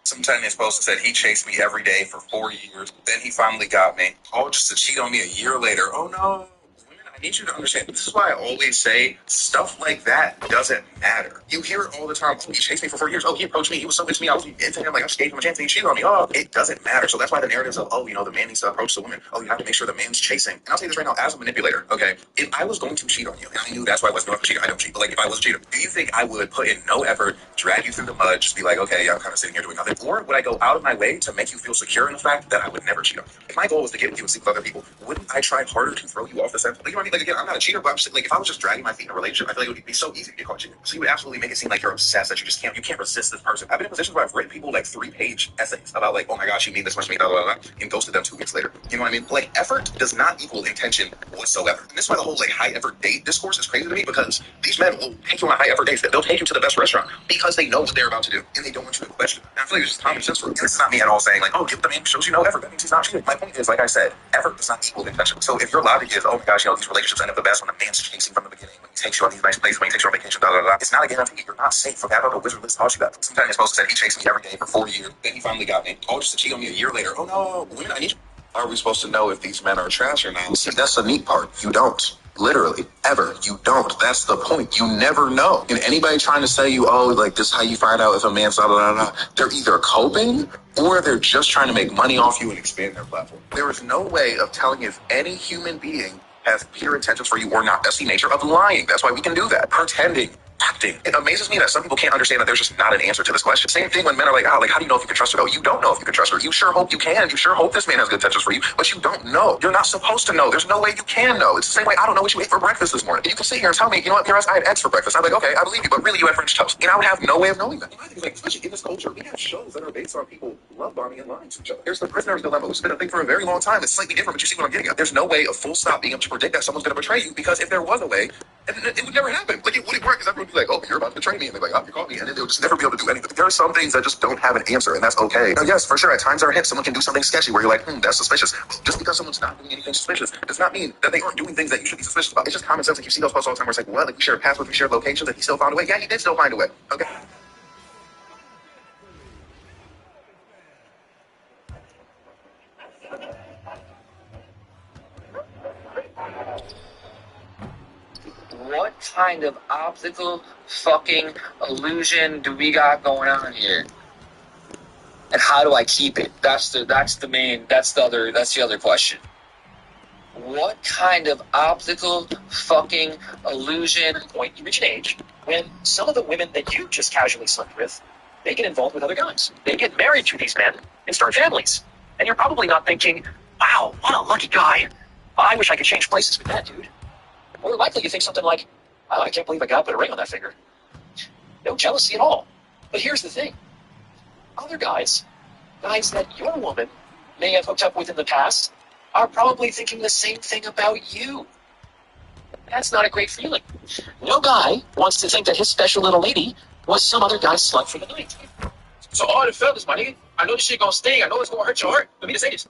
Sometime you're supposed to said he chased me every day for 4 years. Then he finally got me. All just to cheat on me a year later. Oh no. Women I need you to understand. This is why I always say stuff like that doesn't matter. You hear it all the time. Oh, he chased me for 4 years. Oh, he approached me. He was so into me. I was into him. Like, I just gave him a chance and he cheated on me. Oh, it doesn't matter. So that's why the narratives of, oh, you know, the man needs to approach the woman. Oh, you have to make sure the man's chasing. And I'll tell you this right now, as a manipulator, okay, if I was going to cheat on you, and I knew that's why I wasn't going to cheat, I don't cheat, but like if I was a cheater, do you think I would put in no effort, drag you through the mud, just be like, okay, yeah, I'm kind of sitting here doing nothing? Or would I go out of my way to make you feel secure in the fact that I would never cheat on you? If my goal was to get with you and sleep with other people, wouldn't I try harder to throw you off the scent? Like, you know what I mean? Like, again, I'm not a cheater, but I'm just like, if I was just dragging my feet in a relationship, I feel like it would be so easy to get caught cheating. So you would absolutely make it seem like you're obsessed, that you can't resist this person. I've been in positions where I've written people like 3-page essays about like, oh my gosh, you mean this much to me, blah, blah, blah, and ghosted them 2 weeks later. You know what I mean? Like, effort does not equal intention whatsoever. And this is why the whole like high effort date discourse is crazy to me, because these men will take you on high effort dates. They'll take you to the best restaurant because they know what they're about to do and they don't want you to question it. And I feel like it's just common sense for them. This is not me at all saying like, oh, give the man shows you no effort, that means he's not cheating. My point is, like I said, effort does not equal intention. So if your logic is, oh my gosh, you know, these relationships end up the best when the man's chasing from the beginning, when he takes you on these nice places, when he takes you on vacation, blah, blah, blah. It's not a guarantee. You're not safe. Forget about the wizard list taught you that. Sometimes you're supposed to say he chased me every day for 4 years, then he finally got me. Oh, just to cheat on me a year later. Oh no, women, I need you. Are we supposed to know if these men are trash or not? See, that's the neat part. You don't. Literally, ever. You don't. That's the point. You never know. And anybody trying to say you, oh, like this is how you find out if a man's blah, blah, blah, blah, they're either coping or they're just trying to make money off you and expand their platform. There is no way of telling if any human being has pure intentions for you or not. That's the nature of lying. That's why we can do that. Pretending. Acting. It amazes me that some people can't understand that there's just not an answer to this question. Same thing when men are like, oh, like, how do you know if you can trust her? Oh, you don't know if you can trust her. You sure hope you can. You sure hope this man has good intentions for you, but you don't know. You're not supposed to know. There's no way you can know. It's the same way I don't know what you ate for breakfast this morning. And you can sit here and tell me, you know what, Paris, I had eggs for breakfast. I'm like, okay, I believe you, but really you had French toast. And I would have no way of knowing that. You know, I think, like, especially in this culture, we have shows that are based on people love bombing and lying to each other. There's The Prisoner's Dilemma, which has been a thing for a very long time. It's slightly different, but you see what I'm getting at. There's no way of full stop being able to predict that someone's going to betray you, because if there was a way, it would never happen. Like, it wouldn't work, because everyone would be like, oh, you're about to betray me, and they're like, oh, you caught me, and then they'll just never be able to do anything. There are some things that just don't have an answer, and that's okay. Now, yes, for sure, at times or hints, someone can do something sketchy where you're like, that's suspicious. Just because someone's not doing anything suspicious does not mean that they aren't doing things that you should be suspicious about. It's just common sense. Like, you see those posts all the time where it's like, what? Like, we shared passwords, we shared locations, and he still found a way. Yeah, he did still find a way. Okay. What kind of optical fucking illusion do we got going on here? And how do I keep it? That's the other question. What kind of optical fucking illusion? Point, you reach an age when some of the women that you just casually slept with, they get involved with other guys. They get married to these men and start families. And you're probably not thinking, wow, what a lucky guy. I wish I could change places with that dude. More likely you think something like, wow, I can't believe a guy put a ring on that finger. No jealousy at all. But here's the thing. Other guys that your woman may have hooked up with in the past, are probably thinking the same thing about you. That's not a great feeling. No guy wants to think that his special little lady was some other guy's slut for the night. So all the fellas, my nigga, I know this shit gonna sting. I know it's gonna hurt your heart. Let me just say this.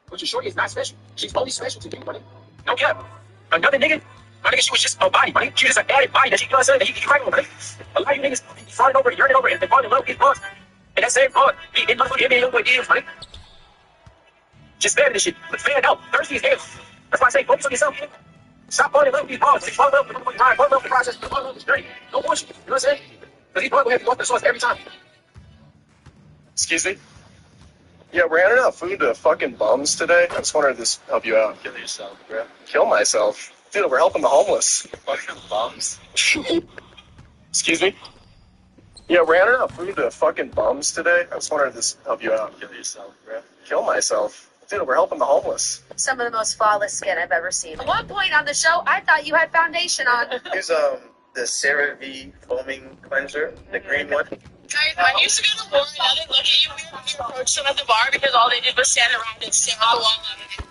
But your shorty is not special. She's only special to you, buddy. No cap. Another nigga, my nigga, she was just a body, buddy. She was just an added body that she, you know what I'm saying, that he crack on, buddy. A lot of you niggas falling over, yearning over, and they fall in love with these bugs. And that same bug, he in motherfucking NBA young boy DMs, buddy. Just spamming this shit. But fan out. Thirsty as hell. That's why I say focus on yourself, man. Stop falling in love with these bugs. Fall in love with the motherfucking ride. Fall in love with the process. Fall in love with this journey. No bullshit. You know what I'm saying? Because these bugs will have you off the source every time. Excuse me? Yeah, we're handing out food to fucking bums today. I just wanted to help you out. Kill yourself, bro. Kill myself? Dude, we're helping the homeless. Fucking bums. Excuse me? Yeah, we're handing out food to fucking bums today. I just wanted to help you out. Kill yourself, bro. Kill myself? Dude, we're helping the homeless. Some of the most flawless skin I've ever seen. At one point on the show, I thought you had foundation on. Here's the CeraVe foaming cleanser, the green one. Guys, I used to be on the board, and I didn't look at you when you approached them at the bar because all they did was stand around and stare at the wall.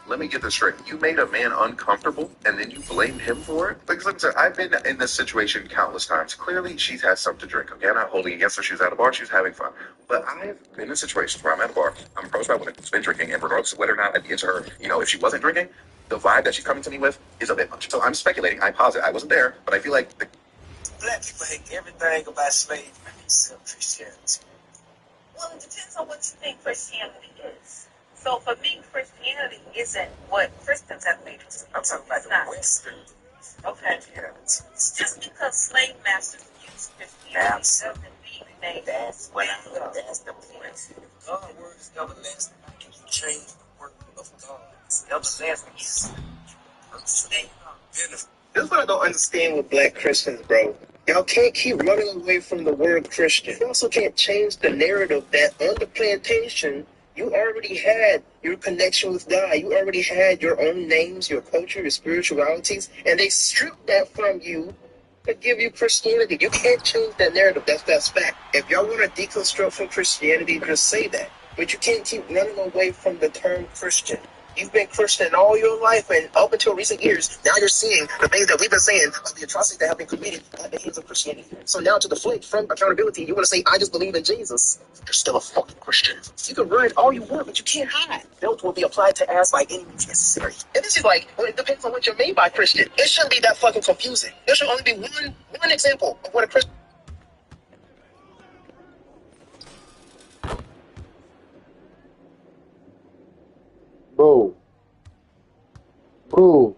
Let me get this straight. You made a man uncomfortable, and then you blamed him for it? Like I said, I've been in this situation countless times. Clearly, she's had something to drink. Okay, I'm not holding against her. She was at a bar. She was having fun. But I've been in situations where I'm at a bar. I'm approached by a woman who's been drinking, and regardless of whether or not I'd be into her, you know, if she wasn't drinking, the vibe that she's coming to me with is a bit much. So I'm speculating. I posit. I wasn't there, but I feel like Black people hate everything about slavery except Christianity. Well, it depends on what you think Christianity is. So for me, Christianity isn't what Christians have made it. I'm talking about the Western. Okay, it's just because slave masters used Christianity doesn't mean they. That's what that's the point. God's word is everlasting. How can you change the word of God? It's everlasting. This is what I don't understand with black Christians, bro. Y'all can't keep running away from the word Christian. You also can't change the narrative that on the plantation, you already had your connection with God. You already had your own names, your culture, your spiritualities, and they stripped that from you to give you Christianity. You can't change that narrative. That's fact. If y'all want to deconstruct from Christianity, just say that. But you can't keep running away from the term Christian. You've been Christian all your life, and up until recent years, now you're seeing the things that we've been saying of the atrocities that have been committed at the hands of Christianity. So now to deflect from accountability, you want to say, I just believe in Jesus. You're still a fucking Christian. You can run all you want, but you can't hide. Belt will be applied to ass by any means necessary. And this is like, well, it depends on what you're made by Christian. It shouldn't be that fucking confusing. There should only be one example of what a Christian. Bro. Bro.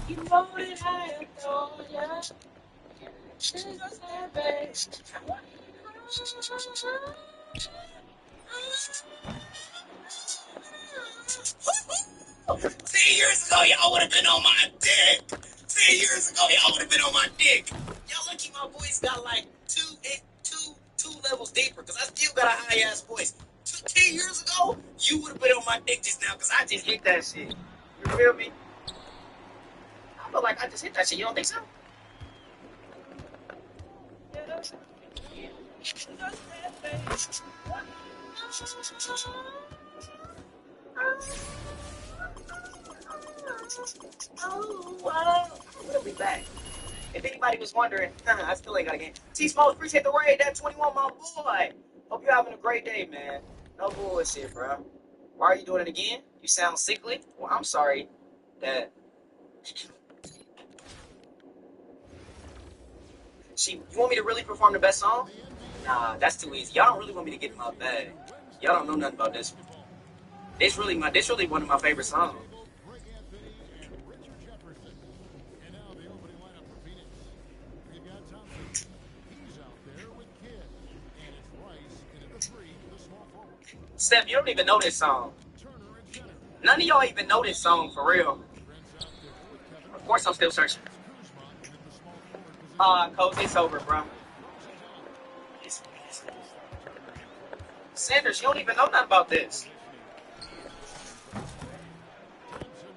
You know that I adore ya. Just that babe. 10 years ago, y'all would have been on my dick. 10 years ago, y'all would have been on my dick. Y'all lucky my voice got like two levels deeper, because I still got a high-ass voice. 10 years ago, you would have been on my dick just now, because I just hit that shit. You feel me? I feel like I just hit that shit. You don't think so? We'll be back. If anybody was wondering, I still ain't got a game. T-Smoke, appreciate the raid. That 21, my boy. Hope you're having a great day, man. No bullshit, bro. Why are you doing it again? You sound sickly. Well, I'm sorry that. You want me to really perform the best song? Nah, that's too easy. Y'all don't really want me to get in my bag. Y'all don't know nothing about this. This really one of my favorite songs. Steph, you don't even know this song. None of y'all even know this song for real. Of course, I'm still searching. Cozy, it's over, bro. Sanders, you don't even know nothing about this.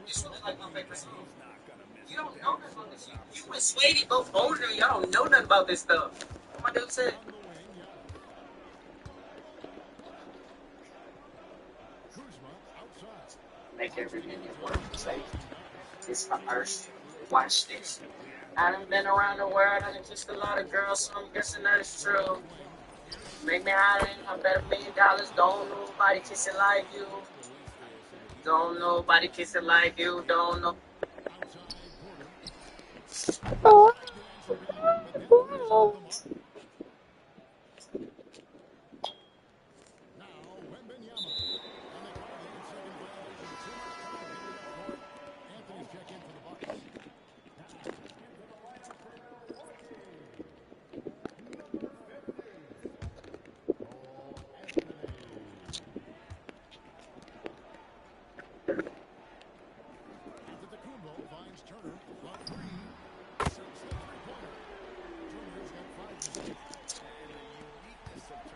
It's really like my favorite song. You don't know nothing about this. You and Sweetie both older than me. Y'all don't know nothing about this stuff. What my dude said. Make every minute work. Say, it's my earth. Watch this. I done been around the world. I done kissed a lot of girls, so I'm guessing that it's true. Make me higher than I bet $1 million. Don't nobody kiss it like you. Don't nobody kiss it like you. Don't know.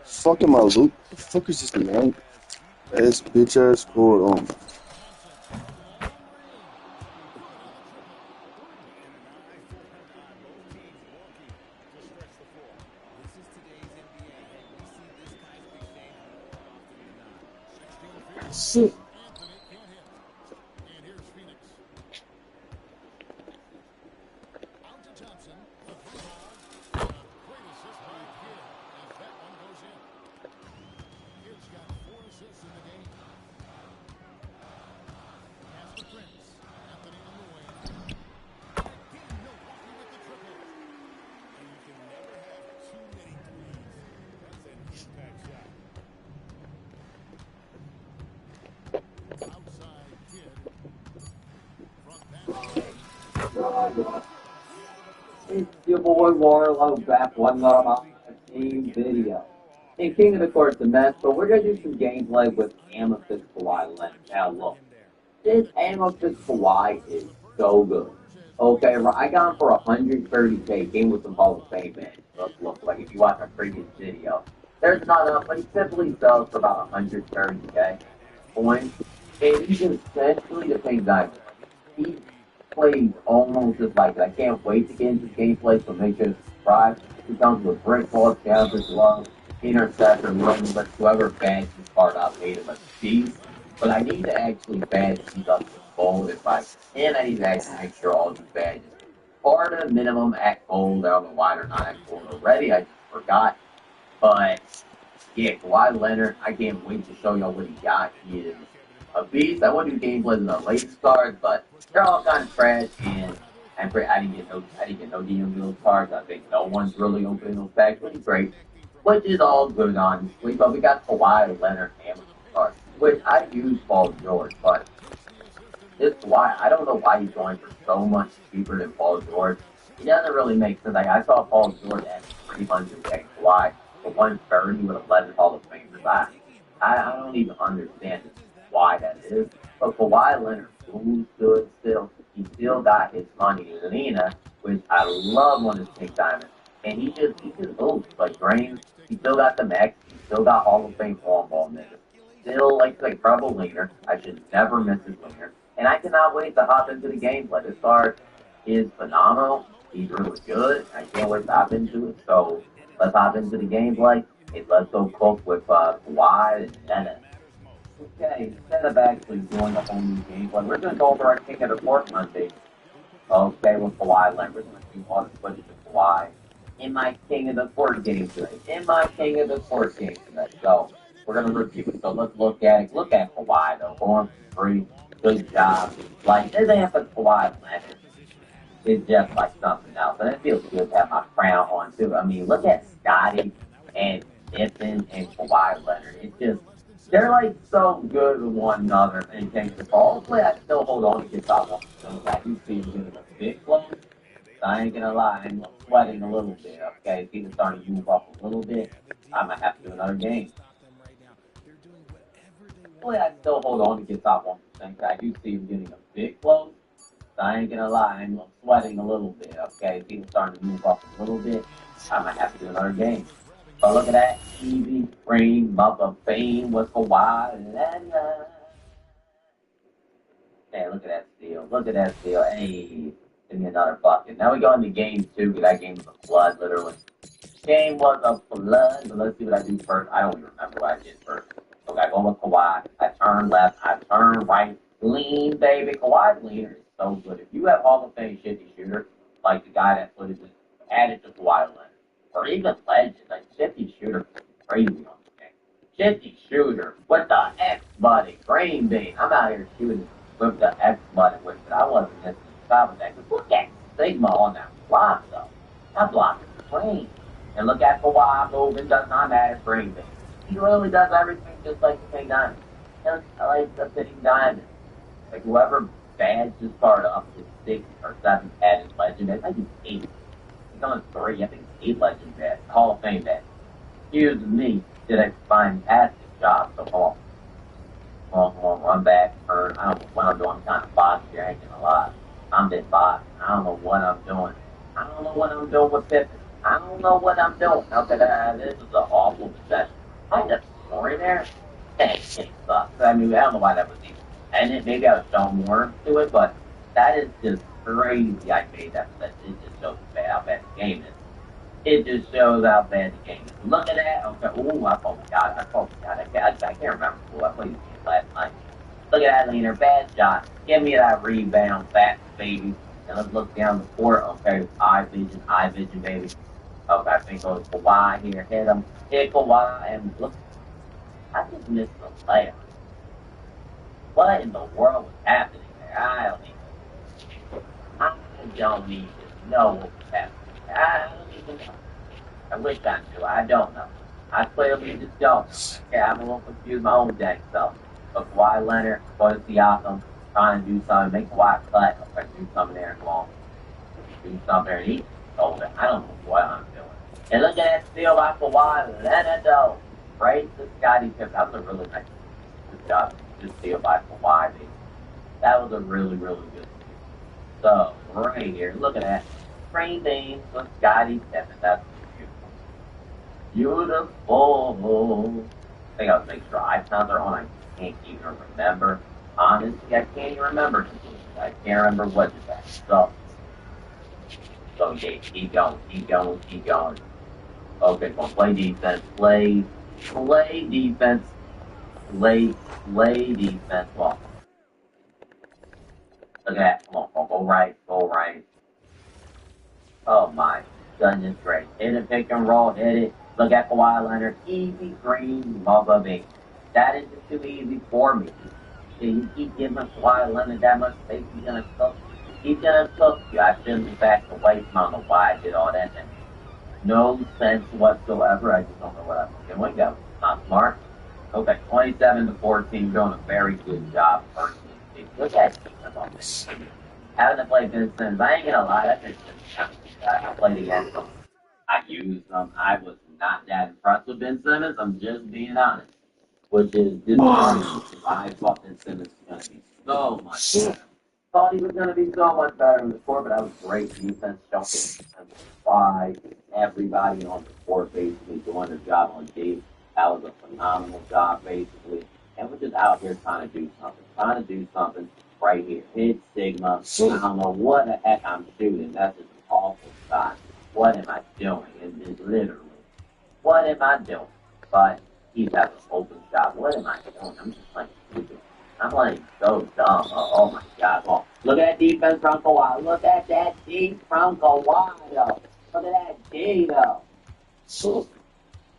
Fucking my loot. The fuck is this man? This bitch ass scored on. Shit. It's your boy Warlow back one more on my team video. And King of the Court's a mess, but we're gonna do some gameplay with Amethyst Kawhi Leonard. Now look, this Amethyst Kawhi is so good. Okay, I got him for 130K, came with some Hall of Fame man. Look, like if you watch my previous video. There's not enough, but he simply sells for about 130K points. And he's essentially the same guy. He plays almost just like it. I can't wait to get into his gameplay, so make sure to subscribe. He comes with brick ball, challenges, love, interceptor, running, but whoever badges this card up made him a beast. But I need to actually badge these up to gold if I can. I need to actually make sure all these badges are the minimum at gold. I don't know why they're not at gold already. I just forgot. But yeah, Kawhi Leonard, I can't wait to show y'all what he got. He is a beast. I want to do gameplays in the latest cards, but they're all kind of trash, and I didn't get no DM those cards. I think no one's really opening those packs, which is great, which is all good honestly. But we got Kawhi Leonard Amazon cards, which I use Paul George, but this Kawhi, I don't know why he's going for so much cheaper than Paul George. It doesn't really make sense. Like I saw Paul George at 300K Kawhi for 130 with 11 Hall of Famers. I don't even understand why that is. But Kawhi Leonard, who's good still, he still got his money in Arena, which I love on his Pink Diamond. And he just moves like Grains. He still got the max. He still got Hall of Fame long ball niggas. Still like trouble leaner. I should never miss his leaner. And I cannot wait to hop into the gameplay. This card is phenomenal. He's really good. I can't wait to hop into it. So let's hop into the gameplay. And let's go cook with Kawhi and Dennis. Okay, instead of actually doing the whole new gameplay, we're going to go over our King of the Court Monday. Okay, with Kawhi Leonard. We're going to do all the footage of Kawhi in my King of the Court game today. So we're going to review it. So let's look at it. Look at Kawhi, though. Going for free. Good job. Like, this ain't for Kawhi Leonard. It's just like something else. And it feels good to have my crown on, too. I mean, look at Scotty and Pippen and Kawhi Leonard. It's just, they're like so good with one another and things to fall. Hopefully I still hold on to get top one. So I do see him getting a big close. So I ain't gonna lie, I'm sweating a little bit, okay? If he's starting to move up a little bit, I might have to do another game. Hopefully I still hold on to get top 1%. I do see him getting a big close. So I ain't gonna lie, I'm sweating a little bit, okay? If he's starting to move up a little bit, I might have to do another game. But look at that easy frame of fame with Kawhi Leonard. Hey, look at that steal. Look at that steal. Hey, give me another bucket. Now we go into game 2, because that game was a flood, literally. Game was a flood, but let's see what I do first. I don't even remember what I did first. Okay, I go with Kawhi. I turn left. I turn right. Lean, baby. Kawhi's leaner is so good. If you have Hall of Fame shifty shooter, like the guy that put it in, add it to Kawhi Leonard. Or even legend, like shifty shooter, crazy on the game. Shifty shooter with the X button, Green Bean. I'm out here shooting with the X button with it. I wasn't missing the top of that. Because look at Sigma on that block, though. That block is clean. And look at Kawhi moving, does not matter, Green Bean. He really does everything just like the Pink Diamond. Just like the Pink Diamond. Like whoever badges this card up to 6 or 7 added legend, I think it's 8. He's on 3, I think. 8 legend badge, Hall of Fame badge. Excuse me, did a fantastic job so far. Come on, run back, turn. I don't know what I'm doing. I'm kind of boxed here, I ain't gonna lie. I'm bit boxed. I don't know what I'm doing. I don't know what I'm doing with Pippen. I don't know what I'm doing. Okay, this is an awful possession. I just scoring there. Dang, it sucks. I mean, I don't know why that was even. And it, maybe I was showing more to it, but that is just crazy. I made that possession. It just shows how bad the game is. It just shows how bad the game is. Look at that. Okay. Ooh, I forgot. I can't remember who I played last night. Look at that leaner. Bad shot. Give me that rebound. Fast, baby. And let's look down the court. Okay. Eye vision, baby. Okay, I think go to Kawhi here. Hit him. Hit Kawhi. And look. I just missed the layup. What in the world was happening there? I don't even know what was happening. I don't even know. I wish I knew. I don't know. I clearly just don't know. Okay, I'm a little confused my own deck stuff. But Kawhi Leonard, go to Siakam, trying to do something, make Kawhi cut, or do something there long. do something, and he told it. I don't know what I'm doing. And look at that steal by Kawhi Leonard, though. Right? This Scottie Pippen, that was a really nice job. Just steal by Kawhi, baby. That was a really, really good steal. So, right here, look at that. Train Dames with Scottie Pippen. That's beautiful. Beautiful. I think I was making sure icons are on. I can't even remember. Honestly, I can't even remember. I can't remember what is that. So yeah, keep going, keep going, keep going. Okay, come on, play defense, play defense, play defense. Well, look at that. Come on, go right, go right. Oh my goodness, great. Hit it, pick and roll, hit it. Look at Kawhi Leonard, easy green, bubba me. That is just too easy for me. You keep giving Kawhi Leonard that much space, he's gonna cook. He's gonna cook you. I shouldn't be back away from. I don't know why I did all that. No sense whatsoever. I just don't know what I'm doing. Go. Not smart. Okay, 27-14, doing a very good job. Look at this. Having to play Ben Simmons, I ain't gonna lie. That's just I played against him. I used them. I was not that impressed with Ben Simmons. I'm just being honest. Which is disappointing. I thought Ben Simmons was going to be so much better. Thought he was going to be so much better in the court, but that was great defense. Jumping by everybody on the court, basically doing their job on D. That was a phenomenal job, basically. And we're just out here trying to do something right here. Hit Sigma. I don't know what the heck I'm shooting. That's just an awful shot. What am I doing? It's literally, what am I doing? But he's got an open shot. What am I doing? I'm just playing stupid. I'm playing so dumb. Oh my God. Well, look at that defense from Kawhi. Look at that D from Kawhi, though. Look at that D, though. Look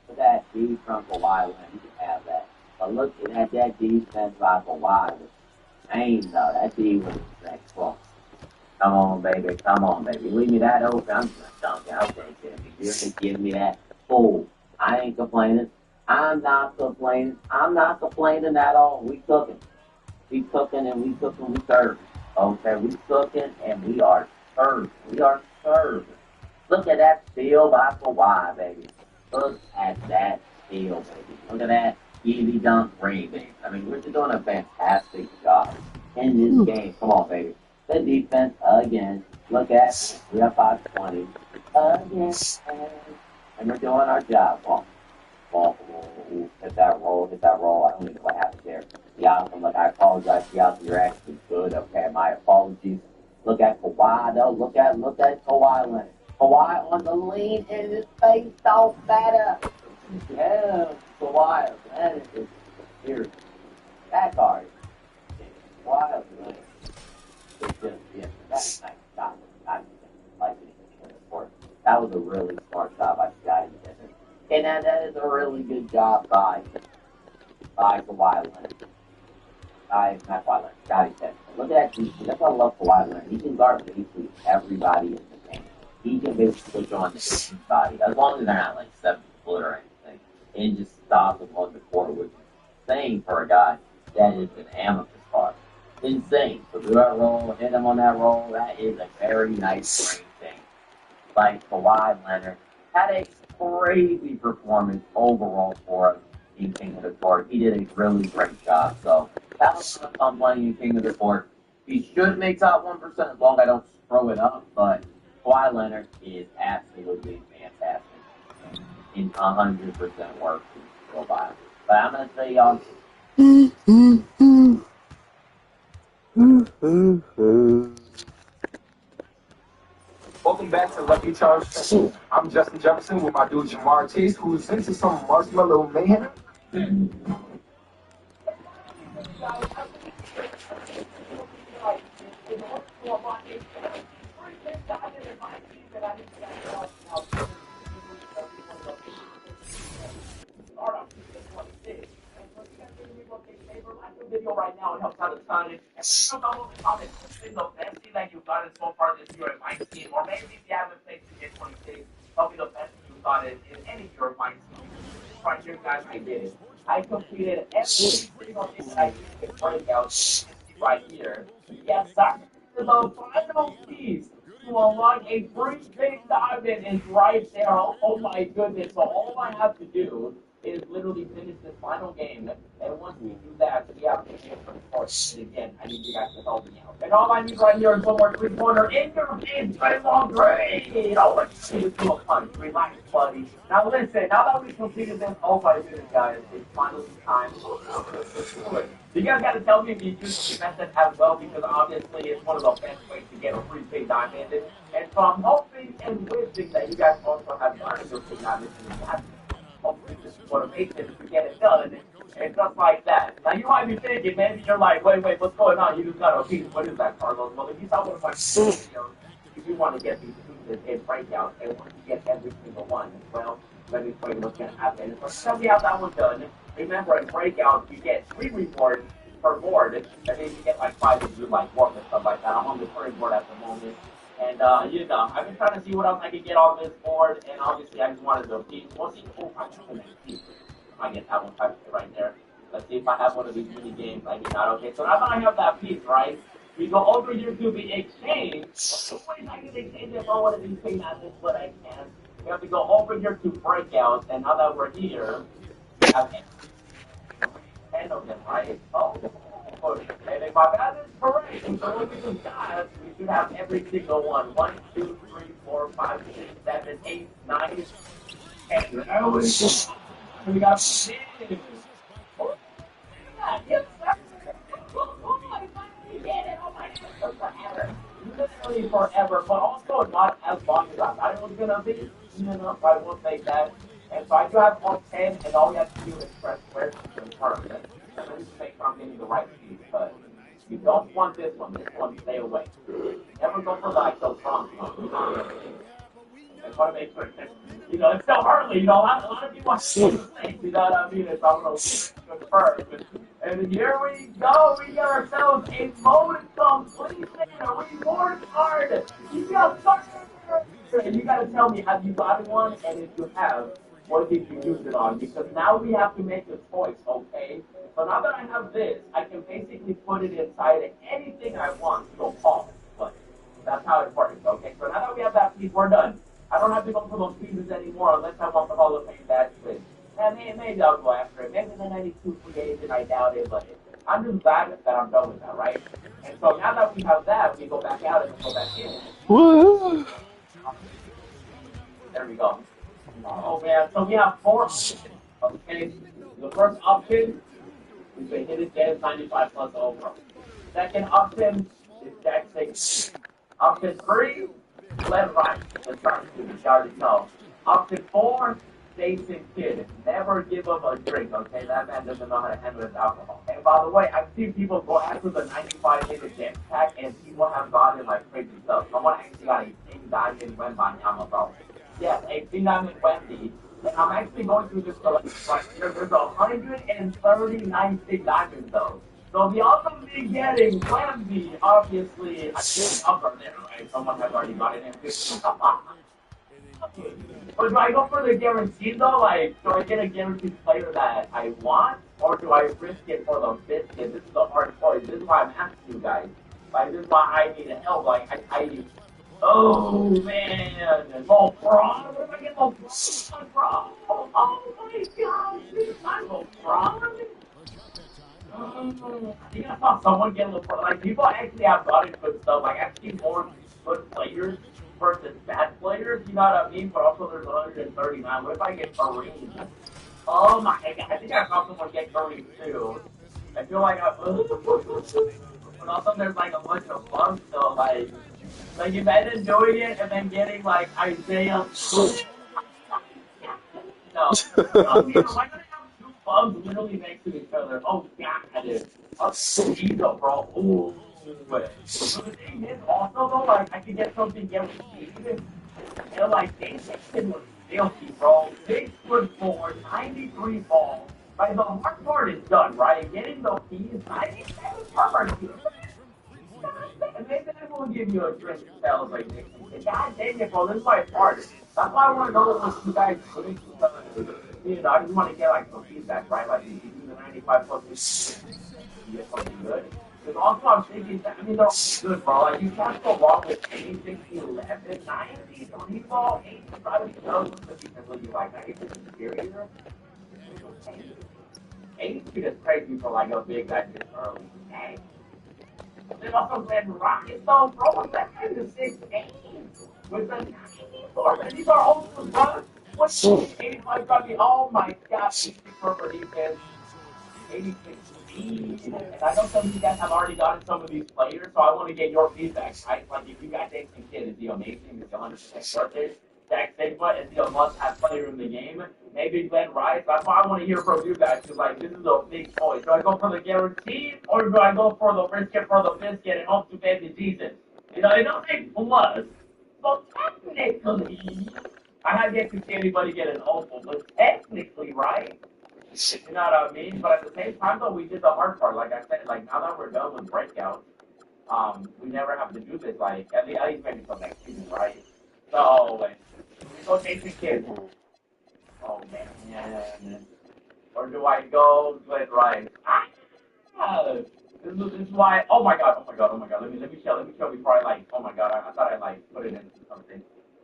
at that D from Kawhi. You can have that. But look at that defense by Kawhi. Ain't though. That D was next one. Come on, baby. Come on, baby. Leave me that open. I'm just dunking. I'll take it. You're going to give me that. Oh, I ain't complaining. I'm not complaining. I'm not complaining at all. We cooking. We cooking and we cooking. We serving. Okay, we cooking and we are serving. We are serving. Look at that steal by Kawhi, baby. Look at that steal, baby. Look at that easy dunk ring, baby. I mean, we're just doing a fantastic job in this game. Come on, baby. The defense again. Look at we have 520 again, and we're doing our job. Ball, hit that roll. I don't even know what happened there. Siakam, look, I apologize, Siakam, you're actually good. Okay, my apologies. Look at Kawhi, though. Look at Kawhi Leonard. Kawhi on the lean, and his face all better. Yeah, Kawhi Leonard is here. That card. Kawhi Leonard. It's just, yeah, that's nice. That was a really smart job by Scottie Pippen. And that is a really good job by Kawhi Leonard. Not Kawhi Leonard, Scottie Pippen. Look at that defense. That's why I love Kawhi Leonard. He can guard basically everybody in the game. He can basically switch on everybody, as long as they're not like 7 foot or anything, and just stop them on the court, which is insane for a guy that is an amethyst card. Insane. So do that roll, hit him on that roll. That is a very nice great thing. Like Kawhi Leonard had a crazy performance overall for us in King of the Court. He did a really great job. So that was fun playing in King of the Court. He should make top 1% as long as I don't throw it up, but Kawhi Leonard is absolutely fantastic. In 100% work to go by. But I'm going to say y'all. Welcome back to Lucky Charms Show. I'm Justin Jefferson with my dude Jamar Chase, who's into some marshmallow mayhem. Video right now, it helps out a ton. And you know, all the comments, things the best thing that you've gotten so far this year in my team, or maybe if you haven't played to get 26, probably the best thing you've gotten in any year of my team. Right here, guys, I did it. I completed every single thing that I did in breakouts right here. Yes, sir. The final piece to unlock a free big diamond is right there. Oh my goodness. So all I have to do is literally finish this final game. And once we do that, we have to get for the course. Again, I need you guys to help me out. And all I need right here is one more three-pointer in your face. Right long grade. Oh, let's see this little punch. Relax, buddy. Now listen, now that we've completed this, oh my goodness, guys, it's finally time. You guys got to tell me if you use the method as well, because obviously it's one of the best ways to get a free big diamond. And so I'm hoping and wishing that you guys also have done your big diamond in the past. Hopefully this is motivation to get it done. And just like that. Now you might be thinking, maybe you're like, wait, what's going on? You just got a piece. What is that, Carlos? Well, if you saw one of my videos, if you want to get these pieces in breakouts and want to get every single one, well, let me show you what's going to happen. So tell me how that was done. Remember, in breakouts, you get 3 rewards per board, and then you get like 5 if you like work and stuff like that. I'm on the 3rd board at the moment. And, you know, I've been trying to see what else I can get on this board, and obviously I just wanted to piece. We'll see. Oh, I got the next piece. I get that one right there. Let's see if I have one of these mini games. I do not. Okay, so now that I have that piece, right, we go over here to the exchange. Wait, I can exchange it for one of these things, but I can. We have to go over here to breakouts, and now that we're here, we have 10 of them, right? Oh, and if my math is correct, so look at this guys, we should have every single one. 1, 2, 3, 4, 5, 6, 7, 8, 9, 10. We got 6. Oh, yes, sir. Oh, I finally did it. Oh, my God, forever. Literally forever, but also not as long as I thought it was going to be. You know, I will say that. And so I do have all 10, and all we have to do is press square to confirm it. And let me just make sure I'm getting the right piece, but you don't want this one. This one, stay away. Never go for like those wrong ones. I just want to make sure, you know, it's still early, you know, a lot of people are still safe, you know what I mean? So I'm going to confirm. And here we go, we got ourselves a mode completion, a reward card. You got started. You got to tell me, have you gotten one? And if you have, what did you use it on? Because now we have to make a choice, okay? So now that I have this, I can basically put it inside anything I want to go off. But that's how it works, okay? So now that we have that piece, we're done. I don't have to go for those pieces anymore unless I want the Hall of Fame badge with. And maybe I'll go after it. Maybe the 92 free agent, I doubt it, but I'm just glad that I'm done with that, right? And so now that we have that, we go back out and go back in. There we go. Oh man, so we have 4 options. Okay, the first option is the hidden gems 95 plus over. Second option is Jack 6. Option 3, left right. The start to you already know. Option 4, Jason Kidd. Never give him a drink, okay? That man doesn't know how to handle his alcohol. And by the way, I've seen people go after the 95 hidden gem pack, and people have gotten like crazy stuff. Someone actually got a King Diamond went by Amazon. Yes, a King Diamond Wendy. And I'm actually going through this collection right here. There's 139 King Diamonds though. So we also be getting Wemby, obviously. I think upper there, right? Someone has already got it in. But do I go for the guarantee though? Like, do I get a guaranteed player that I want? Or do I risk it for the biscuit? This is a hard choice. This is why I'm asking you guys. Like, this is why I need help. Like, I need... Oh, man. Mo Braun? What if I get Mo Braun? Oh, my gosh. I'm Mo Braun? I think I saw someone get LeBron. Like, people actually have gotten good stuff. Like, I've seen more good players versus bad players, you know what I mean? But also there's 139. What if I get Kareem? Oh my god, I think I saw someone get Kareem too. I feel like but also there's like a bunch of bugs though, like imagine doing it and then getting like Isaiah. No, why don't I have 2 bugs literally next to each other? Oh god, ego, bro. Ooh. But the thing is also though, like I could get something guaranteed. And like Jason was filthy, bro. 6'4", 93 balls. Like the hard part is done, right? Getting the keys, 97 perfect. And maybe I will give you a drink to celebrate next week. God dang it, bro, this is my part. That's why I want to know what you guys think. You know, I just want to get like some feedback, right? Like you do the 95 plus, you get something good. Because also I'm thinking, I mean, they're all good, bro. Like, you can't go wrong with any 60, 11, 90, 3 ball, 80, probably knows what the defense will be like. 90 is superior. 80 feet is crazy for like a big guy this early. Dang. Then also Glenn Rockets, though, bro. That guy's a 6'8" with the 94. And these are also bro. What's 85 got me? Oh my gosh, 64 for defense. 86 speed. And I know some of you guys have already gotten some of these players, so I want to get your feedback, right? Like, if you guys think some kid is the amazing, is the 100% birthday, Jack Sigma is the must-have player in the game, maybe Glenn Rice. That's why I want to hear from you guys, because, like, this is a big choice. Do I go for the guarantee, or do I go for the risk it for the biscuit and hope to baby Jesus? You know, it don't say plus, so technically, I have yet to see anybody get an opal, but technically, right? You know what I mean? But at the same time, though, we did the hard part. Like I said, like, now that we're done with breakouts, we never have to do this, like, at least maybe until next season, right? So, like, go chase the kids. Oh, man. Or do I go Glenn Rice? This is why, oh my god. Let me show before I, like, oh my god, I thought I, like, put it into something.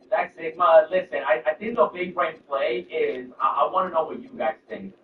Jack Sigma, listen, I think the big brain play is, I want to know what you guys think.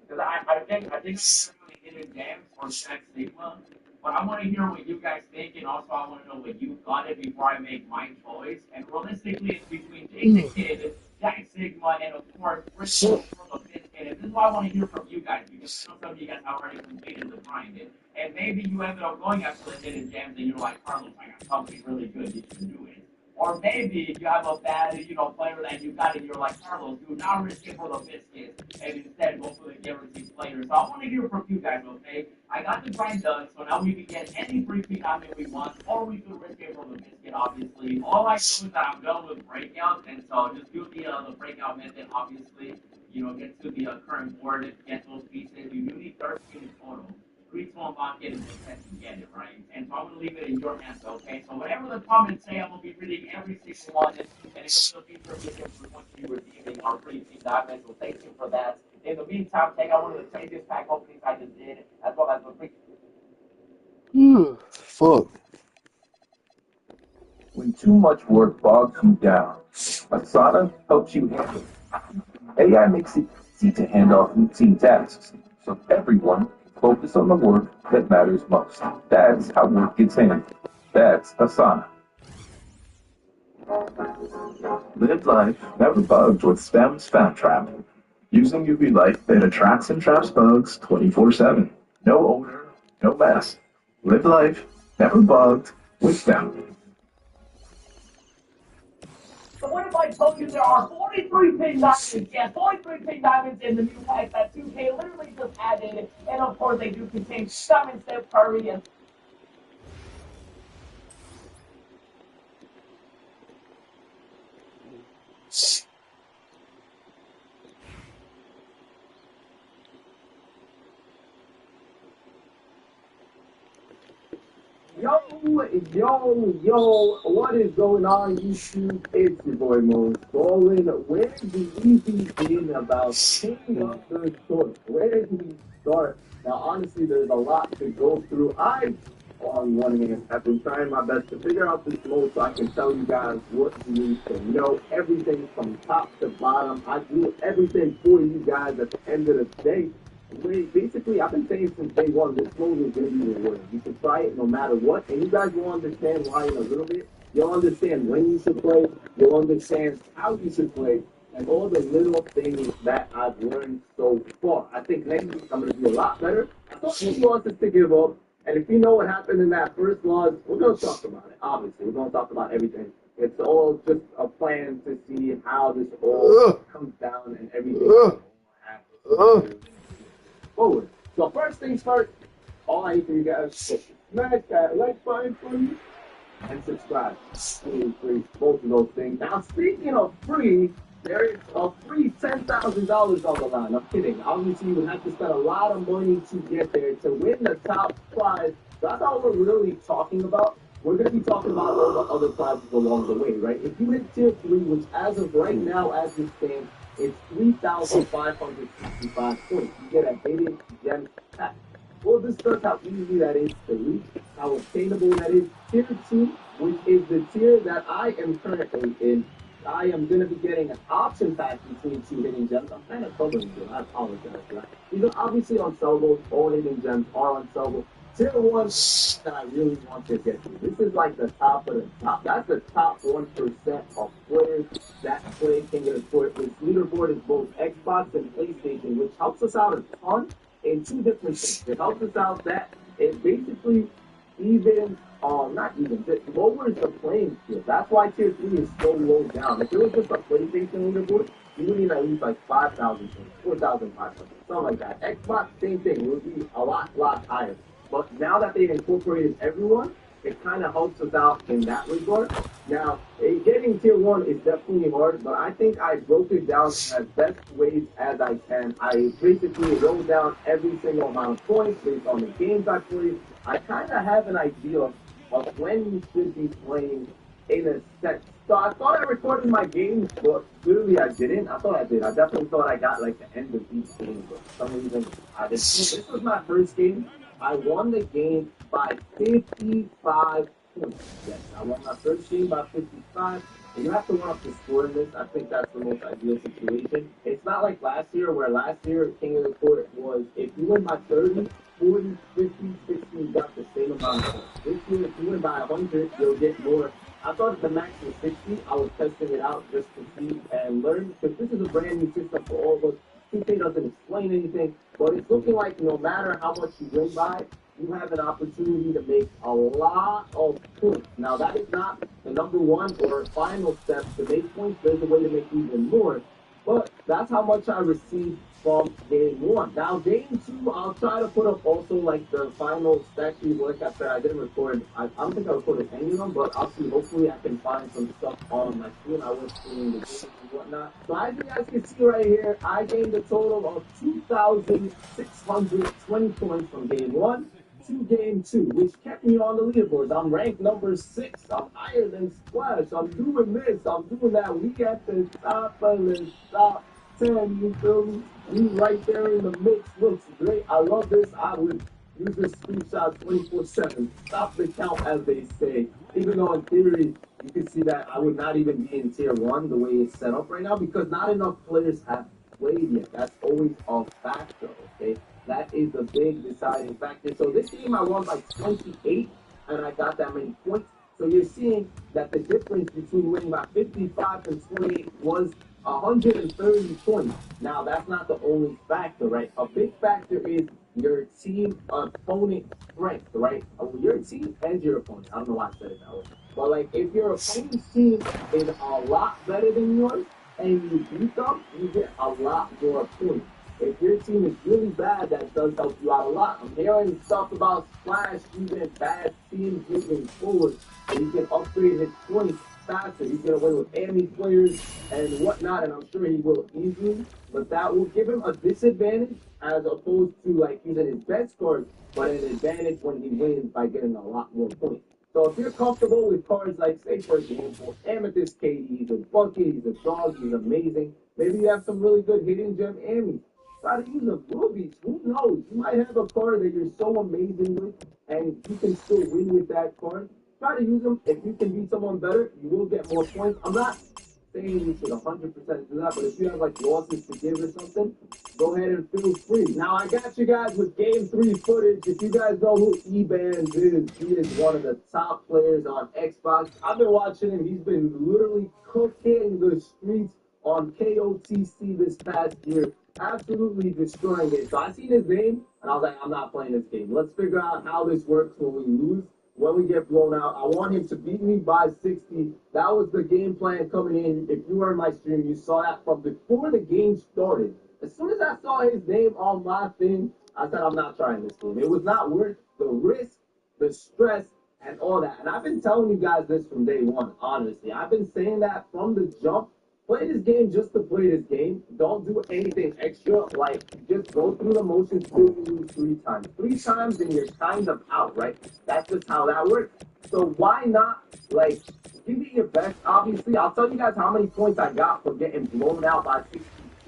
Because I think it's really hidden gems for Jack Sigma, but I want to hear what you guys think, and also I want to know what you got it before I make my choice. And realistically, it's between Jake the Kid, Jack Sigma, and of course, Bristol from the Biscuit. And this is why I want to hear from you guys, because some of you guys have already completed the grind. And maybe you ended up going after the hidden gems, and you're like, Carlos, I got something really good, you should do it. Or maybe you have a bad, player that you got and you're like, Carlos, do not risk it for the biscuits and instead go for the guaranteed player. So I want to hear from you guys, okay? I got the grind done, so now we can get any free pick diamond we want, or we could risk it for the biscuit, obviously. All I know is that I'm done with breakouts, and so just do the breakout method, obviously. Get to the current board, get those pieces. You do need 13 in total. 3 small bucket and test to get it, right? And so I'm going to leave it in your hands, okay? So whatever the comments say, I'm going to be reading every single one, and it's going to be for what you receiving our free team diamonds, so thank you for that. In the meantime, take out one of the craziest pack openings I just did, as well as the free... Fuck. When too much work bogs you down, Asana helps you handle it. AI makes it easy to hand off routine tasks, so everyone focus on the work that matters most. That's how work gets handled. That's Asana. Live life never bugged with STEM's Spam Trap. Using UV light that attracts and traps bugs 24/7. No odor, no mess. Live life never bugged with STEM. So what if I told you there are 43 pink diamonds? Yeah, 43 pink diamonds in the new pack that 2K literally just added. And of course they do contain Summon Steph Curry and Yo, what is going on, YouTube? It's your boy Mo Stolen. Where do we begin about King of the Court? Where do we start? Now, honestly, there's a lot to go through. I, on one hand, have been trying my best to figure out this mode so I can tell you guys what you need to know. Everything from top to bottom. I do everything for you guys at the end of the day. Basically, I've been saying since day one, this mode is going to be the word. You can try it no matter what, and you guys will understand why in a little bit. You'll understand when you should play, you'll understand how you should play, and all the little things that I've learned so far. I think next week I'm going to be a lot better. I thought he wants us to give up, and if you know what happened in that first loss, we're going to talk about it, obviously. We're going to talk about everything. It's all just a plan to see how this all comes down and everything happens. Forward. So first things first, all I need for you guys is smash that like button for me and subscribe. Free, both of those things. Now speaking of free, there is a free $10,000 on the line. I'm kidding. Obviously you would have to spend a lot of money to get there to win the top prize. That's all we're really talking about. We're going to be talking about all the other prizes along the way, right? If you hit tier 3, which as of right now, as it stands, it's 3,565 points. You get a hidden gem pack. We'll discuss how easy that is to reach, how obtainable that is. Tier 2, which is the tier that I am currently in. I am going to be getting an option pack between 2 hidden gems. I'm kind of covering them. I apologize for that. These are obviously unsellable. All hidden gems are unsellable. Tier 1 that I really want to get to. This is like the top of the top. That's the top 1% of players that play King of the Court. This leaderboard is both Xbox and PlayStation, which helps us out a ton in 2 different things. It helps us out that it basically even, not even, it lowers the playing field. That's why Tier 3 is so low down. If it was just a PlayStation leaderboard, you would need at least like 5,000 points, 4,500, something like that. Xbox, same thing, it would be a lot higher. But now that they've incorporated everyone, it kind of helps us out in that regard. Now, getting Tier 1 is definitely hard, but I think I broke it down as best ways as I can. I basically wrote down every single amount of points based on the games I played. I kind of have an idea of when you should be playing in a set. So I thought I recorded my games, but clearly I didn't. I thought I did. I definitely thought I got like the end of each game, but for some reason I didn't. This was my first game. I won the game by 55 points. Yes, I won my first game by 55. And you have to run up the score in this. I think that's the most ideal situation. It's not like last year, where last year King of the Court was, if you win by 30, 40, 50, 60, you got the same amount of points. This year, if you win by 100, you'll get more. I thought the max was 60. I was testing it out just to see and learn, because this is a brand new system for all of us. 2K doesn't explain anything, but it's looking like no matter how much you win by, you have an opportunity to make a lot of points. Now, that is not the number one or final step to make points. There's a way to make even more, but that's how much I received from game 1. Now, game 2, I'll try to put up also like the final stat sheet. Like I said, I didn't record. I don't think I recorded any of them, but I'll see. Hopefully, I can find some stuff on my screen. I was seeing the games and whatnot. So as you guys can see right here, I gained a total of 2,620 points from game 1 to game 2, which kept me on the leaderboards. I'm ranked number 6. I'm higher than Splash. I'm doing this. I'm doing that. We at the top of the top 10. You feel me? We right there in the mix. Looks great. I love this. I would use this screenshot 24/7. Stop the count, as they say. Even though in theory, you can see that I would not even be in Tier 1 the way it's set up right now, because not enough players have played yet. That's always a factor, okay? That is a big deciding factor. So this game I won by 28, and I got that many points. So you're seeing that the difference between winning by 55 and 28 was 130 points. Now, that's not the only factor, right? A big factor is your team opponent strength, right? Your team and your opponent. I don't know why I said it that way. But, like, if your opponent's team is a lot better than yours and you beat them, you get a lot more points. If your team is really bad, that does help you out a lot. I'm hearing stuff about Splash using bad teams moving forward, so you can upgrade his points faster. You get away with enemy players and whatnot, and I'm sure he will easily. But that will give him a disadvantage as opposed to like using his best cards, but an advantage when he wins by getting a lot more points. So if you're comfortable with cards like, say, for example, Amethyst KD, he's a bucket, he's a dog, he's amazing. Maybe you have some really good hidden gem Amis. Try to use a Rubies. Who knows? You might have a card that you're so amazing with, and you can still win with that card. Try to use them. If you can beat someone better, you will get more points. I'm not saying you should 100% do that, but if you have like losses to give or something, go ahead and feel free. Now, I got you guys with Game 3 footage. If you guys know who Ebans is, he is one of the top players on Xbox. I've been watching him. He's been literally cooking the streets on KOTC this past year. Absolutely destroying it. So I seen his name, and I was like, I'm not playing this game. Let's figure out how this works when we lose, when we get blown out. I want him to beat me by 60. That was the game plan coming in. If you were in my stream, you saw that from before the game started. As soon as I saw his name on my thing, I said, I'm not trying this game. It was not worth the risk, the stress, and all that. And I've been telling you guys this from day one, honestly. I've been saying that from the jump. Play this game just to play this game. Don't do anything extra. Like, just go through the motions till you lose 3 times. 3 times and you're kind of out, right? That's just how that works. So why not, like, give it your best? Obviously, I'll tell you guys how many points I got for getting blown out by 62.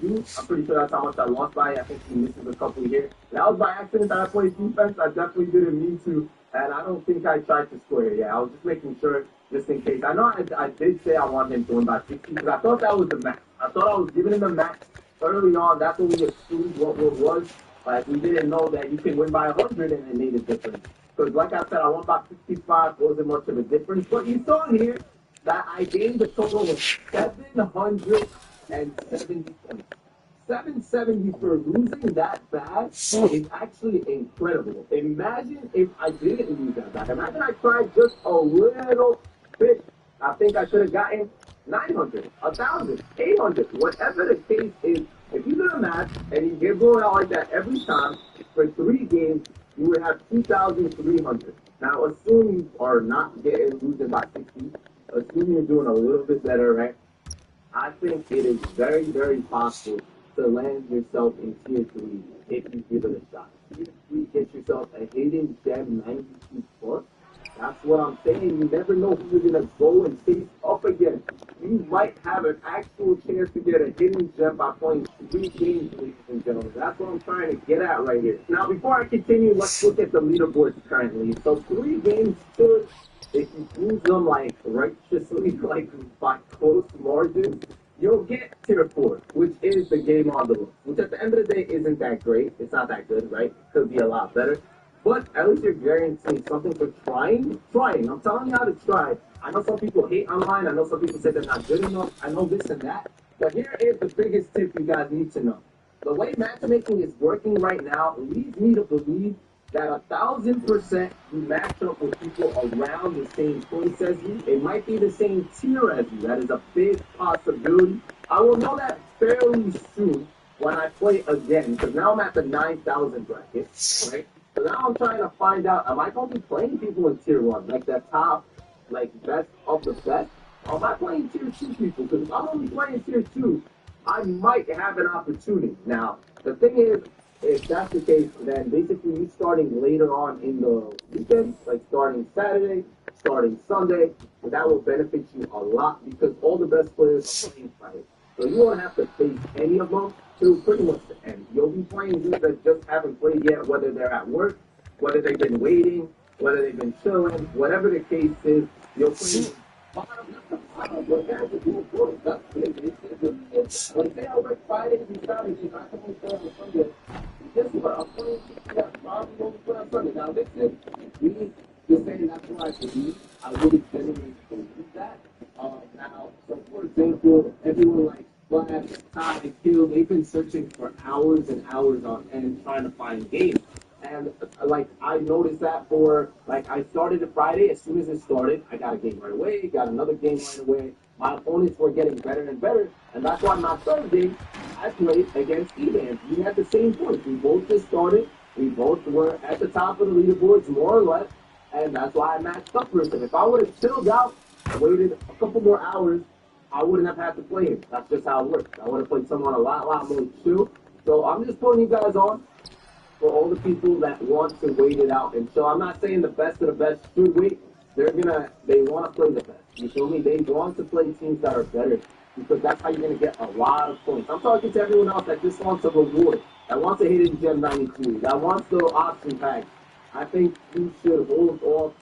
22. I'm pretty sure that's how much I lost by. I think he misses a couple here. That was by accident that I played defense. I definitely didn't mean to, and I don't think I tried to square. Yeah, I was just making sure, just in case. I know I did say I wanted him to win by 60, because I thought that was the max. I thought I was giving him the max early on. That's what we assumed what was. Like, we didn't know that you can win by 100 and it made a difference. Because, like I said, I won by 65. Wasn't much of a difference. But you saw here that I gained a total of 770 points. 770 for losing that bad is actually incredible. Imagine if I didn't lose that bad. Imagine I tried just a little bit. I think I should have gotten 900, 1,000, 800, whatever the case is. If you do the math and you get going out like that every time for 3 games, you would have 2,300. Now, assume you are not losing by 60. Assume you're doing a little bit better, right? I think it is very, very possible to land yourself in tier 3 if you give it a shot. Tier 3 gets yourself a hidden gem 92 plus. That's what I'm saying. You never know who you're going to go and face up against. You might have an actual chance to get a hidden gem by playing 3 games, ladies and gentlemen. That's what I'm trying to get at right here. Now, before I continue, let's look at the leaderboards currently. So 3 games should, if you lose them like righteously, like by close margins, you'll get tier 4, which is the game on the list, which at the end of the day isn't that great. It's not that good, right? Could be a lot better. But at least you're guaranteeing something for trying. I'm telling you how to try. I know some people hate online. I know some people say they're not good enough. I know this and that. But here is the biggest tip you guys need to know. The way matchmaking is working right now leads me to believe that 1,000% you match up with people around the same points as you. It might be the same tier as you. That is a big possibility. I will know that fairly soon when I play again, because now I'm at the 9,000 bracket, right? So now I'm trying to find out, am I going to be playing people in tier 1, like the top, like best of the best? Or am I playing tier 2 people? Because if I'm only playing tier 2, I might have an opportunity. Now, the thing is, if that's the case, then basically you starting later on in the weekend, like starting Saturday, starting Sunday, and that will benefit you a lot because all the best players are playing Friday. So you won't have to face any of them till pretty much the end. You'll be playing dudes that just haven't played yet, whether they're at work, whether they've been waiting, whether they've been chilling, whatever the case is, you'll play when they are work Friday and Saturday, I can only play on Sunday. Guess what? I'm playing that probably only play on Sunday. Now listen, we just saying that's what I believe. I really genuinely believe that. Now, so for example, everyone like Flash, Todd, and Kill, they've been searching for hours and hours on end trying to find games. And like I noticed that for like I started it Friday. As soon as it started, I got a game right away. Got another game right away. My opponents were getting better and better, and that's why my third game I played against Edan. We had the same points. We both just started. We both were at the top of the leaderboards, more or less, and that's why I matched up with him. If I would have chilled out, waited a couple more hours, I wouldn't have had to play him. That's just how it works. I would have played someone a lot more chill. So I'm just putting you guys on for all the people that want to wait it out. And so I'm not saying the best of the best should wait. They want to play the best. You feel me? They want to play teams that are better because that's how you're going to get a lot of points. I'm talking to everyone else that just wants a reward, that wants a hidden gem 92, that wants the option pack. I think you should hold off.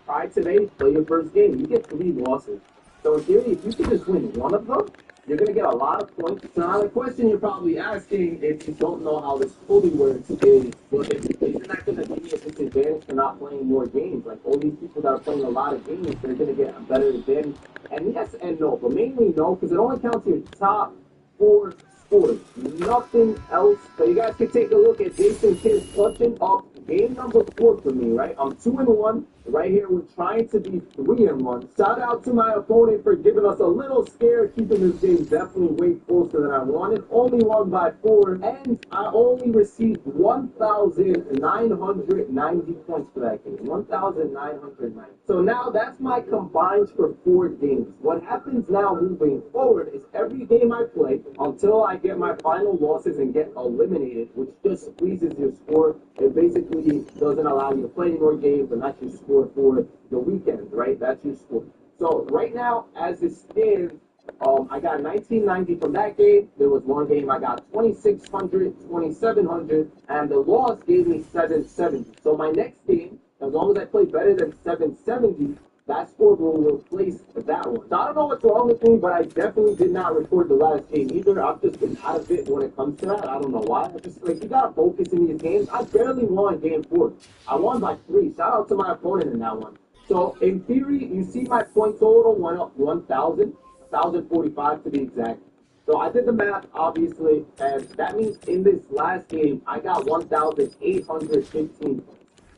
Try today, play your first game. You get 3 losses. So in theory, if you can just win one of them, you're going to get a lot of points. So now the question you're probably asking, if you don't know how this fully works, is, well, isn't that going to give me a disadvantage for not playing more games? Like, all these people that are playing a lot of games, they're going to get a better advantage. And yes and no, but mainly no, because it only counts your top 4 scores. Nothing else. So you guys can take a look at Jason Kidd's clutching up game number 4 for me, right? I'm 2-1. Right here, we're trying to be 3-1. Shout out to my opponent for giving us a little scare, keeping this game definitely way closer than I wanted. Only won by 4, and I only received 1,990 points for that game. 1,990. So now that's my combined for 4 games. What happens now moving forward is every game I play, until I get my final losses and get eliminated, which just squeezes your score, it basically doesn't allow you to play any more games, and that's your score for the weekend, right? That's your score. So right now, as it stands, I got 1990 from that game. There was one game I got 2600, 2700, and the loss gave me 770. So my next game, as long as I play better than 770, that score will replace that one. So I don't know what's wrong with me, but I definitely did not record the last game either. I've just been out of it when it comes to that. I don't know why. I just like you gotta focus in these games. I barely won game 4. I won by 3. Shout out to my opponent in that one. So in theory, you see my point total went up 1,045 to be exact. So I did the math, obviously, and that means in this last game, I got 1,815 points.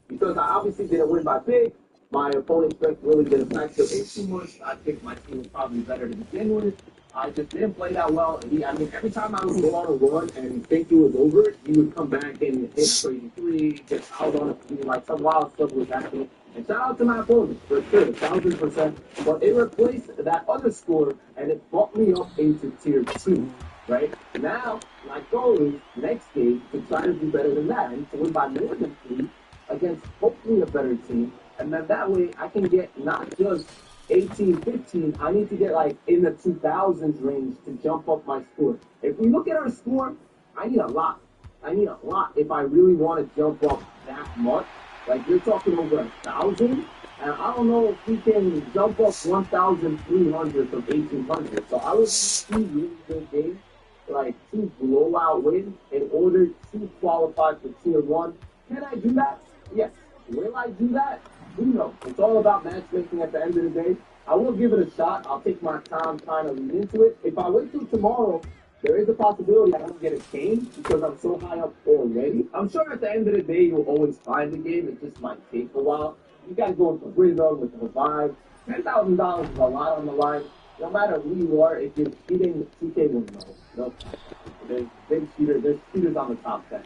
Because I obviously didn't win by big, my opponent's strength really didn't factor in too much. I think my team was probably better to begin with. I just didn't play that well. Every time I would go on a run and think it was over, he would come back and hit crazy 3, get out on a 3, like some wild stuff was happening. And shout out to my opponent, for sure, 1,000%. But it replaced that other score, and it brought me up into tier 2, right? Now, my goal is, next game, to try to do better than that, and to win by more than 3 against hopefully a better team. And then that way, I can get not just 18, 15, I need to get like in the 2000s range to jump up my score. If we look at our score, I need a lot. I need a lot if I really want to jump up that much. Like, you're talking over 1,000, and I don't know if we can jump up 1,300 from 1,800. So I would need 2 really good games, like 2 blowout wins, in order to qualify for tier 1. Can I do that? Yes. Will I do that? Who knows? It's all about matchmaking at the end of the day. I will give it a shot. I'll take my time trying to lead into it. If I wait till tomorrow, there is a possibility I don't get a game because I'm so high up already. I'm sure at the end of the day, you'll always find the game. It just might take a while. You guys going for rhythm with the vibe. $10,000 is a lot on the line. No matter who you are, if you're cheating, 2K will know. No, there's big cheaters. There's cheaters on the top 10.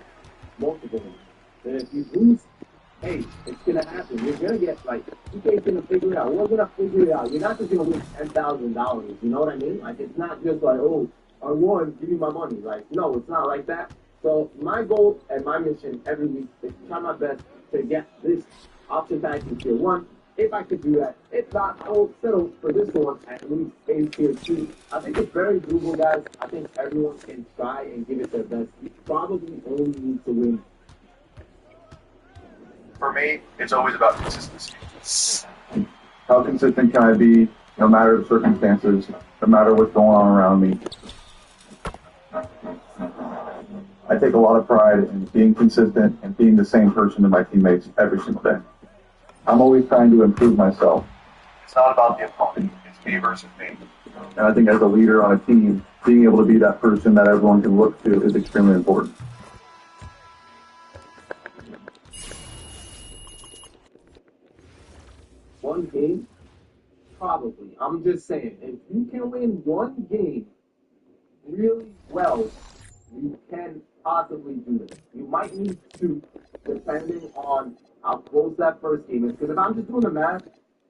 Multiple ones. And if you lose, hey, it's gonna happen. You're gonna get like 2K's gonna figure it out. We're gonna figure it out. You're not just gonna win $10,000. You know what I mean? Like, it's not just like, oh, I won, give me my money. Like, no, it's not like that. So my goal and my mission every week is to try my best to get this option pack in tier 1. If I could do that. If not, I will settle for this one at least in tier 2. I think it's very doable, guys. I think everyone can try and give it their best. You probably only need to win. For me, it's always about consistency. How consistent can I be, no matter the circumstances, no matter what's going on around me? I take a lot of pride in being consistent and being the same person to my teammates every single day. I'm always trying to improve myself. It's not about the opponent. It's me versus me. And I think as a leader on a team, being able to be that person that everyone can look to is extremely important. One game? Probably. I'm just saying, if you can win one game really well, you can possibly do it. You might need to, depending on how close that first game is. Because if I'm just doing the math,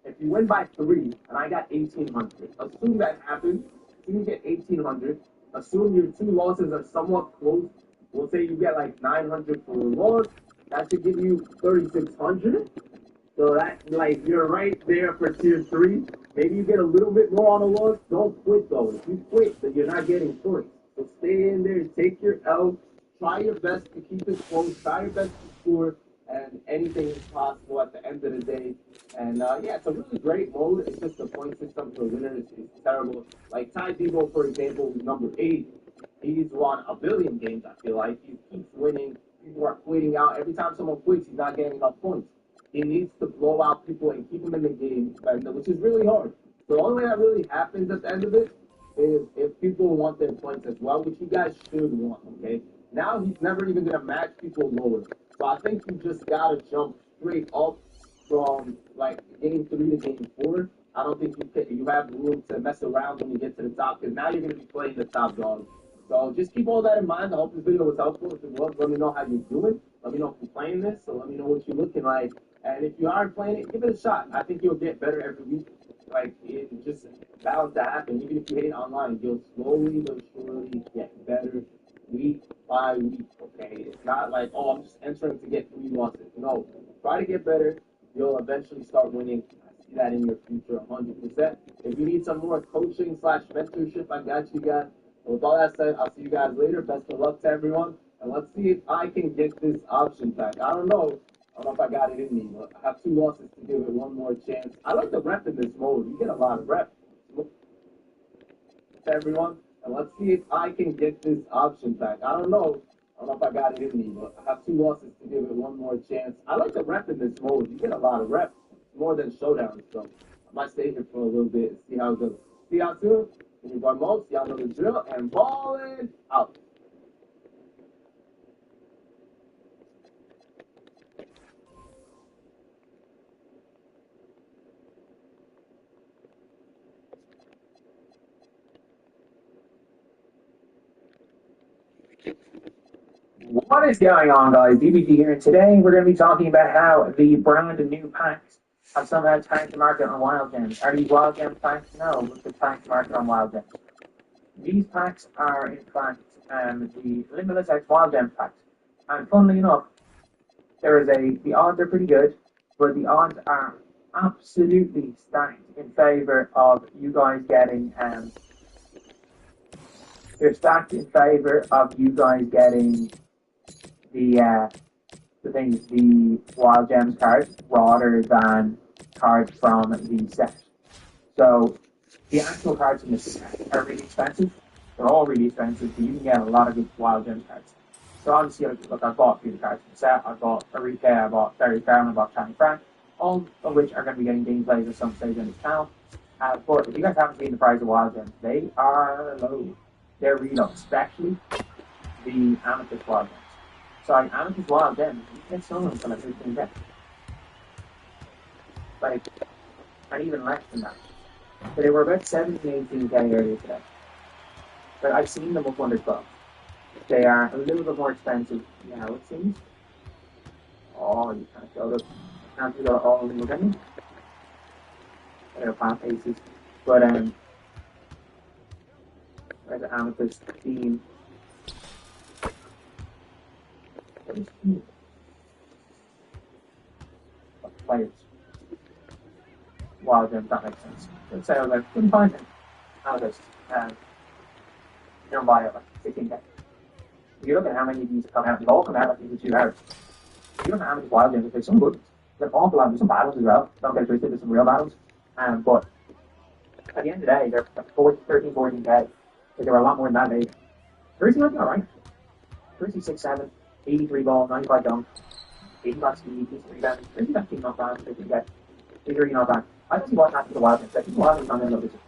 if you win by 3 and I got 1,800, assume that happens. Assume you get 1,800. Assume your 2 losses are somewhat close. We'll say you get like 900 for a loss. That should give you 3,600. So that, like, you're right there for tier 3. Maybe you get a little bit more on a loss. Don't quit, though. If you quit, then you're not getting points. So stay in there, take your L, try your best to keep it close, try your best to score, and anything is possible at the end of the day. And, yeah, it's a really great mode. It's just the point system for winners is terrible. Like, Ty Debo, for example, who's number 8. He's won a billion games, I feel like. He keeps winning. People are quitting out. Every time someone quits, he's not getting enough points. He needs to blow out people and keep them in the game, which is really hard. So the only way that really happens at the end of it is if people want their points as well, which you guys should want, okay? Now he's never even going to match people lower. So I think you just got to jump straight up from, like, game 3 to game 4. I don't think you have room to mess around when you get to the top, because now you're going to be playing the top dog. So just keep all that in mind. I hope this video was helpful. If it was, let me know how you're doing. Let me know if you're playing this, so let me know what you're looking like. And if you aren't playing it, give it a shot. I think you'll get better every week. Like, it just bound to happen. Even if you hate online, you'll slowly but surely get better week by week, okay? It's not like, oh, I'm just entering to get 3 losses. No, try to get better. You'll eventually start winning. I see that in your future 100%. If you need some more coaching / mentorship, I got you guys. With all that said, I'll see you guys later. Best of luck to everyone. And let's see if I can get this option back. I don't know if I got it in me, but I have 2 losses to give it one more chance. I like the rep in this mode. You get a lot of rep. To everyone. And let's see if I can get this option back. I don't know if I got it in me, but I have 2 losses to give it one more chance. I like the rep in this mode. You get a lot of rep, more than showdown. So I might stay here for a little bit and see how it goes. See y'all soon. And your boy Mopes, y'all know the drill. And ballin' out. What is going on, guys? DBG here, and today we're going to be talking about how the brand new packs have somehow tanked the market on Wild Gems. Are these Wild Gems packs? No, it's the tanked market on Wild Gems. These packs are, in fact, the Limitless X Wild Gems packs. And funnily enough, the odds are pretty good, but the odds are absolutely stacked in favor of you guys getting, they're stacked in favor of you guys getting the Wild Gems cards rather than cards from the set. So the actual cards from the set are really expensive. They're all really expensive, but you can get a lot of good Wild Gems cards. So obviously, look, I bought a few of the cards from the set. I bought Arike, I bought Ferry Farm, I bought Channing Frank, all of which are going to be getting gameplays at some stage on this channel. But if you guys haven't seen the price of Wild Gems, they are low. They're really low, especially the Amethyst Wild Gems. Sorry, Amethyst Wild Gems, you can get some of them for like 15 cents. Like, and even less than that. But they were about 17, 18k earlier today. But I've seen them up under 12. They are a little bit more expensive now, it seems. Oh, you can't go to, can't go all of them again. They're plant aces. But, where's the Amethyst theme? What is theme? Players. Wild Gems, that makes sense. Let's say I was like, couldn't find them. Amethyst. You don't buy it like 16k. If you look at how many of these come out, they all come out like in 2 hours. If you look at how many Wild Gems, there's some good ones. There's an awful lot. There's some bad ones as well. Don't get it twisted, there's some real bad ones. But at the end of the day, they're 13, 14k. There were a lot more than that later. Percy might be alright. Percy 6'7", 83 ball, 95 dunk, 85 speed, decent rebound. Percy's actually not bad. He's really not bad. I don't see what's happened to the Wild Gems. I think the Wild Gems on there a little bit.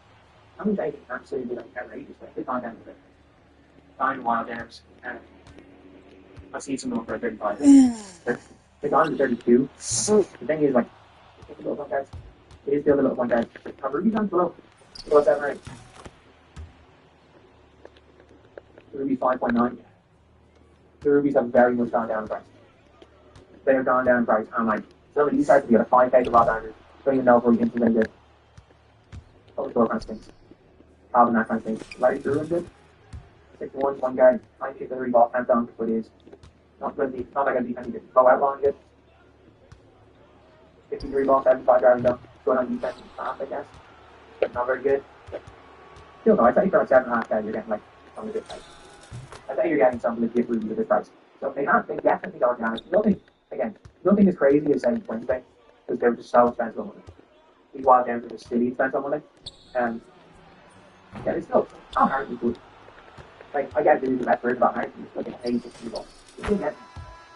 How many days absolutely like outrageous? Like, they've gone down a bit. Find Wild Gems. I've seen some of them for 35. They've gone to 32. The thing is, like, it's a little one, guys. It is still a little one, guys. Have Ruby's on below. What's that right? The Ruby 5.9. The Rubies have very much gone down in price. They have gone down in price. I'm like, some of these cards to get a 5k to Rob Andrews. Don't even know if we're going to get public door kind of things. Calvin, that kind of thing. Larry Drew is good. 6'1", one guard. I think the reball can't dunk, but is not going to be, not like a defense. He go out long good. 53 ball, 75 driving dunk. Going on defense, half, I guess. Not very good. Still no, I thought you for like 7.5k, you're getting like some legit price. I thought you're getting some legit Ruby with this price. So they definitely got organic. Nothing as crazy as saying Wednesday, because they were just so expensive on Monday. These Wild Gems were just silly expensive on Monday. Yeah, it's still not hard to do. Like, I get to do the best word about hard to do, like an 86 ball. You're still getting,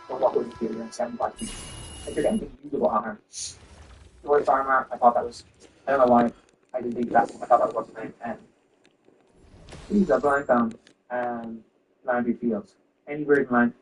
or what would you feel, around 75 feet. Like, you're getting things usable on hard. The word farmer, I thought that was, I don't know why I didn't think that, I thought that was what's the name. These are blank on Landry Fields. Any bird in line?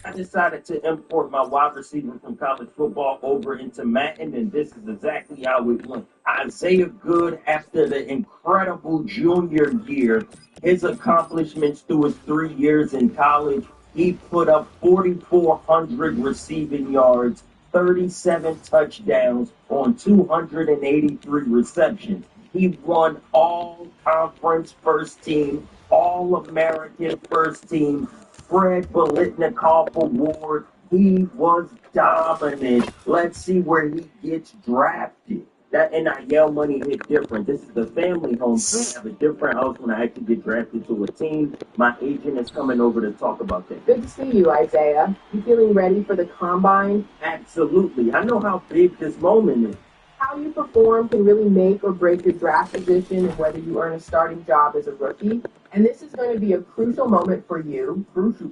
I decided to import my wide receiver from college football over into Madden, and this is exactly how it went. Isaiah Good, after the incredible junior year, his accomplishments through his 3 years in college, he put up 4,400 receiving yards, 37 touchdowns on 283 receptions. He won all-conference first team, all-American first team, Fred Biletnikoff Award. He was dominant. Let's see where he gets drafted. That NIL money hit different. This is the family home. I have a different house when I actually get drafted to a team. My agent is coming over to talk about that. Good to see you, Isaiah. You feeling ready for the combine? Absolutely. I know how big this moment is. How you perform can really make or break your draft position and whether you earn a starting job as a rookie. And this is going to be a crucial moment for you. Crucial.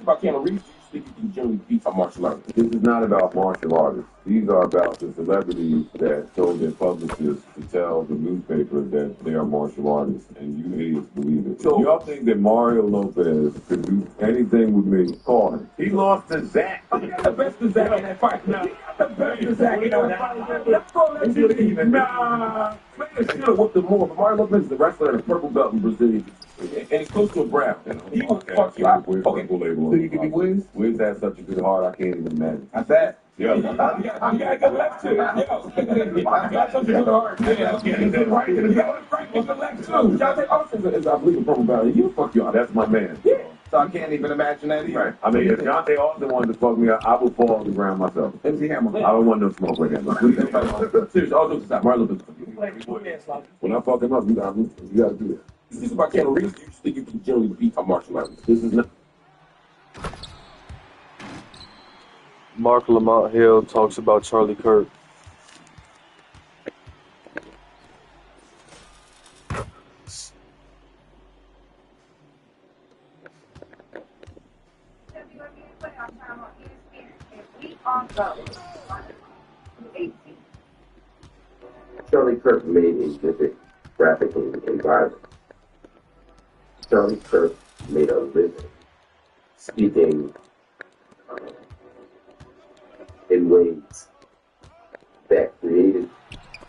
About Keanu Reeves, you can generally beat some martial artists. This is not about martial artists. These are about the celebrities that told their publicists to tell the newspaper that they are martial artists, and you idiots believe it. So y'all think that Mario Lopez could do anything with me? Call him. He lost to Zach. He got the best of Zach in that fight. Now. He got the best of Zach in that fight. Let's go. Let's do it even. Nah. Man, should have whooped him more. But Mario Lopez is a wrestler and a purple belt in Brazilian. And he's close to a brown. He will fuck you up. Okay. So you can be Wiz? Wiz has such a good heart, I can't even imagine. That's that. Yeah. You gotta go left too. Yo. I got such a good heart. Yeah. Right. You got the left too. Jonte Austin is, I believe, a purple belt. You fuck you up. That's my man. Yeah. So I can't even imagine that either. Right. I mean, if Jonte Austin wanted to fuck me up, I would fall on the ground myself. MC Hammer. I don't want no smoke with him. Seriously, all jokes aside, Marlon Lopez. When I fuck him up, you gotta do that. This is about Keanu Reeves. You think you can generally beat a martial artist. This is not. Mark Lamont Hill talks about Charlie Kirk. Charlie Kirk made a vivid graphic environment. Charlie Kirk made a living speaking in ways that created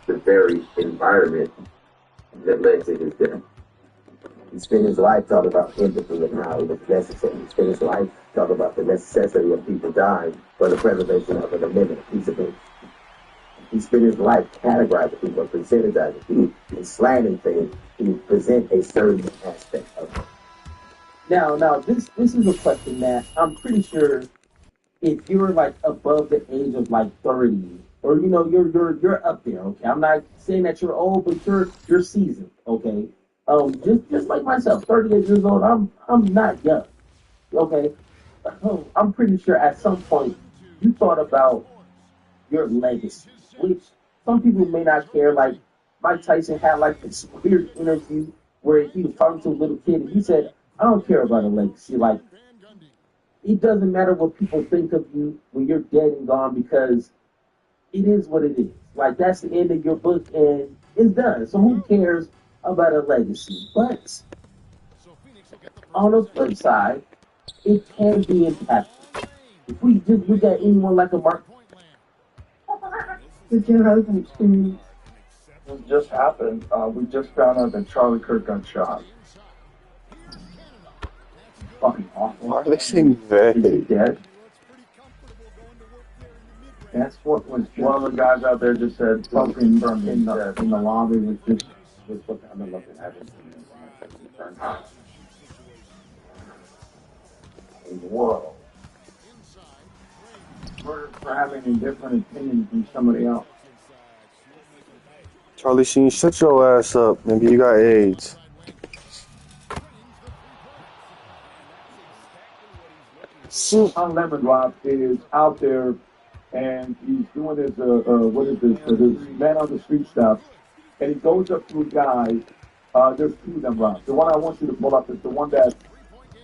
the very environment that led to his death. He spent his life talking about empathy and how it was necessary. He spent his life talking about the necessity of people dying for the preservation of an amendment, a piece of it. He spent his life categorizing people, percentagizing people, and slanting things to present a certain aspect of it. Now, this is a question that I'm pretty sure if you're like above the age of like 30, or you're up there, okay. I'm not saying that you're old, but you're seasoned, okay. Just like myself, 38 years old, I'm not young, okay. I'm pretty sure at some point you thought about your legacy, which some people may not care. Like Mike Tyson had like this weird interview where he was talking to a little kid and he said, I don't care about a legacy. Like, it doesn't matter what people think of you when you're dead and gone, because it is what it is. Like, that's the end of your book and it's done. So who cares about a legacy? But on the flip side, it can be impactful. If we just look at anyone like a Mark, The generation experience. What just happened? We just found out that Charlie Kirk got shot. Fucking awful. Why are they saying they? Is he dead? That's what was. One of the guys out there just said fucking in the lobby was just looking. I've been looking at it. In the world. For having a different opinion from somebody else. Charlie Sheen, shut your ass up. Maybe you got AIDS. John Lemon Rock is out there, and he's doing his this man on the street stuff, and he goes up to a guy. There's two of them, Rob. The one I want you to pull up is the one that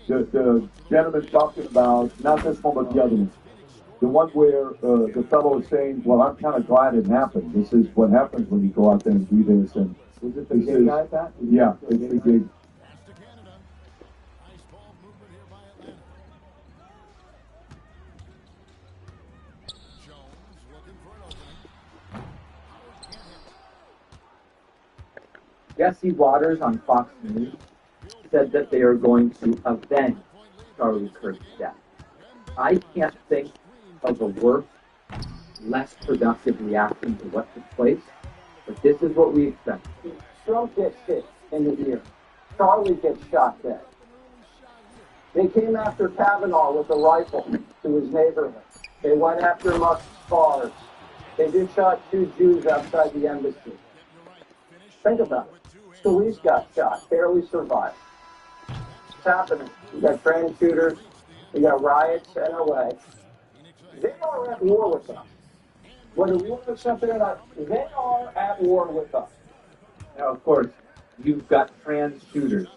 the gentleman's talking about, not this one, but the other one. The one where the fellow is saying, well, I'm kind of glad it happened. This is what happens when you go out there and do this. And was it the gay guy, Pat? Yeah, it's the gay. Jesse Waters on Fox News said that they are going to avenge Charlie Kirk's death. I can't think of a worse, less productive reaction to what took place, but this is what we expect. Trump gets hit in the ear. Charlie gets shot dead. They came after Kavanaugh with a rifle to his neighborhood. They went after Musk's cars. They just shot 2 Jews outside the embassy. Think about it. Scalise got shot, barely survived. It's happening. We got trans shooters. We got riots in LA. They are at war with us. Whether we want to accept it or not, they are at war with us. Now, of course, you've got trans shooters.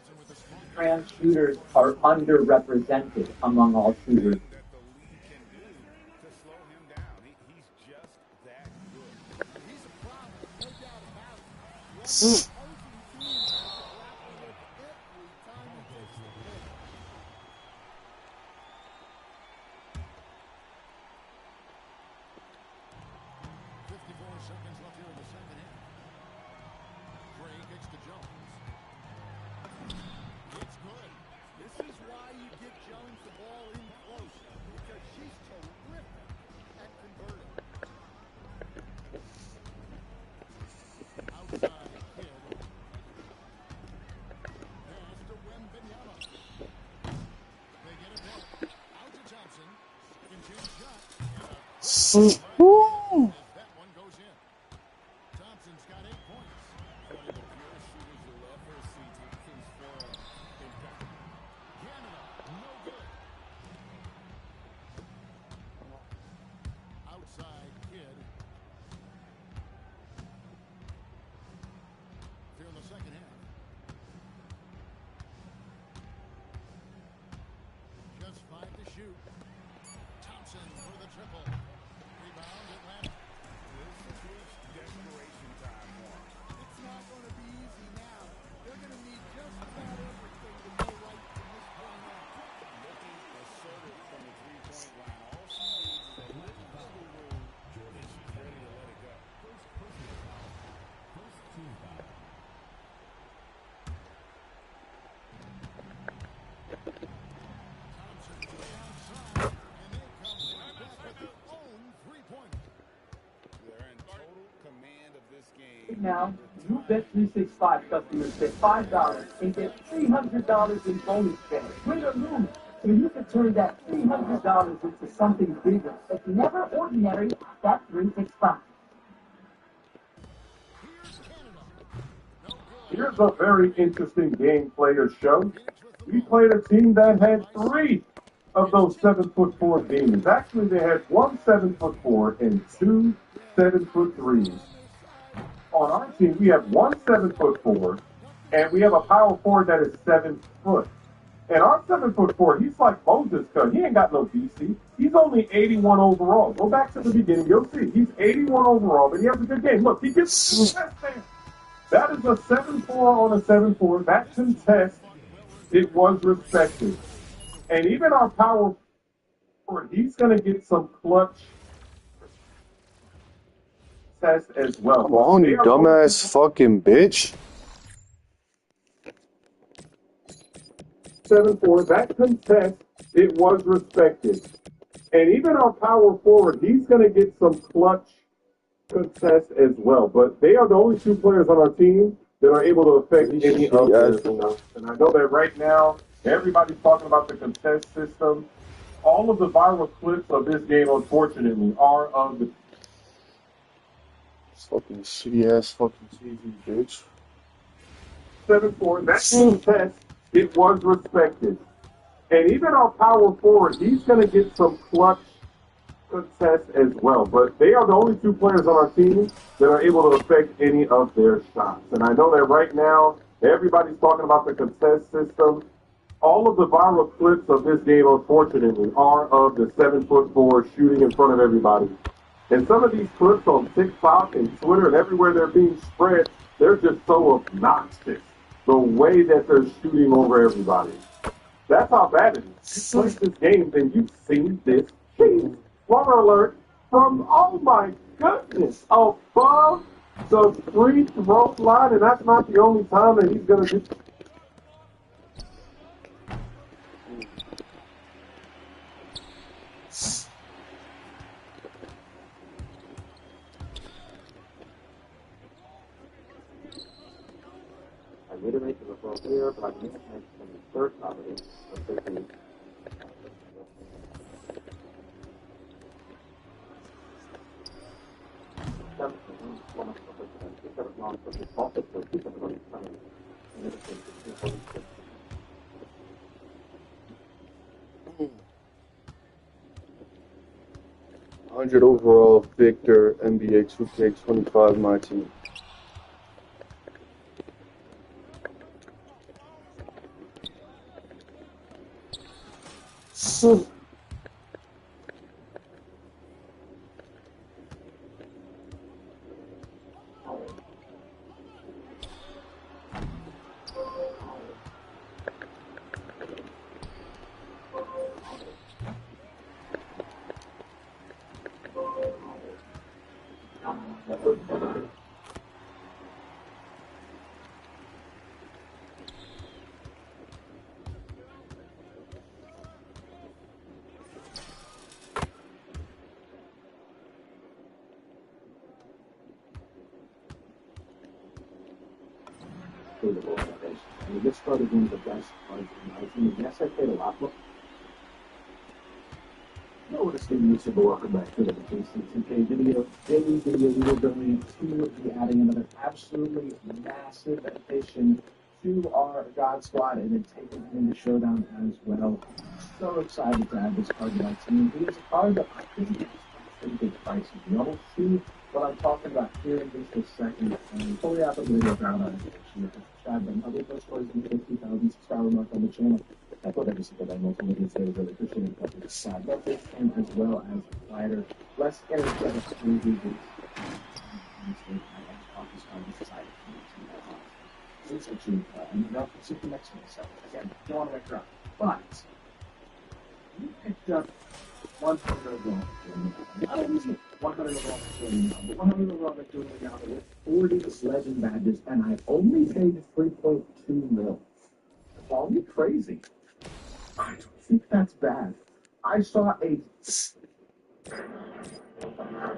Trans shooters are underrepresented among all shooters. Woo! Now, you bet 365 customers get $5 and get $300 in bonus cash. Win or lose, so you can turn that $300 into something bigger. It's never ordinary. That's 365. Here's a very interesting game players show. We played a team that had 3 of those 7'4" demons. Actually, they had 1 7'4" and 2 7'3s. On our team, we have 1 7'4", and we have a power forward that is 7 foot. And our 7'4", he's like Moses, cuz he ain't got no DC. He's only 81 overall. Go back to the beginning, you'll see. He's 81 overall, but he has a good game. Look, he gets that is a 7'4" on a 7'4". That contest, it was respected. And even our power forward, he's going to get some clutch test as well. Come on, you dumbass fucking bitch. 7'4", that contest, it was respected. And even our power forward, he's going to get some clutch contest as well. But they are the only 2 players on our team that are able to affect any of their stuff. And I know that right now, everybody's talking about the contest system. All of the viral clips of this game, unfortunately, are of the Fucking shitty ass fucking TV, bitch. 7'4", that contest, it was respected. And even our power forward, he's going to get some clutch contest as well. But they are the only 2 players on our team that are able to affect any of their shots. And I know that right now, everybody's talking about the contest system. All of the viral clips of this game, unfortunately, are of the 7'4" shooting in front of everybody. And some of these clips on TikTok and Twitter and everywhere they're being spread, they're just so obnoxious. The way that they're shooting over everybody. That's how bad it is. You play this game and you've seen this shit. Spoiler alert from, oh my goodness, above the free throw line, and that's not the only time that he's going to get. reiterate the referral here, but I need to mention the third property, specifically. Hmm. 100 overall, Victor, NBA 2K25, my team. So, I mean, this card is one of the best cards in my opinion. Yes, I played a lot more. No, what is going to be welcome back to the KC2K video. Daily video, we will going to be adding another absolutely massive addition to our God Squad and then taking him into Showdown as well. So excited to add this card to my team. He is a card that I think is pretty good prices. You'll see what I'm talking about here in just a second. And fully out the video ground on it. Subscribe and other post stories in the 50,000 subscriber mark on the channel. I thought every single day multiple videos today was really appreciated. But it's sad message and as well as quieter, less energetic reviews. It's actually enough to see the next one. So again, don't want to wreck her up. But you picked up 100 overall. Not only is it 100 overall but 100 overall victory now with 40 legend badges, and I only paid 3.2 mil. Call me crazy. I don't think that's bad. I saw a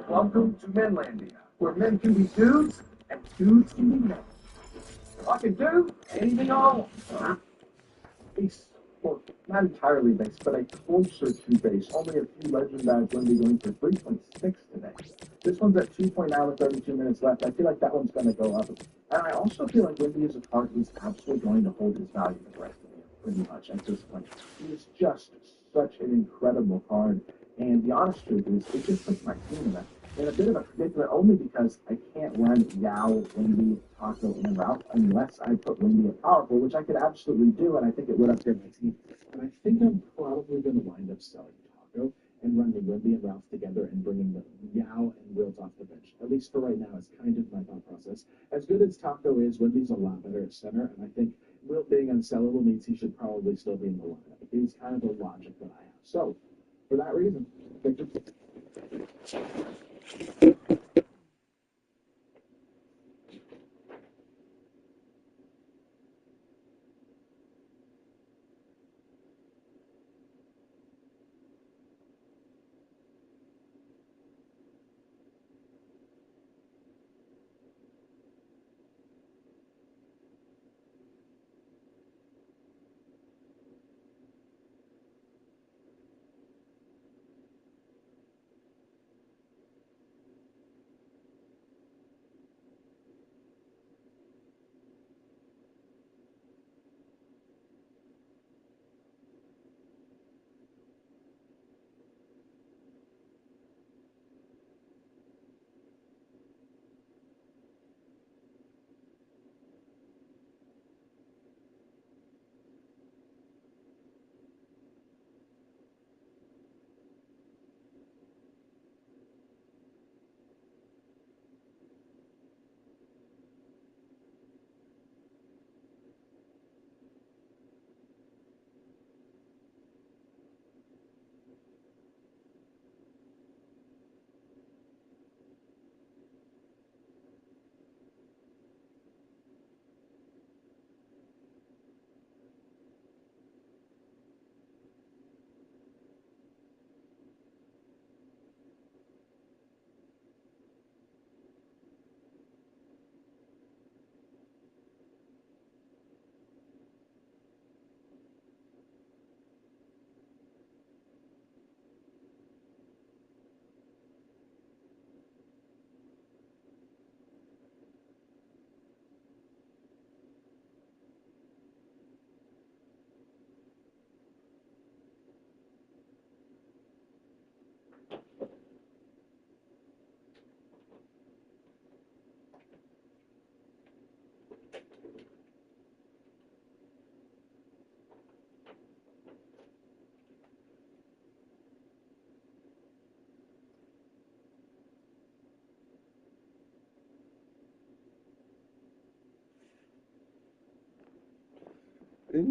welcome to Menlandia, where men can be dudes and dudes can be men. I can do anything I want. Base, well, not entirely base, but a closer to base. Only a few legend badge going to be going for 3.6 today. This one's at 2.9 with 32 minutes left. I feel like that one's going to go up. And I also feel like Wendy is a card who's absolutely going to hold his value for the rest of the year, pretty much at this point. He is just such an incredible card. And the honest truth is, it just puts my team in a bit of a predicament only because I can't run Yao, Wendy, Taco, and Ralph unless I put Wendy at powerful, which I could absolutely do, and I think it would upgrade my team. And I think I'm probably going to wind up selling Taco and running Wendy and Ralph together and bringing the Yao and Wills off the bench. At least for right now, it's kind of my thought process. As good as Taco is, Wendy's a lot better at center, and I think Will being unsellable means he should probably still be in the lineup. It's kind of the logic that I have. So, for that reason, Victor. I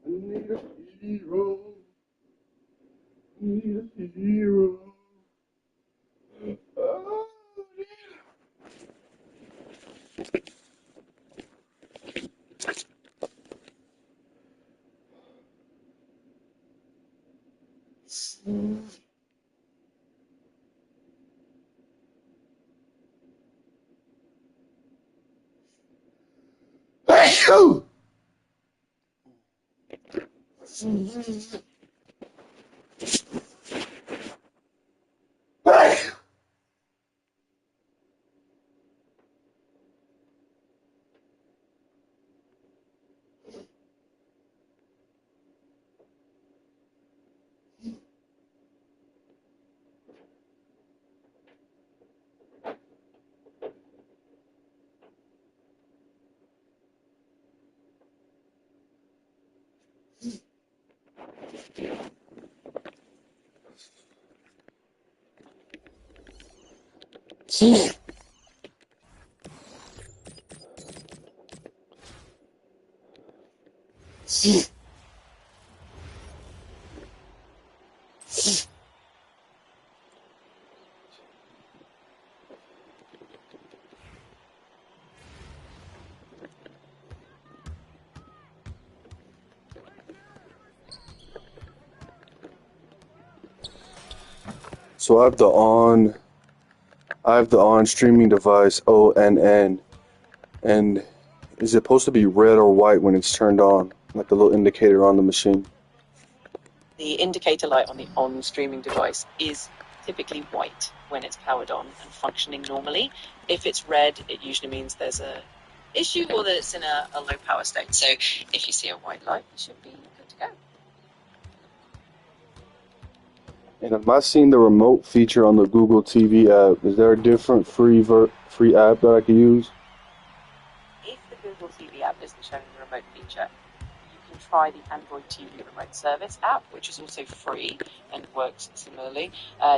need a hero. Need a hero. Oh, Achoo! So I have the on streaming device ONN, and is it supposed to be red or white when it's turned on, like the little indicator on the machine? The indicator light on the on streaming device is typically white when it's powered on and functioning normally. If it's red, it usually means there's a issue or that it's in a low power state. So if you see a white light, you should be good to go. And am I seeing the remote feature on the Google TV app? Is there a different free app that I can use? If the Google TV app isn't showing the remote feature, you can try the Android TV remote service app, which is also free and works similarly.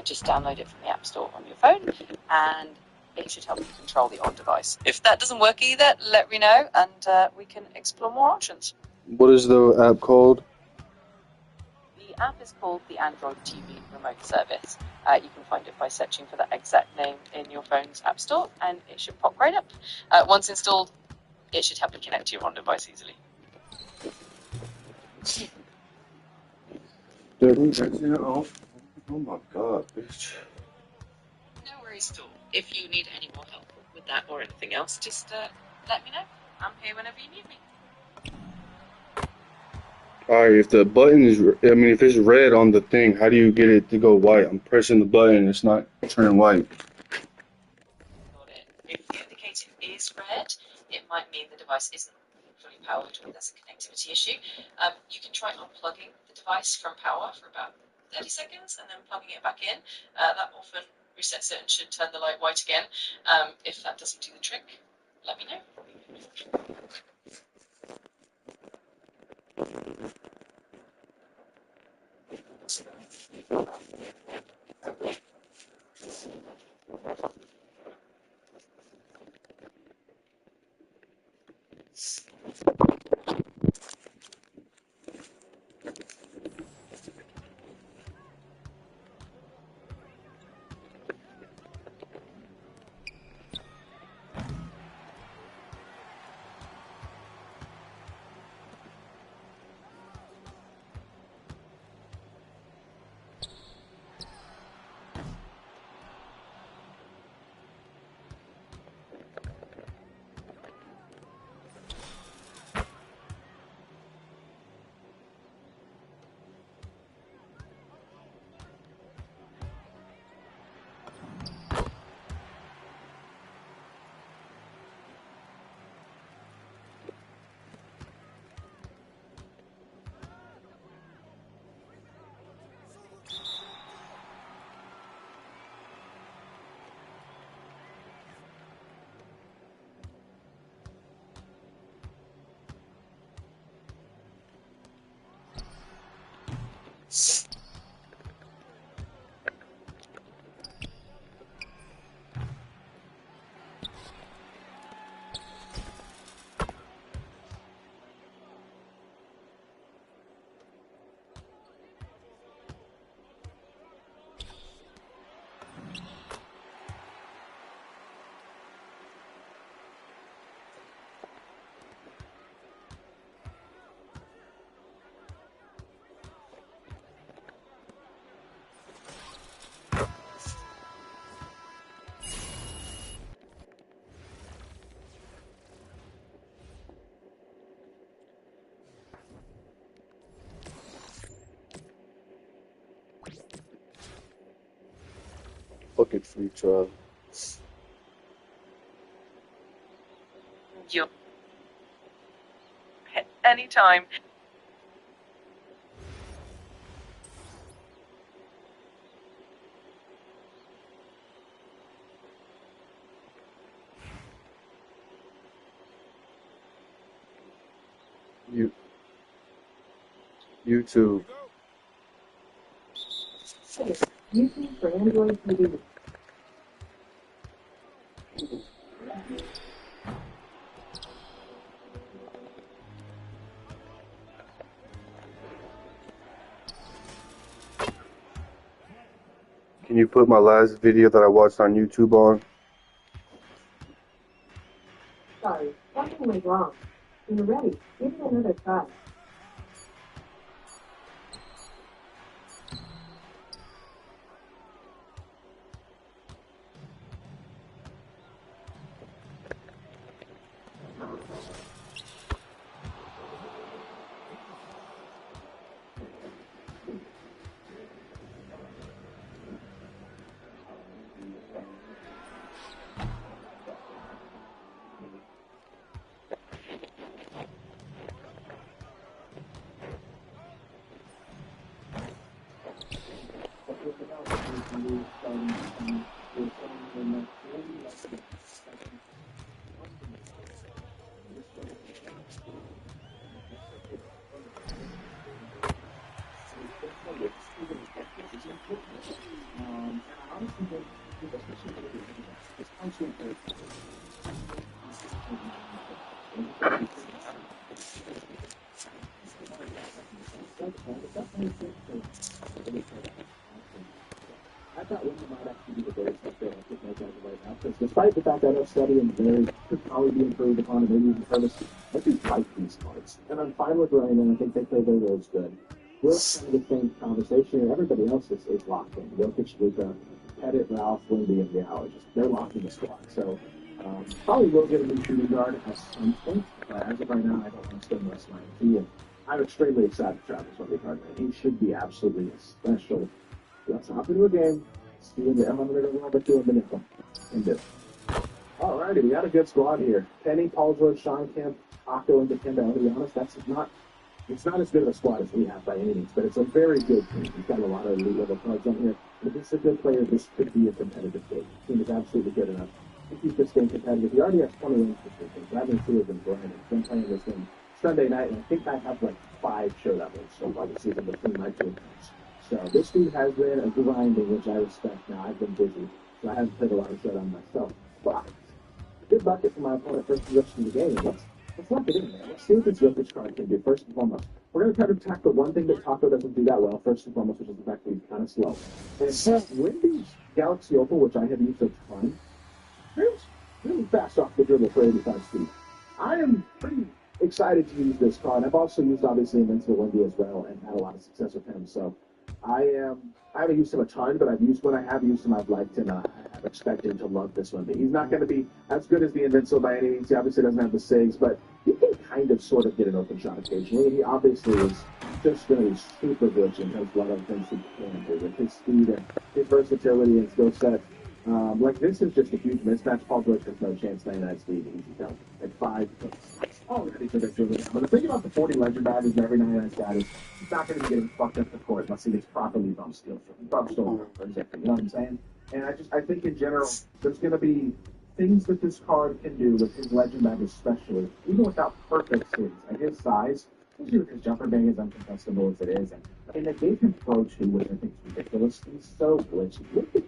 Just download it from the App Store on your phone, and it should help you control the on device. If that doesn't work either, let me know, and we can explore more options. What is the app called? The app is called the Android TV remote service. You can find it by searching for that exact name in your phone's App Store, and it should pop right up. Once installed, it should help you connect to your on device easily. Oh my god, bitch. No worries at all. If you need any more help with that or anything else, just let me know. I'm here whenever you need me. Alright, if the button is, if it's red on the thing, how do you get it to go white? I'm pressing the button, it's not turning white. If the indicator is red, it might mean the device isn't fully powered or there's a connectivity issue. You can try unplugging the device from power for about 30 seconds and then plugging it back in. That often resets it and should turn the light white again. If that doesn't do the trick, let me know. Fucking free trial. You anytime. YouTube. YouTube for Android TV. Can you put my last video that I watched on YouTube on? Sorry, something went wrong. When you're ready, give it another try. I thought Wyndham might actually be the Bears up there with no guys right now, because despite the fact that our study and Bears could probably be improved upon and maybe even service, I just like these cards. And I'm fine with Ryan, and I think they play their roles good. We're kind of the same conversation, and everybody else is locked in. Jokic, Luka, Pettit, Ralph, Lindy, and Yao. They're locked in the squad. So probably will get a new shooting guard at some point. But as of right now, I don't want to spend the rest of my energy. And I'm extremely excited for Travis Wondercard. He should be absolutely special. Let's hop into a game. See you in the elevator a little bit to a minute. And do. Alrighty, we got a good squad here. Penny, Paul George, Sean Kemp, Akko, and Dikembe. To be honest, it's not as good of a squad as we have by any means, but it's a very good team. We've got a lot of elite level cards on here. If this is a good player, this could be a competitive game. The team is absolutely good enough to keep this game competitive. He already has 20 wins this weekend, so I've been two of them grinding. I've been playing this game Sunday night, and I think I have like 5 showdown wins so far this season between my two accounts. So this dude has been a grinding, which I respect now. I've been busy, so I haven't played a lot of showdown myself. But good bucket for my opponent first position of the game. Let's lock it in there. Let's see what this Jokic card can do first and foremost. We're going to try to attack the one thing that Taco doesn't do that well, first and foremost, which is the fact that he's kind of slow. And Wendy's Galaxy Opal, which I have used a ton, really fast off the dribble for 85 speed. I am pretty excited to use this card. I've also used, obviously, Invincible Wendy as well and had a lot of success with him. So I haven't used him a ton, but when I have used him, I've liked him. I'm expecting to love this one. But he's not going to be as good as the Invincible by any means. He obviously doesn't have the SIGs, but he can kind of sort of get an open shot occasionally. He obviously is just going to be super glitchy and has a lot of things he can do with his speed and his versatility and skill set. Like, this is just a huge mismatch. Paul George has no chance 99 speed, easy count. At 5 already for this dribble. But the thing about the 40 legend bag is every 99 status, he's not going to be getting fucked up the court unless he gets properly bump skills from bump stolen for example. You know what I'm saying? And I think in general, there's going to be things that this card can do with his legend bag especially, even without perfect SIGs. At his size, especially with his jumper being as uncontestable as it is. And I mean, they gave him Pro 2, which I think is ridiculous. He's so glitchy. Look at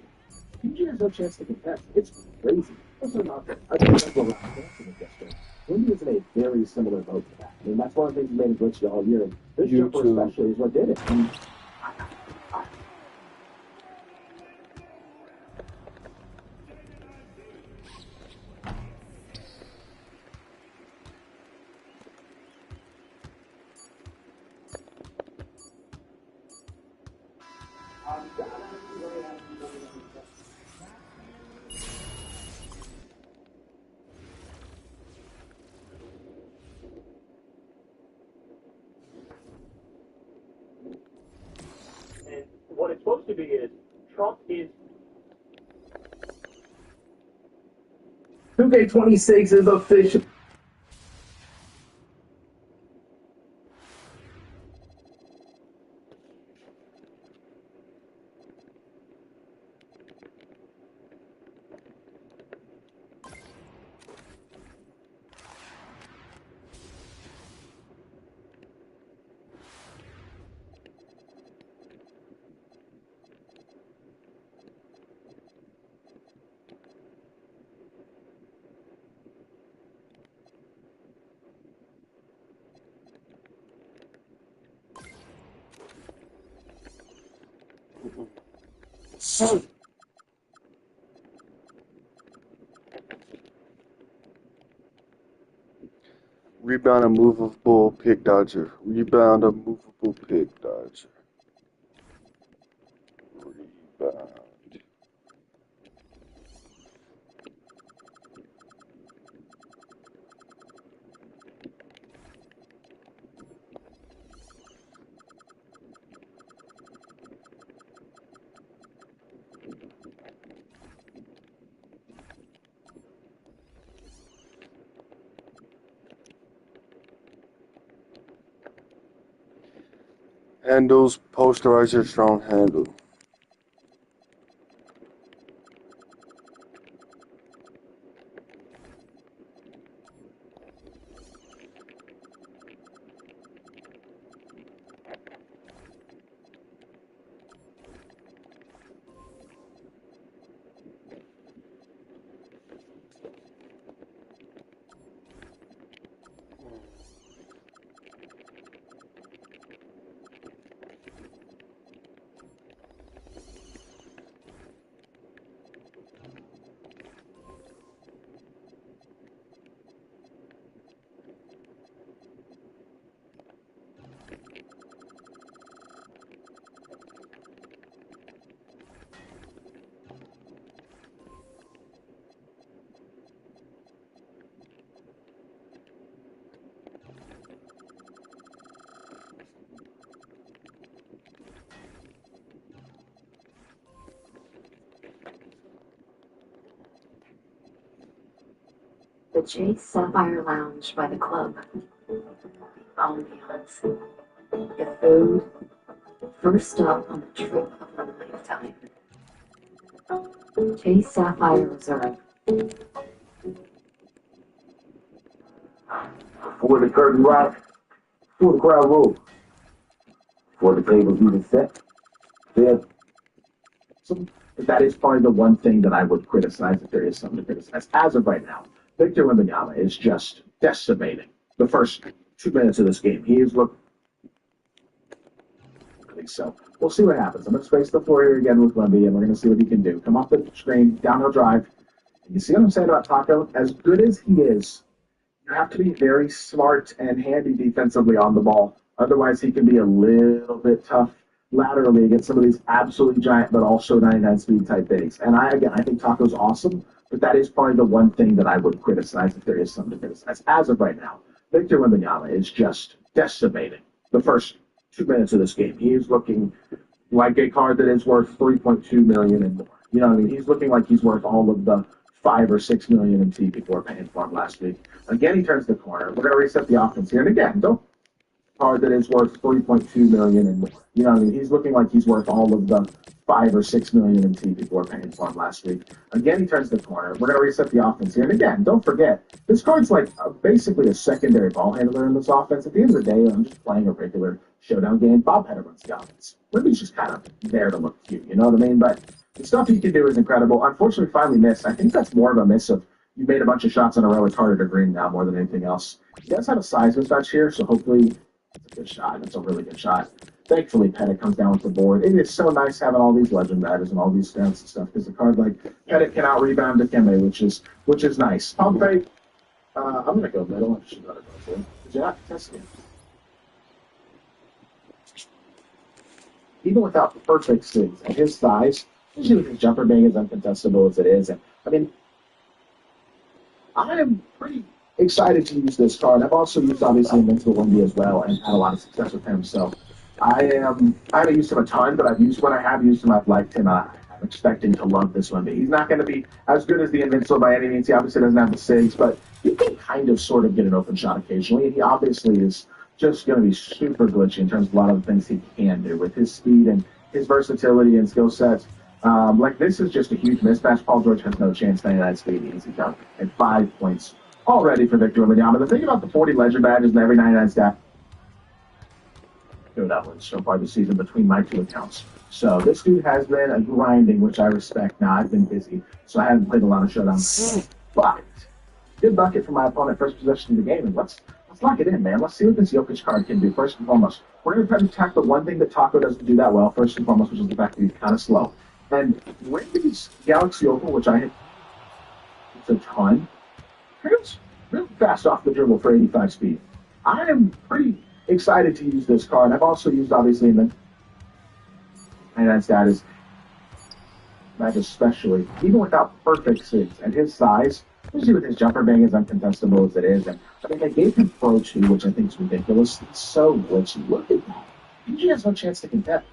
PG has no chance to contest. It's crazy. Also not I think that's what Wendy is in a very similar boat to that. I mean, that's one of the things that made it glitchy all year. And this jumper especially is what did it. And what it's supposed to be is Trump is 2K26 is official. Rebound, a movable pick dodger. Rebound, a movable pick dodger. Rebound. Handles, posterizer, strong handle. The Chase Sapphire Lounge by the club. Ambiance. Your food. First stop on the trip of a lifetime. Chase Sapphire Reserve. Before the curtain rise, before the crowd rolls, before the tables even set, there. That is probably the one thing that I would criticize, if there is something to criticize. As of right now, Victor Wembanyama is just decimating the first 2 minutes of this game. He is look. I think so. We'll see what happens. I'm going to space the floor here again with Wemby, and we're going to see what he can do. Come off the screen, downhill drive. You see what I'm saying about Taco? As good as he is, you have to be very smart and handy defensively on the ball. Otherwise, he can be a little bit tough laterally against some of these absolutely giant but also 99 speed type bigs. And I think Taco's awesome, but that is probably the one thing that I would criticize, if there is something to criticize. As of right now, Victor Wembanyama is just decimating the first 2 minutes of this game. He is looking like a card that is worth $3.2 million and more. You know what I mean? He's looking like he's worth all of the $5 or $6 million in T people were paying for him last week. Again, he turns the corner. We're going to reset the offense here. And again, don't card that is worth $3.2 million and more. You know what I mean? He's looking like he's worth all of the $5 or $6 million in T people were paying for him last week. Again, he turns the corner. We're going to reset the offense here. And again, don't forget, this card's like basically a secondary ball handler in this offense. At the end of the day, I'm just playing a regular showdown game. Bob Pettit runs the offense. Wemby's just kind of there to look cute. You know what I mean? But the stuff he can do is incredible. Unfortunately, finally missed. I think that's more of a miss of you made a bunch of shots in a row. It's harder to green now more than anything else. He does have a size mismatch here, so hopefully it's a good shot. It's a really good shot. Thankfully, Pettit comes down with the board. It is so nice having all these legend batters and all these stats and stuff because a card like Pettit can out-rebound Dikembe, which is nice. Pump fake. I'm going to go middle. I should let it go through. Because you're not testing it. Even without the perfect swings and his size, usually with his jumper being as uncontestable as it is. And I mean, I am pretty excited to use this card. I've also used, obviously, Invincible Wemby as well and had a lot of success with him. So I haven't used him a ton, but when I have used him, I've liked him. I'm expecting to love this Wemby. He's not going to be as good as the Invincible by any means. He obviously doesn't have the SIGs, but he can kind of sort of get an open shot occasionally. And he obviously is just going to be super glitchy in terms of a lot of the things he can do with his speed and his versatility and skill sets. Like, this is just a huge mismatch. Paul George has no chance. 99 speed, easy count, and 5 points already for Victor Wembanyama. The thing about the 40 legend badges and every 99 stack, that one so far this season between my two accounts. So this dude has been a grinding, which I respect. Now, I've been busy, so I haven't played a lot of showdowns. But good bucket for my opponent, first possession of the game, and let's lock it in, man. Let's see what this Jokic card can do. First and foremost, we're going to try to attack the one thing that Taco doesn't do that well, first and foremost, which is the fact that he's kind of slow. And when these Galaxy Opal, which I hit a ton, it's really fast off the dribble for 85 speed. I am pretty excited to use this card. I've also used, obviously, in the 99 status, Mag especially, even without perfect six and his size, especially with his jumper being as uncontestable as it is. And I mean, they gave him Pro 2, which I think is ridiculous. It's so glitchy. Look at that. PG has no chance to contest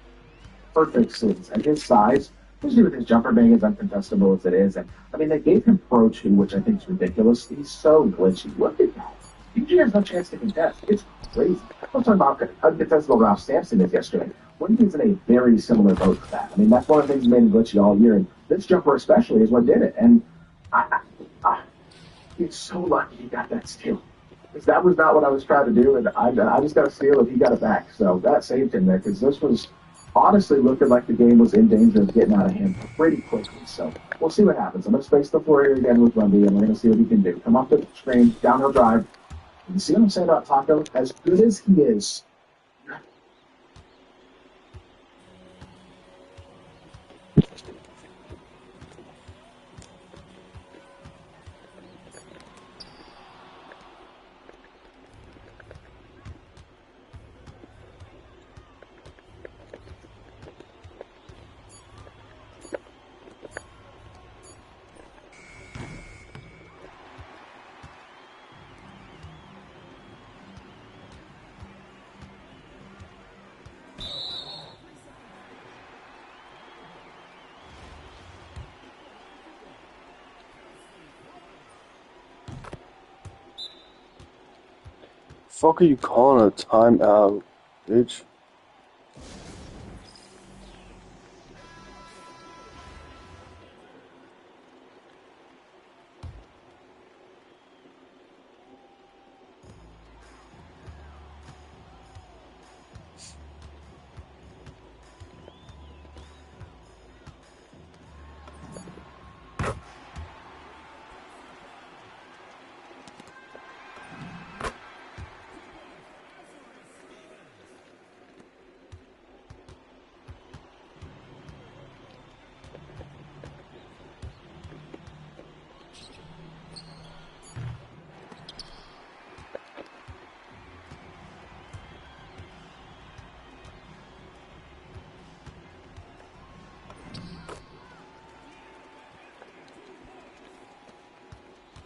perfect six and his size, especially with his jumper being as uncontestable as it is. And I mean, they gave him Pro 2, which I think is ridiculous. He's so glitchy. Look at that. PG has no chance to contest. It's crazy. I was talking about how uncontestable Ralph Sampson is yesterday. Woody's in a very similar boat to that. I mean, that's one of the things that made him glitchy all year, and this jumper especially is what did it. And he's so lucky he got that steal. Because that was not what I was trying to do, and I just got a steal and he got it back. So that saved him there, because this was honestly looking like the game was in danger of getting out of hand pretty quickly. So we'll see what happens. I'm going to space the floor here again with Lundy, and we're going to see what he can do. Come off the screen, downhill drive. You see what I'm saying about Taco? As good as he is, fuck are you calling a timeout, bitch?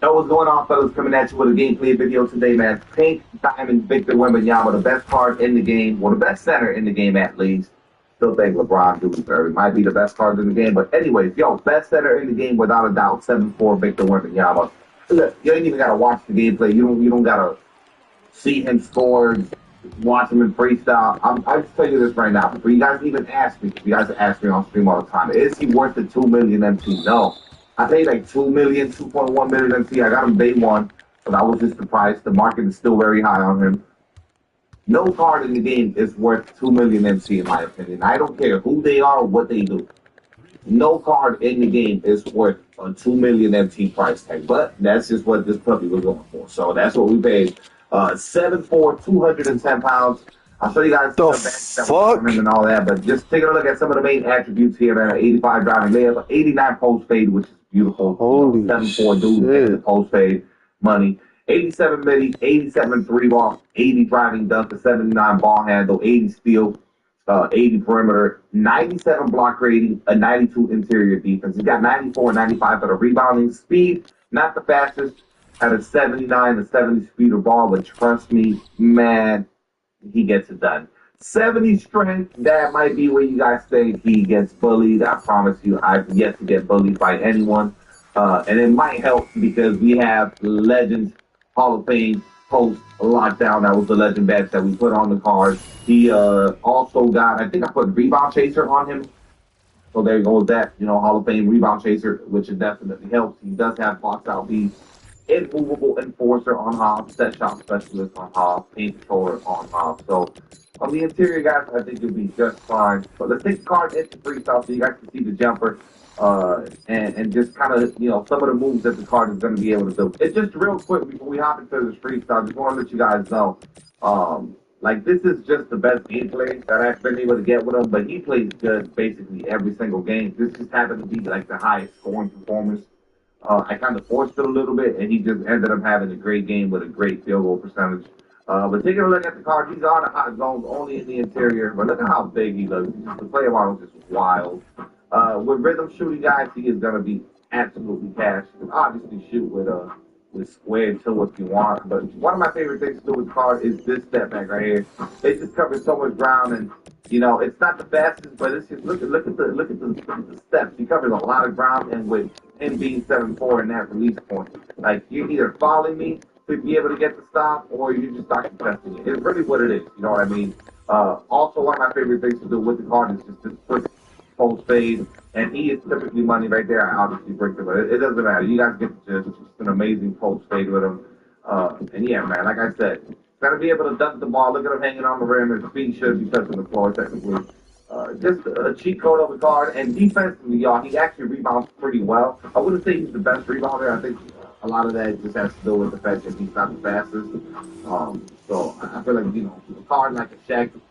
Yo, what's going on, fellas? Coming at you with a gameplay video today, man. Pink Diamond Victor Wembanyama, the best card in the game, well, the best center in the game at least. Still think LeBron Dewsbury might be the best card in the game, but anyways, yo, best center in the game without a doubt. 7'4" Victor Wembanyama. Look, you ain't even gotta watch the gameplay. You don't gotta see him score, watch him in freestyle. I just tell you this right now. Before you guys even ask me, you guys ask me on stream all the time, is he worth the $2 million MT? No. I paid like $2 million, $2.1 million MT. I got him day one, but I was just surprised. The market is still very high on him. No card in the game is worth $2 million MC, in my opinion. I don't care who they are or what they do. No card in the game is worth a $2 million MT price tag. But that's just what this puppy was going for. So that's what we paid. 7'4", 210 pounds. I'll show you guys the fuck and all that, but just taking a look at some of the main attributes here. That are 85 driving layup, 89 post fade, which is beautiful. Holy 7'4" dude getting the post fade money. 87 midi, 87 3 ball, 80 driving dunk, 79 ball handle, 80 steal, 80 perimeter, 97 block rating, a 92 interior defense. He's got 94 and 95 for the rebounding speed, not the fastest, at a 79 to 70 speed of ball, but trust me, man, he gets it done. 70 strength, that might be where you guys think he gets bullied. I promise you, I've yet to get bullied by anyone. And it might help because we have Legends Hall of Fame post lockdown. That was the legend badge that we put on the card. He also got, I think I put Rebound Chaser on him. So there goes that, Hall of Fame Rebound Chaser, which it definitely helps. He does have box out beat. Immovable Enforcer on Hobbs, Set Shot Specialist on Hobbs, Paint Controller on Hobbs. So on the interior, guys, I think you'll be just fine. But let's take the card into freestyle so you guys can see the jumper and just kind of, some of the moves that the card is going to be able to do. It's just real quick before we hop into the freestyle. I just want to let you guys know, Like, this is just the best gameplay that I've been able to get with him, but he plays good basically every single game. This just happened to be like the highest scoring performance. I kind of forced it a little bit, and he just ended up having a great game with a great field goal percentage. But taking a look at the card, he's on the hot zones, only in the interior. But look at how big he looks. The player model is just wild. With rhythm shooting guys, he is going to be absolutely cash. You can obviously shoot with square too if you want. But one of my favorite things to do with the card is this step back right here. They just cover so much ground, and you know it's not the fastest, but it's just look at the steps. He covers a lot of ground, and with him being 7'4" in that release point, like you're either following me to be able to get the stop, or you just start contesting it. It's really what it is. You know what I mean? Also, one of my favorite things to do with the card is just this quick post fade, and he is typically money right there. I obviously break it, but it doesn't matter. You guys get the gist. It's just an amazing post fade with him. And yeah, man, like I said, gotta be able to dunk the ball. Look at him hanging on the rim. His feet should be touching the floor technically. Just a cheat code of a card. And defensively, y'all, he actually rebounds pretty well. I wouldn't say he's the best rebounder. I think a lot of that just has to do with the fact that he's not the fastest. So I feel like, you know, a card like a Shaq is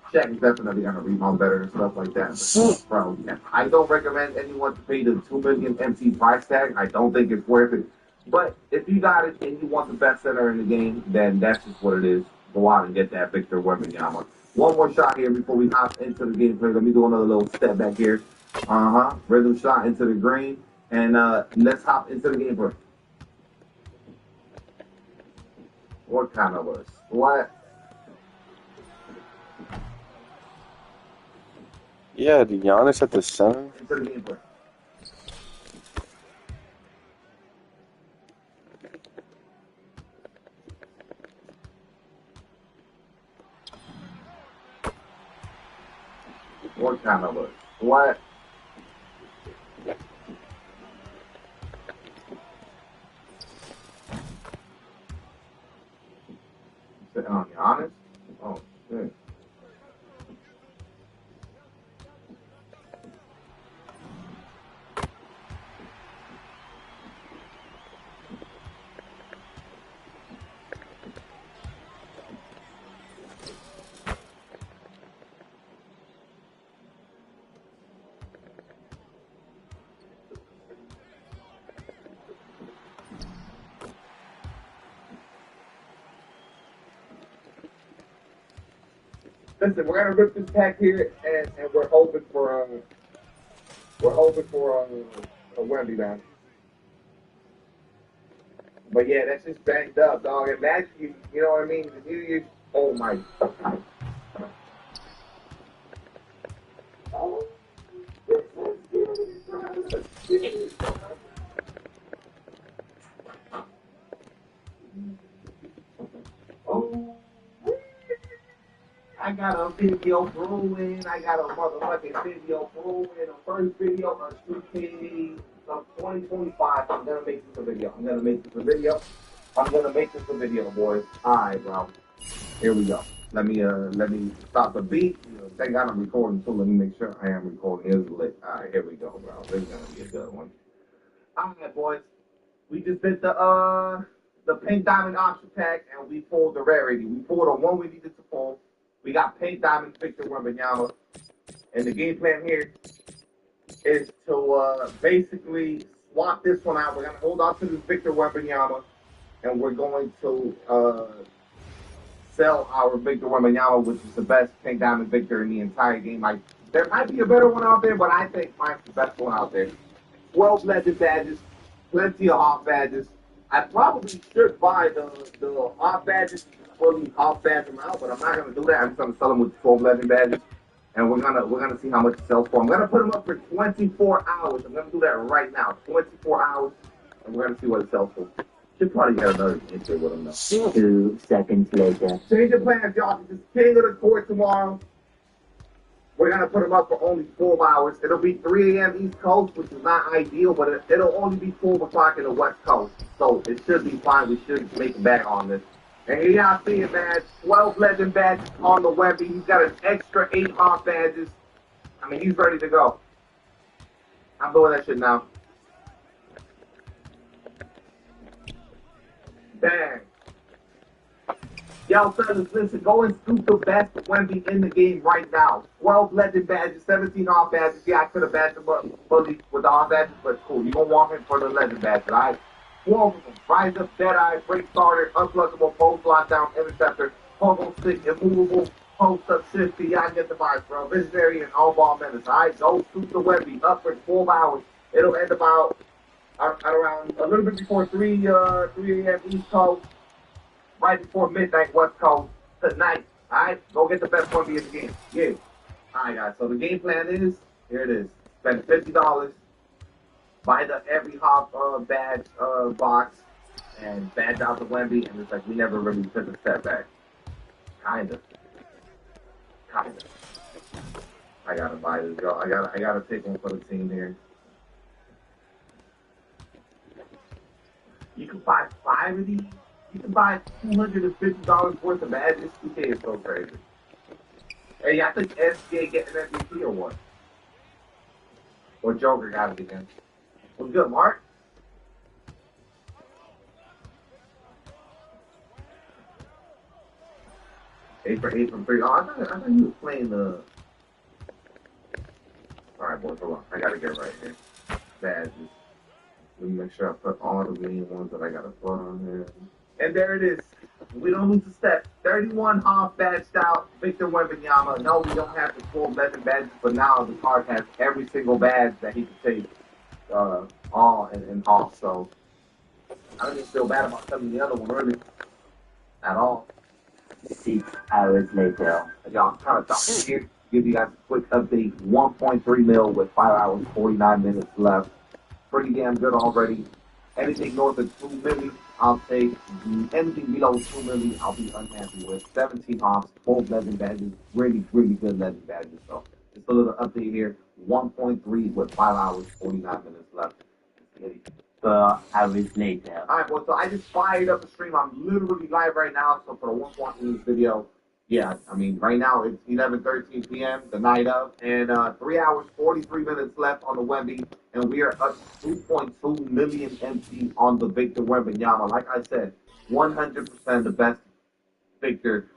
definitely going to rebound better and stuff like that. But, bro, I don't recommend anyone to pay the $2 million MC price tag. I don't think it's worth it. But if you got it and you want the best center in the game, then that's just what it is. Go out and get that Victor Wembanyama. One more shot here before we hop into the gameplay. Let me do another little step back here. Rhythm shot into the green. And let's hop into the gameplay. What kind of a what? Yeah, the Giannis at the center. Into the gameplay. What kind of a what? Giannis? Oh, shit. Listen, we're gonna rip this pack here, and we're hoping for a Wemby, man. But yeah, that's just banged up, dog. Imagine you know what I mean? The New Year's, oh my God. Oh, I got a video brewing. I got a motherfucking video brewing. The first video of 2K of 2025. I'm gonna make this a video. I'm gonna make this a video, boys. Alright, bro. Here we go. Let me stop the beat. Thank God I'm recording too. Let me make sure I am recording. It's lit. Alright, here we go, bro. This is gonna be a good one. Alright, boys. We just did the pink diamond option pack, and we pulled the rarity. We pulled the one we needed to pull. We got pink diamond Victor Wembanyama, and the game plan here is to basically swap this one out. We're gonna hold on to this Victor Wembanyama, and we're going to sell our Victor Wembanyama, which is the best pink diamond Victor in the entire game. Like, there might be a better one out there, but I think mine's the best one out there. 12 legend badges, plenty of off badges. I probably should buy the off badges, fully off badge them out, but I'm not gonna do that. I'm just gonna sell them with 12 legend badges, and we're gonna see how much it sells for. I'm gonna put them up for 24 hours. I'm gonna do that right now, 24 hours, and we're gonna see what it sells for. Should probably get another intro with them though. 2 seconds later. Change the plans, y'all. It's king of the court tomorrow. We're gonna put them up for only 12 hours. It'll be 3 a.m. East Coast, which is not ideal, but it'll only be 12 o'clock in the West Coast. So it should be fine. We should make a bet on this. And here y'all see it, man. 12 legend badges on the Wemby. He's got an extra 8 off badges. I mean, he's ready to go. I'm doing that shit now. Bang. Yo, fellas, listen, go and scoop the best Wemby in the game right now. 12 legend badges, 17 off badges. Yeah, I could have badged him up fully with the off badges, but cool. You're going to want him for the legend badges, all right? 12 of them. Rise up, Deadeye, break starter, unpluggable, post lockdown, interceptor, pogo stick, immovable, post up, shifty. Y'all get the vibes, bro. Visionary and all ball menace, all right? Go scoop the Wemby up for 12 hours. It'll end about around a little bit before 3 a.m. East Coast. Right before midnight West Coast tonight. Alright? Go get the best one in the game. Yeah. Alright guys, so the game plan is, here it is. Spend $50, buy the every hop badge box, and badge out the Wemby, and it's like we never really took a step back. Kinda. I gotta buy this girl. I gotta take one for the team here. You can buy 5 of these. You can buy $250 worth of badges. 2K is so crazy. Hey, I think SJ getting an MVP or what? Or Joker got it again. What's good, Mark? Eight for 3. Oh, I thought he was playing the... Alright, boys, hold on. I gotta get right here. Badges. Let me make sure I put all the main ones that I gotta put on here. And there it is. We don't lose a step. 31 off badged out. Victor Wembanyama. No, we don't have the full legend badges, but now the card has every single badge that he can take all and off. So I don't even feel bad about telling the other one really at all. 6 hours later. Y'all, I'm trying to talk here. Give you guys a quick update. 1.3 mil with 5 hours, 49 minutes left. Pretty damn good already. Anything north of 2 million, I'll take. Anything below 2 million, I'll be unhappy with. 17 hops, 12 legend badges, really, really good legend badges. So just a little update here. 1.3 with 5 hours, 49 minutes left. Hours later. Alright, boys, so I just fired up the stream. I'm literally live right now. So for the one watching this video, yeah, I mean, right now it's 11:13 p.m., the night of, and 3 hours, 43 minutes left on the Wemby, and we are up 2.2 million MT on the Victor Wembanyama. Like I said, 100% the best Victor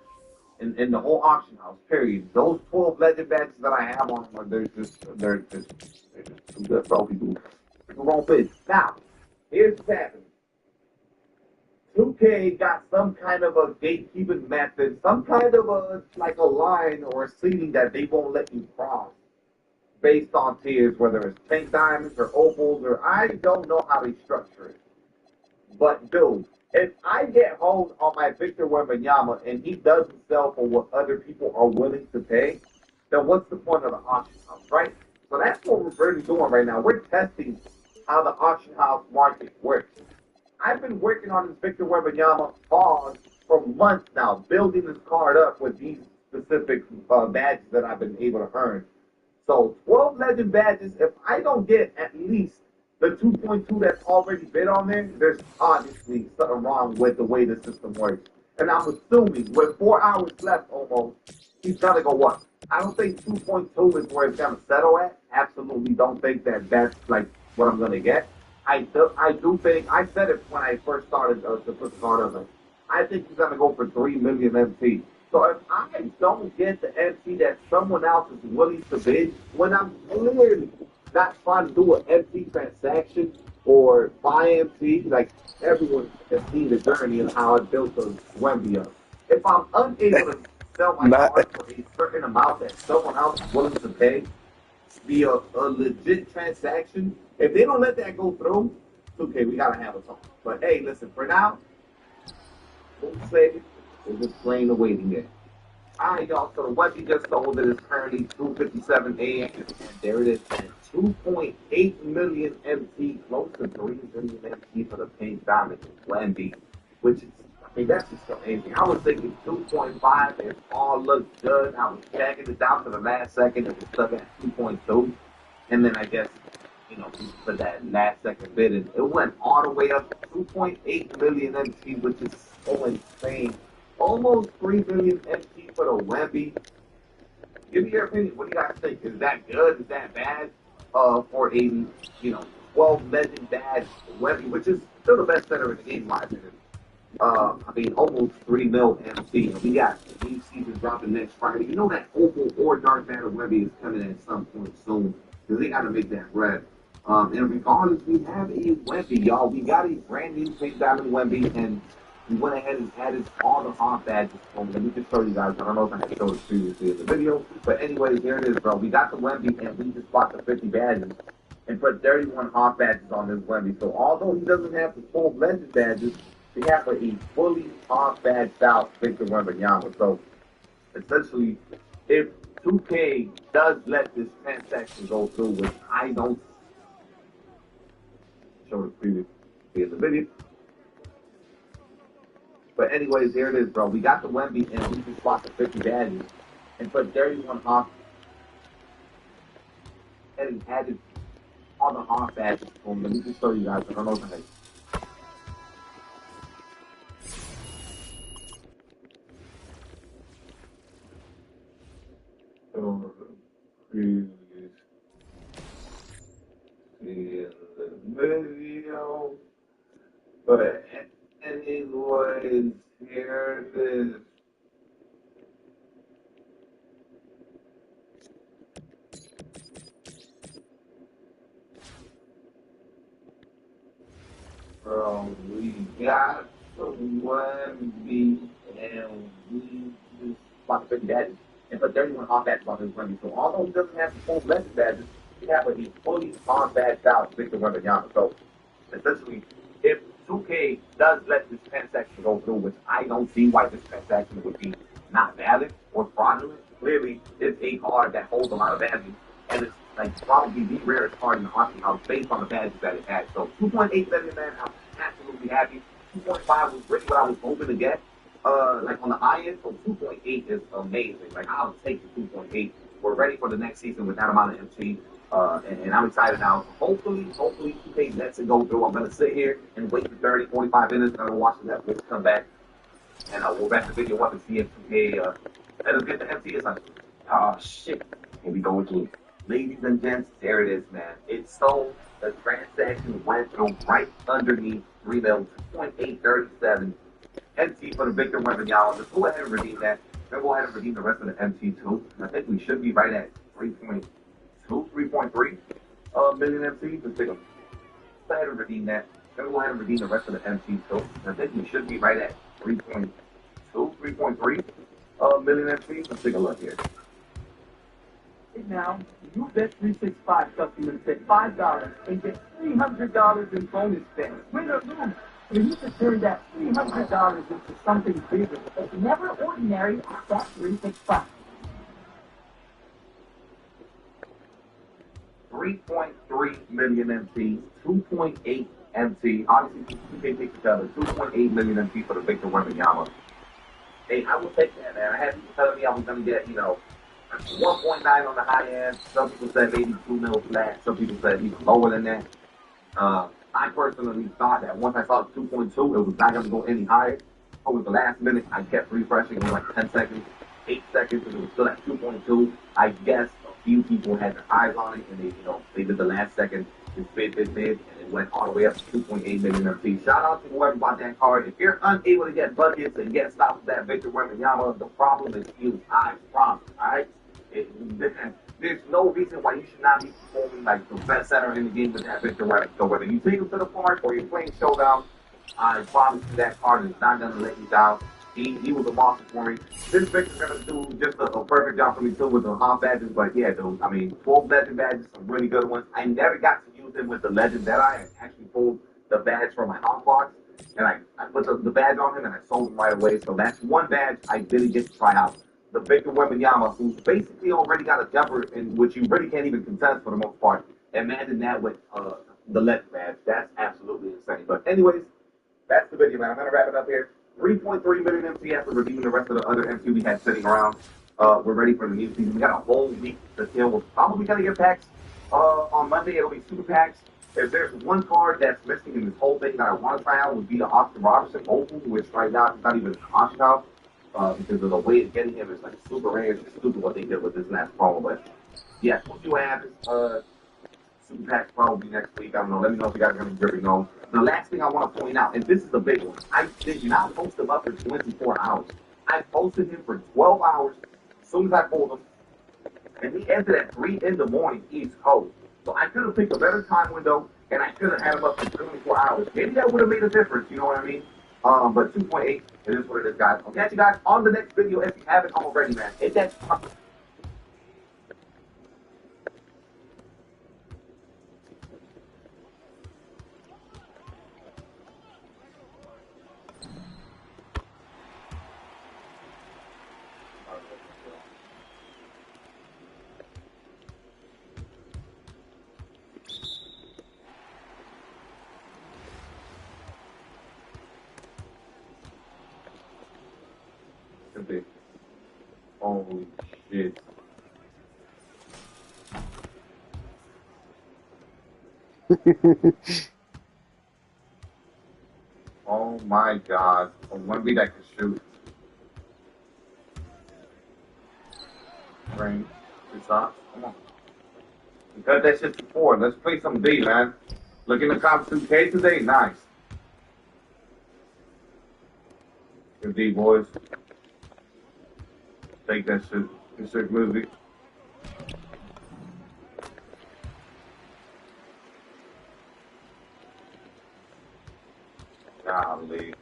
in the whole auction house, period. Those 12 legend badges that I have on them, they're just too good, bro. People won't fit. Now, here's what's happening. 2K got some kind of a gatekeeping method, some kind of a line or a seating that they won't let you cross based on tiers, whether it's pink diamonds or opals, or I don't know how they structure it. But dude, if I get hold on my Victor Wembanyama and he doesn't sell for what other people are willing to pay, then what's the point of the auction house, right? So that's what we're really doing right now. We're testing how the auction house market works. I've been working on this Victor Wembanyama pause for months now, building this card up with these specific badges that I've been able to earn. So 12 legend badges, if I don't get at least the 2.2 that's already bid on there, there's obviously something wrong with the way the system works. And I'm assuming with 4 hours left almost, he's gonna go up. I don't think 2.2 is where it's gonna settle at. Absolutely don't think that that's like what I'm gonna get. I do think, I said it when I first started to put the card up. I think he's going to go for 3 million MT. So if I don't get the MT that someone else is willing to bid, when I'm clearly not trying to do an MT transaction or buy MT, like everyone has seen the journey and how I built the Wemby up. If I'm unable to sell my card for a certain amount that someone else is willing to pay via a legit transaction, if they don't let that go through, okay, we gotta have a talk. But hey, listen, for now, we'll say we're just playing the waiting game. Alright, y'all, so the Wemby just sold it is currently 2:57 a.m. and there it is, 2.8 million MT, close to 3 million MT for the pink diamond Wemby, which is, I mean, that's just amazing. I was thinking 2.5 and all looked good. I was checking it down to the last second. It was stuck at 2.2. And then I guess, you know, for that last second bid, and it went all the way up to 2.8 million MT, which is so insane. Almost 3 million MT for the Wemby. Give me your opinion. What do you guys think? Is that good? Is that bad? For a, you know, 12 legend badge Wemby, which is still the best center in the game, in my opinion. almost 3 mil MC. And we got new season dropping next Friday. You know that Opal or Dark Matter Webby is coming at some point soon. Because they got to make that bread. And regardless, we have a Wemby, y'all. We got a brand new Pink Diamond Wemby, and we went ahead and added all the hot badges. Let me just show you guys. I don't know if I had showed it previously in the video. But anyways, here it is, bro. We got the Wemby, and we just bought the 50 badges and put 31 hot badges on this Wemby. So although he doesn't have the full legend badges, we have a fully hot badged out Victor Wembanyama. So essentially, if 2K does let this transaction go through, which I don't show it previously in the video. But anyways, here it is, bro. We got the Wemby, and we just bought the 50 badges and put 31 hot and added all the hot badges for him. Let me just show you guys. I don't know if I had. Previous in the video, but anyways, here it is. We got the Wemby, and we just bought the 50 badges and put 31 hot badges on his Wemby. So although he doesn't have the full legend badges, we have a fully hot badged out Victor Wembanyama. So essentially, if 2K does let this transaction go through, which I don't see why this transaction would be not valid or fraudulent, clearly it's a card that holds a lot of value, and it's like probably the rarest card in the auction house based on the badges that it has. So 2.8 million, man, I'm absolutely happy. 2.5 was really what I was hoping to get. Like on the high end, so 2.8 is amazing. Like I'll take the 2.8. We're ready for the next season with that amount of MC. And I'm excited now. Hopefully 2K lets it go through. I'm going to sit here and wait for 30, 45 minutes. I'm going to watch the Netflix come back. And we'll wrap the video up and see if 2K let us get the MC or something. Oh, shit. Here we go again. Ladies and gents, there it is, man. It's sold. The transaction went through right underneath 3 mil, 2.837 MC for the Victor Wembanyama. Let's go ahead and redeem that. Then go ahead and redeem the rest of the MC too. I think we should be right at 3.3 million MC. Let's go ahead and redeem that. Then go ahead and redeem the rest of the MC too. I think we should be right at 3.3 million MC. Let's take a look here. Now, you bet 365 customers bet $5 and get $300 in bonus bets. Win or lose, and you can turn that $300 into something bigger. It's never ordinary at Bet 365. 3.3 million MC, 2.8 MC. Obviously, 2K takes each other. 2.8 million MC for the Victor Wembanyama. Hey, I will take that, man. I had people telling me I was going to get, 1.9 on the high end. Some people said maybe 2 mil flat. Some people said even lower than that. I personally thought that once I saw 2.2, it was not going to go any higher. Over the last minute, I kept refreshing in like 10 seconds, 8 seconds, and it was still at 2.2. I guess a few people had their eyes on it, and they did the last second, just bid, and it went all the way up to 2.8 million MC. Shout out to whoever bought that card. If you're unable to get buckets and get stops with that Victor Wembanyama, the problem is you. I promise, all right? There's no reason why you should not be performing like the best center in the game with that Victor Wembanyama. So whether you take him to the park or you're playing showdown, I promise you that card is not going to let you down. He was a monster for me. This Victor's going to do just a perfect job for me too with the hot badges. But yeah, dude, 12 legend badges, some really good ones. I never got to use them with the legend that I actually pulled the badge from my hot box. And I put the badge on him and I sold him right away. So that's one badge I didn't get to try out. The Victor Wembanyama, who's basically already got a jumper in which you really can't even contest for the most part. Imagine that with the legend badge. That's absolutely insane. But anyways, that's the video, man. I'm going to wrap it up here. 3.3 million MC after redeeming the rest of the other MC we had sitting around. We're ready for the new season. We got a whole week to kill. We're probably going to get packs. On Monday, it'll be super packs. If there's one card that's missing in this whole thing that I want to try out, would be the Oscar Robertson Opal, which right now is not even an auction house. Because of the way of getting him is like super rare. It's stupid what they did with this last promo. But yeah, we'll see what happens. Pack probably next week. I don't know. Let me know if you guys have any gripping notes. The last thing I want to point out, and this is a big one, I did not post him up for 24 hours. I posted him for 12 hours as soon as I pulled him, and he ended at 3 in the morning East Coast. So I could have picked a better time window, and I could have had him up for 24 hours. Maybe that would have made a difference, you know what I mean? But 2.8, it is what it is, guys. I'll catch you guys on the next video if you haven't already, man. Hit that. Holy shit. Oh my god. Wemby that can shoot. Rain. Good shots. Come on. We cut that shit before. Let's play some D, man. Look in the top 2K today. Nice. Good D, boys. Take that shit. Good shit, movie. Golly.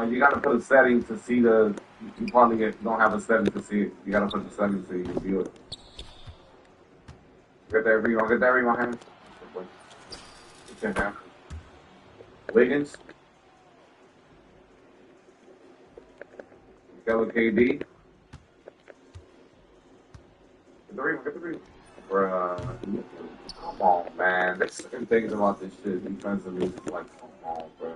You gotta put a setting to see the. You probably don't have a setting to see it. You gotta put the setting so you can view it. Get that rebound. Get that rebound, Henry. Get that. Wiggins. Go with KD. Get the rebound. Get the rebound. Bruh. Come on, man. There's certain things about this shit defensively. It's like, come on, bro.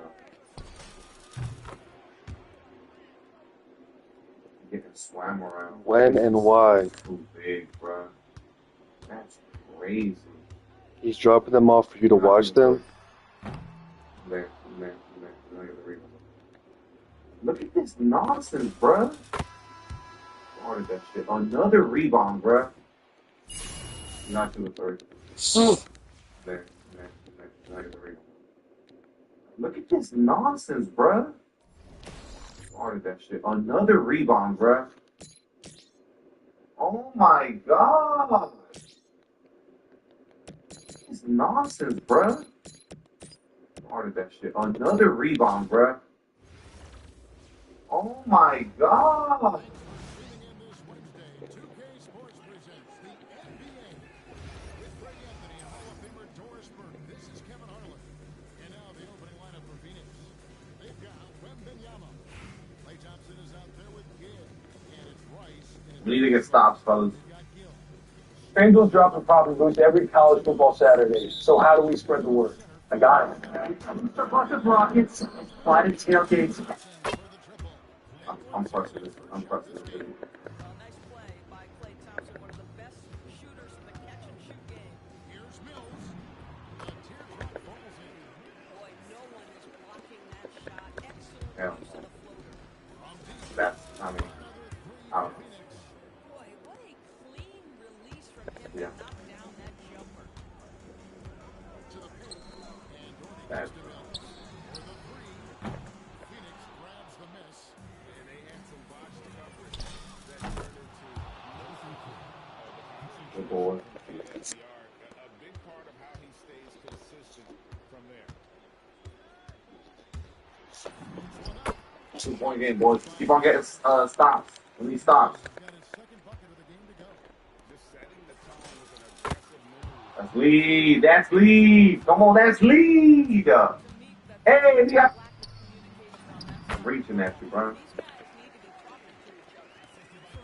Getting swam around. When and why? Too big, bro. That's crazy. He's dropping them off for you to watch them? There. Look at this nonsense, bruh. Started that shit. Another rebound, bruh. Not to the third. There. Look at this nonsense, bruh. Started that shit. Another rebound, bruh. Oh my god. This nonsense, bruh. Started that shit. Another rebound, bruh. Oh my god. We need to get stops, fellas. FanDuel's dropping profit boost every college football Saturday. So how do we spread the word? I got it. Mr. Bucket Rockets, fly to tailgates. I'm pressing this. I'm pressing this. Yeah. That's, I mean, I don't know. Yeah. That's good boy. 2-point game, boys. Keep on getting stops. We need stops. That's lead. That's lead. Come on, that's lead. Hey, we got. I'm reaching at you, bro.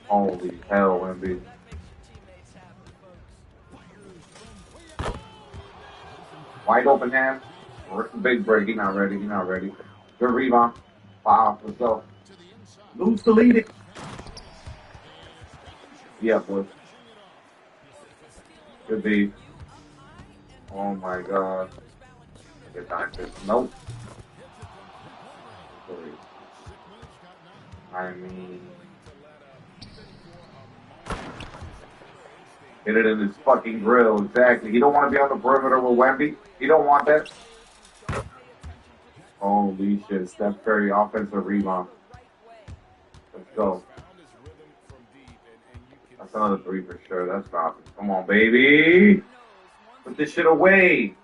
Holy hell, Wemby. Wide open hand. Big break. He's not ready. He's not ready. Good rebound. Wow, let's go. Lose the lead. Yeah, boy. Good D. Oh my god. Get back this. Nope. I mean. Hit it in his fucking grill, exactly. He don't want to be on the perimeter with Wemby. He don't want that. Holy shit, Steph Curry offensive rebound. Let's go. That's another three for sure. That's dropping. Come on, baby. Put this shit away.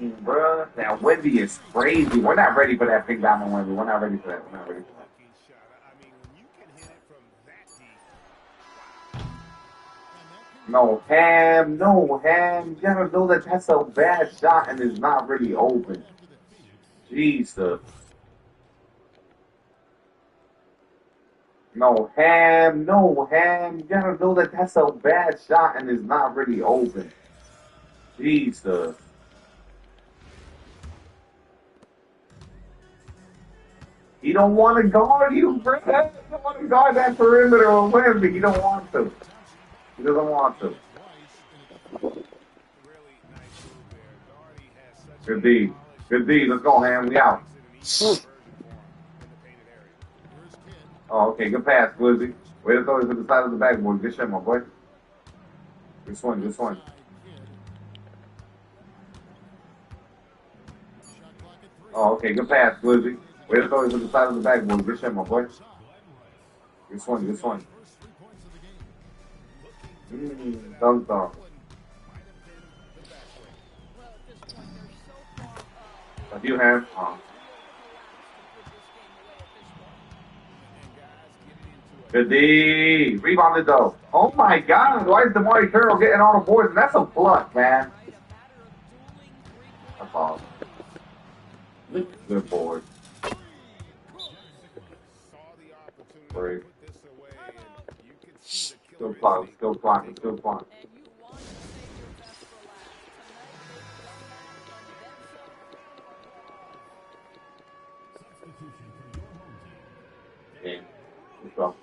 Bruh, that Wemby is crazy. We're not ready for that big diamond Wemby. We're not ready for that. We're not ready for that. No, Ham. You gotta know that that's a bad shot and it's not really open. Jesus. No, Ham. You gotta know that that's a bad shot and it's not really open. Jesus. He don't want to guard you, bro. He don't want to guard that perimeter on Wemby. He don't want to. He doesn't want to. Good D. Good D. Let's go, Ham. We out. Oh, okay. Good pass, Glizzy. Way to throw it to the side of the backboard. Good shit, my boy. Good swing. Good swing. Oh, okay. Good pass, Glizzy. Way to throw it to the side of the backboard. Good shit, my boy. Good swing. Good swing. Dunked off. If you have, Good D. Rebounded though. Oh my God. Why is DeMar Carroll getting all the boards? That's a plus, man. That's awesome. Good board. Great. Still clocking. Game. Let's go.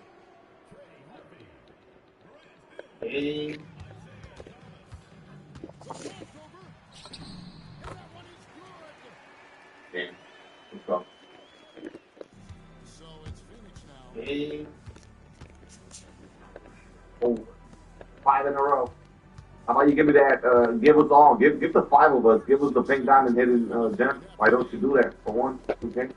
Game. Let's go. Game. Oh, 5 in a row. How about you give me that? Give us all. Give the 5 of us. Give us the pink diamond hidden gem. Why don't you do that for one? Okay.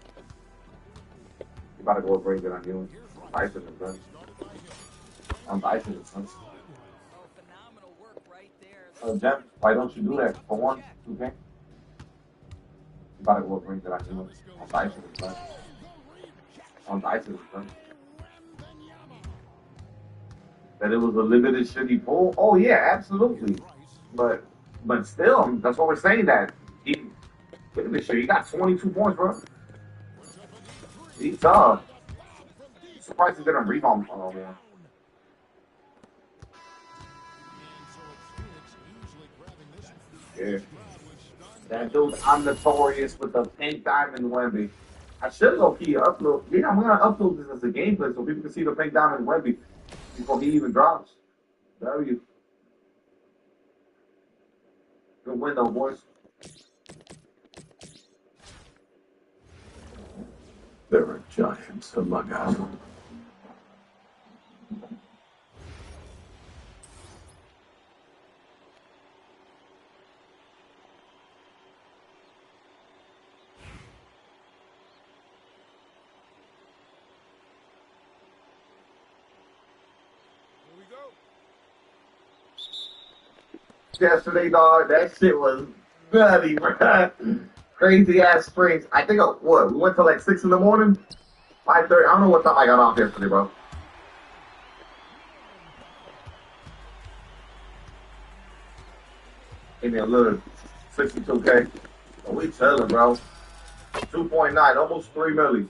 You about to go bring it on you. Dyson is done. Dyson is done. Gem, why don't you do that for one? Okay. You about to go bring it on you. Dyson is done. Dyson is done. That it was a limited shitty pull? Oh yeah, absolutely. But still, that's what we're saying. That look at this shit. He got 22 points, bro. He's tough. I'm surprised he didn't rebound more. Yeah. That dude's notorious with the pink diamond Wemby. I should go key upload. Yeah, I'm gonna upload this as a gameplay so people can see the pink diamond Wemby before he even drops. W. Good win though, boys. There are giants among us. Yesterday, dog, that shit was nutty, bro. Crazy ass springs. I think, we went till like 6 in the morning? 5:30. I don't know what time I got off yesterday, bro. Give me a little 62K. Oh, we chilling, bro. 2.9, almost 3 million.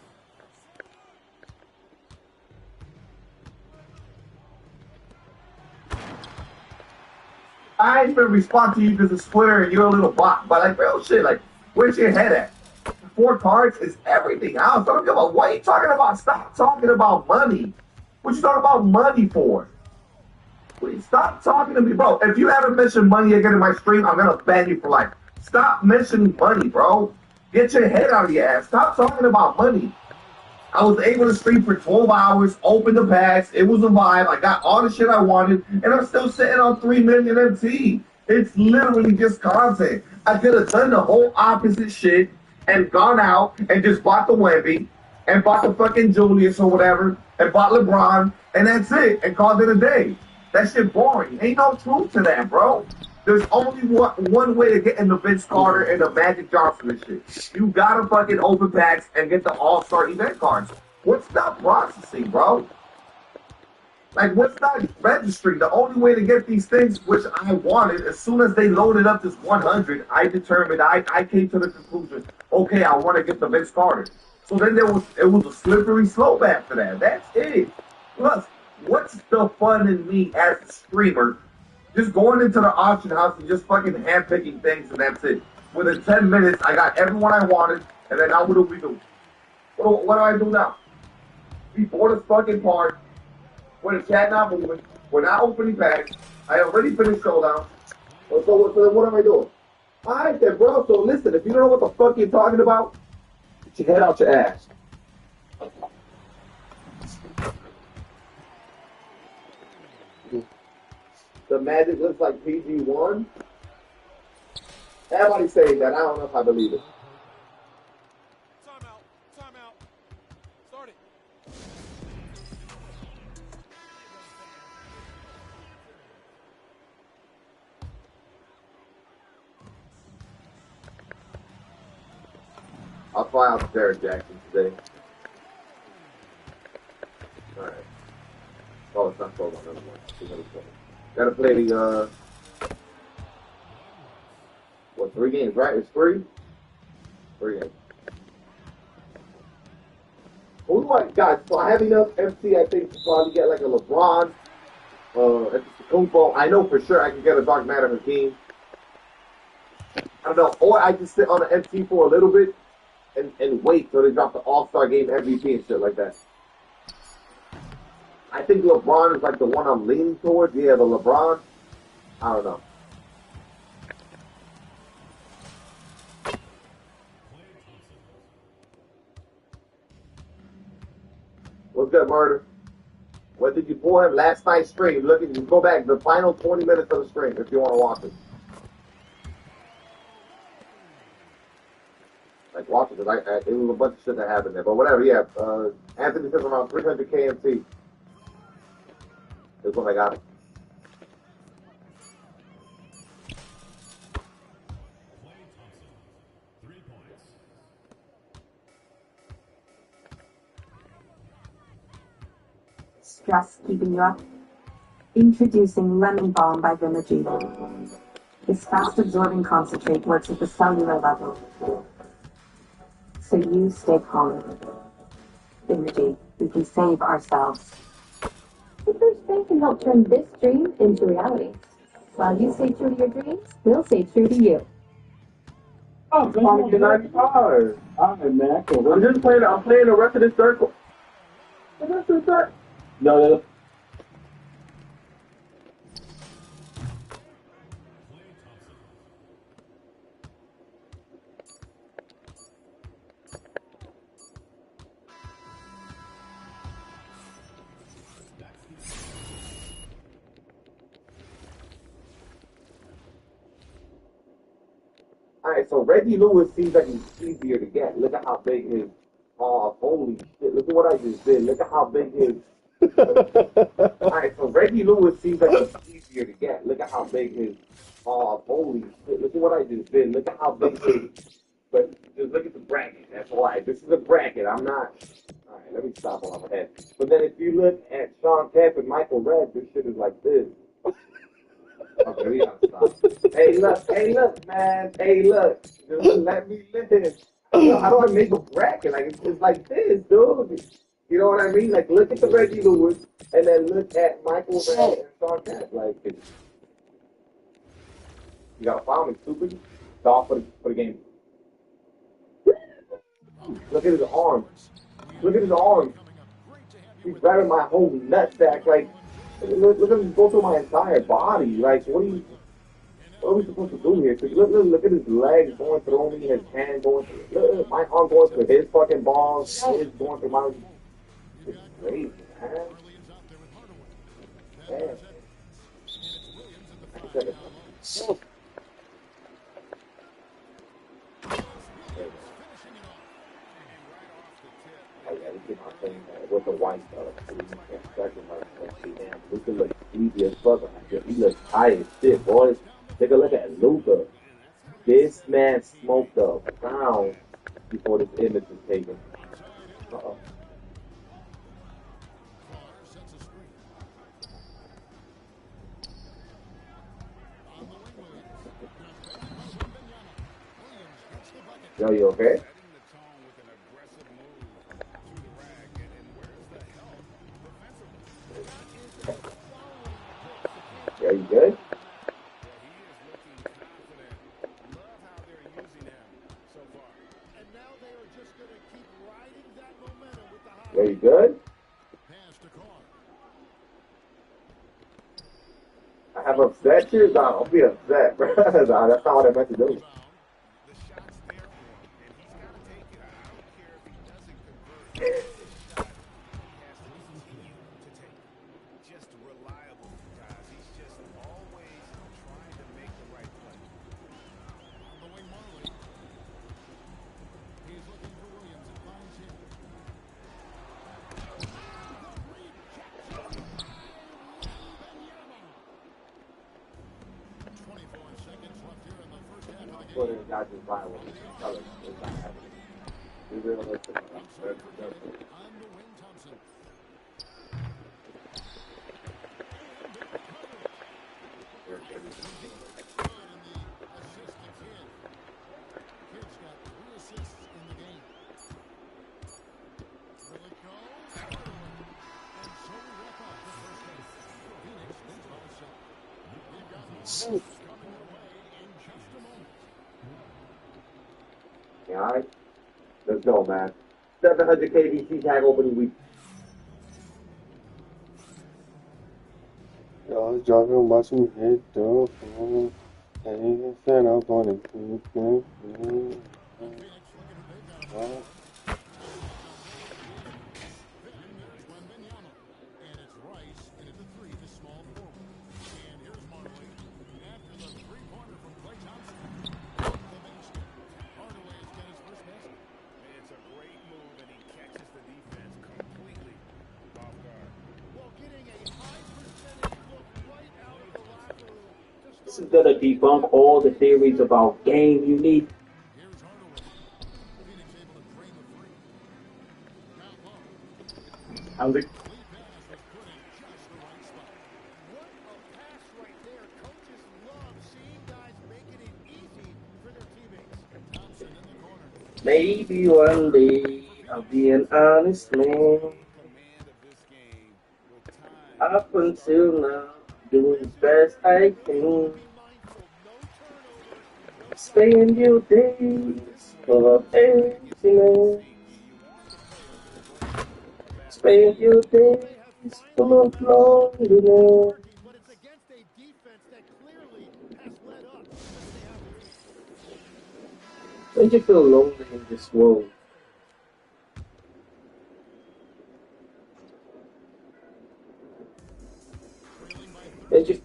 I ain't been respond to you because it's Twitter and you're a little bot, but like real shit, like where's your head at? 4 cards is everything else. Don't give a what are you talking about? Stop talking about money. What you talking about money for? Please stop talking to me, bro. If you ever mention money again in my stream, I'm gonna ban you for life. Stop mentioning money, bro. Get your head out of your ass. Stop talking about money. I was able to stream for 12 hours, open the packs. It was a vibe. I got all the shit I wanted, and I'm still sitting on 3 million MT. It's literally just content. I could have done the whole opposite shit and gone out and just bought the Wemby and bought the fucking Julius or whatever and bought LeBron, and that's it, and called it a day. That shit boring. Ain't no truth to that, bro. There's only one way to get in the Vince Carter and the Magic Johnson and shit. You gotta fucking open packs and get the All-Star event cards. What's not processing, bro? Like, what's not registering? The only way to get these things, which I wanted, as soon as they loaded up this 100, I determined, I came to the conclusion, okay, I want to get the Vince Carter. So then it was a slippery slope after that. That's it. Plus, what's the fun in me as a streamer just going into the auction house and just fucking handpicking things and that's it? Within 10 minutes, I got everyone I wanted, and then now what do we do? What do I do now? We bought this fucking part. We're the chat not moving. We're not opening packs. I already finished showdown. So what am I doing? Alright then, bro. So listen, if you don't know what the fuck you're talking about, get your head out your ass. The Magic looks like PG1. Everybody's saying that. I don't know if I believe it. I'll fly out to Derek Jackson today. Alright. Oh, it's not sold on another one. Gotta play the, what, 3 games, right? It's 3? 3 games. Who do I got? So I have enough MC, I think, to probably get like a LeBron, Kumpo. I know for sure I can get a Dark Matter Hakeem. I don't know. Or I can sit on the MC for a little bit and wait till they drop the All-Star Game MVP and shit like that. I think LeBron is like the one I'm leaning towards. Yeah, the LeBron. I don't know. What's good, Murder? What did you pull him last night's stream? Look at you. Go back the final 20 minutes of the stream if you want to watch it. Like watch it, because it was a bunch of shit that happened there. But whatever, yeah. Anthony says around 300 KMT. Is when I got it. Stress keeping you up? Introducing Lemon Balm by Vimergy. This fast-absorbing concentrate works at the cellular level, so you stay calm. Vimergy, we can save ourselves. The first thing can help turn this dream into reality. While you stay true to your dreams, we'll stay true to you. Oh, come on, 95. Alright, man. Cool. I'm playing the rest of the circle. The rest of the circle? No. Alright, so Reggie Lewis seems like he's easier to get. Look at how big his. Oh, holy shit. Look at what I just did. Look at how big his. Alright, so Reggie Lewis seems like he's easier to get. Look at how big his. Oh, holy shit. Look at what I just did. Look at how big his. But just look at the bracket. That's why. This is a bracket. I'm not. Alright, let me stop on my head. But then if you look at Sean Kemp and Michael Redd, this shit is like this. Okay, we gotta stop. Hey, look, man. Hey, look. Just let me live. How do I make a bracket? Like, it's like this, dude. You know what I mean? Like, look at the Reggie Lewis, and then look at Michael Redd and Sean Kemp. Like, you gotta follow me, stupid. Stop for the game. Look at his arms. Look at his arms. He's grabbing my whole nutsack. Like, look at him go through my entire body. Like, what What are we supposed to do here? Cause look at his legs going through me, his hand going through. Look, my arm going through his fucking balls, his going through my. It's crazy, man. Man. With the white stuff, Luka looks easy as fuck. He looks high as shit, boys. Take a look at Luka. This man smoked a pound before this image was taken. Uh-oh. Yo, you okay? Yeah, you good? Yeah, you good? I have upset you? Nah, don't be upset, bro. Nah, that's not what I meant to do. Yeah, all right. Let's go, man. 700 KBC tag opening week. I was driving, watching hit dope. And said I'm going to. This is gonna debunk all the theories about game unique. How's it? Maybe one day I'll be an honest man. Up until now, doing the best I can. Spend your days full of emptiness. Spend your days full of loneliness. Don't you feel lonely in this world? Don't you?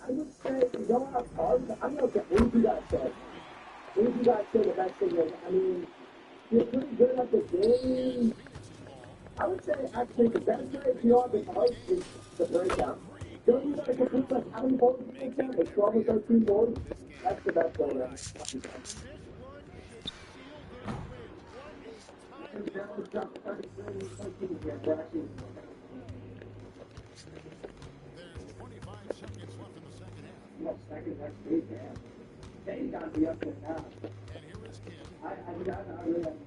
I would say, y'all have hard. I'm not okay. What do you guys say? What do you guys say the best thing is? I mean, you're pretty good at the game. I would say actually the best way to y'all the hard is the breakdown. Don't you gotta complete like how many balls you take down? Like 12 or 13 balls? That's the best way to That's big, man. They gotta be up there now. I really have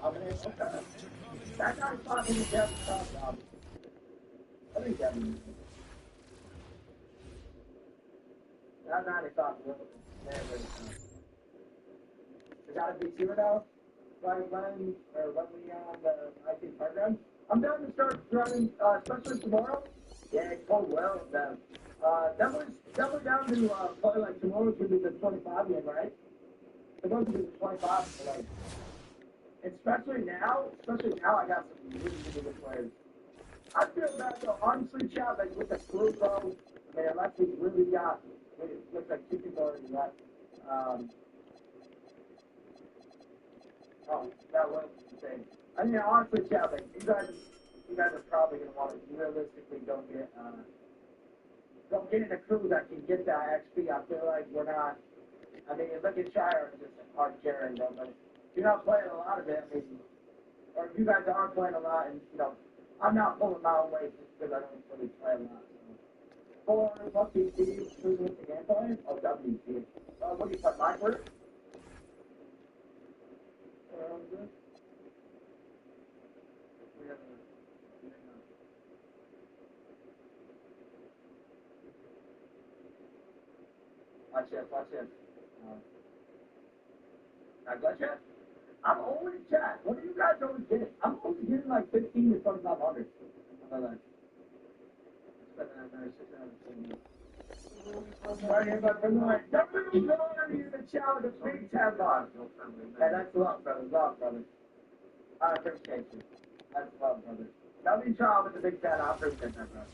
Dominic, okay. That guy's talking to Kevin Scott, I think Kevin. That 9 o'clock really, very, very tough. We gotta be sure though, like when we on the IT program. I'm down to start running, especially tomorrow. Yeah, it's cold well then. Definitely down to play like tomorrow's gonna be the 25 game, right? Tomorrow's gonna be the 25, so like, especially now I got some really, really good players. I feel that though, honestly, Chad, like with the crew, bro, I mean, unless we really got, it looks like 2 people already left. Oh, that was insane. I mean, honestly, Chad, like, you guys are probably gonna want to realistically don't get in a crew that can get that XP. I feel like we're not. I mean, look at Shire, just hard carrying them, but if you're not playing a lot of it, I mean, or if you guys are playing a lot, and I'm not pulling my own weight just because I don't really play a lot. So. For what do you see through the gameplay? Oh, WC. What do you play, Minecraft? Watch it. I got you. I'm always chat. What are you guys always getting? I'm always getting like 15 to 2,500. Right here, but from like, definitely going to the challenge of big tab on. Yeah, that's love, brother. Love, brother. I appreciate you. That's love, brother. W Child with the big tab. I appreciate that, brother.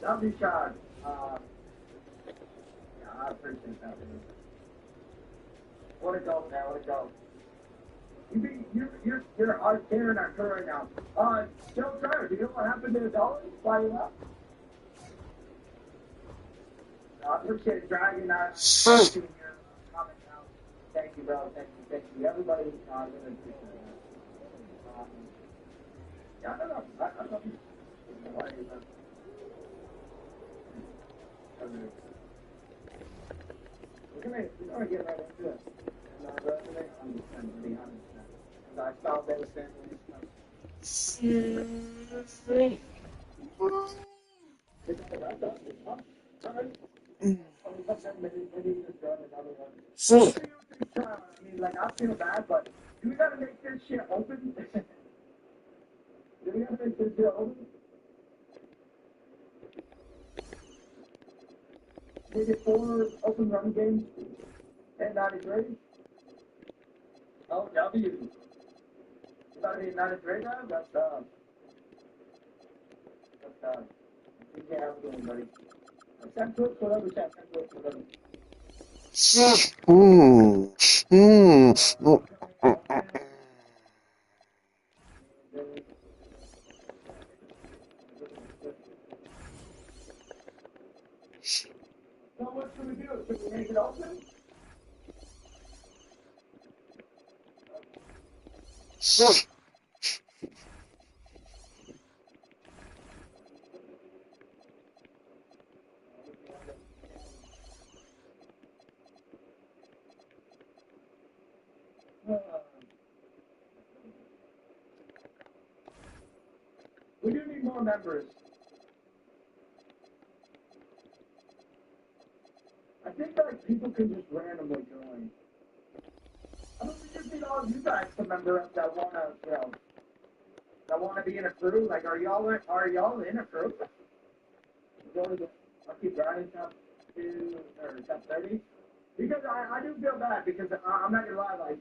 W Child. Yeah, I appreciate that, brother. What a go, man. What a go. You're our Karen, our crew right now. Joe Carter, do you know what happened to the dollar? Why you left? I appreciate it, Dragon. Seeing your comment now. Thank you, bro. Thank you. Everybody, really appreciate that. Yeah, I don't know. I don't know. Why you left? We're gonna get right into it. And resume, I'm just trying to be honest. I felt those families. Seriously? I mean, like, I feel bad, but do we gotta make this shit open? Do we gotta make this shit open? We get 4 open run games, 1093. Oh, W. Gotta be 93 now? That's yeah, I'm doing, buddy. Send clips, whatever, send clips, whatever. So what should we do? Should we make it open? We do need more members. I think like people can just randomly join. I mean, we just need all of you guys to member up that wanna be in a crew. Like, are y'all in a crew? Go to the Lucky Grinding top 2 or top 30. Because I do feel bad because I'm not gonna lie, like.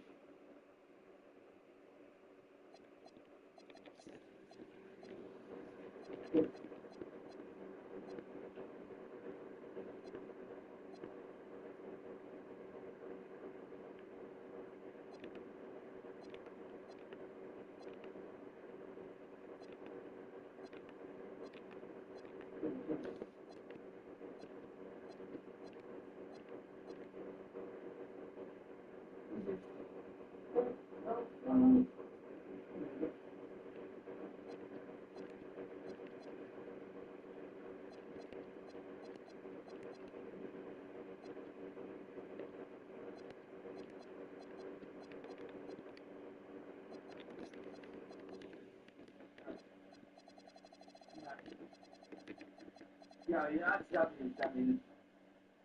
Yeah, that's definitely something.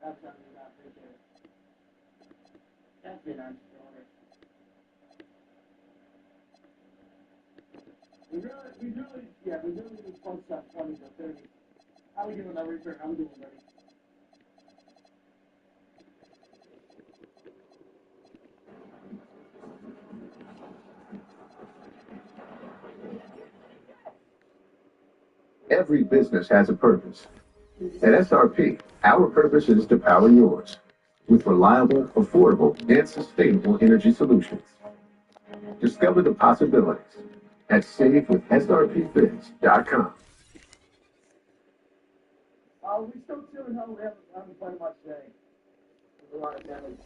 That's something I appreciate. That's been nice. We really just post up 20 to 30. How we doing that return? How we doing, buddy? Every business has a purpose. At SRP, our purpose is to power yours with reliable, affordable, and sustainable energy solutions. Discover the possibilities at savewithsrpbiz.com. We still chilling. We haven't played much today. There's a lot of damage.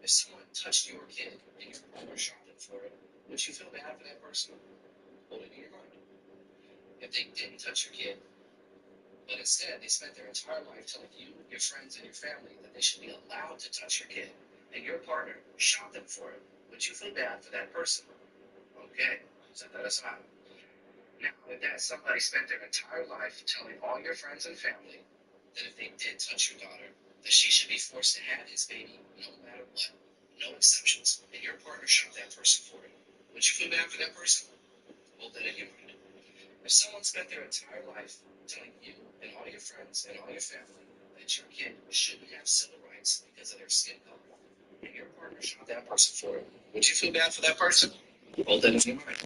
If someone touched your kid and you were shopping for it, Would you feel bad for that person? Hold it in your mind. If they didn't touch your kid, but instead they spent their entire life telling you, your friends, and your family that they should be allowed to touch your kid, and your partner shot them for it, would you feel bad for that person? Okay, set that aside. Now, if that somebody spent their entire life telling all your friends and family that if they did touch your daughter, that she should be forced to have his baby no matter what, no exceptions, and your partner shot that person for it, would you feel bad for that person? Hold that in your mind. If someone spent their entire life telling you and all your friends and all your family that your kid shouldn't have civil rights because of their skin color, and your partner shot that person for it, would you feel bad for that person? Hold that in your mind.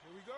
Here we go.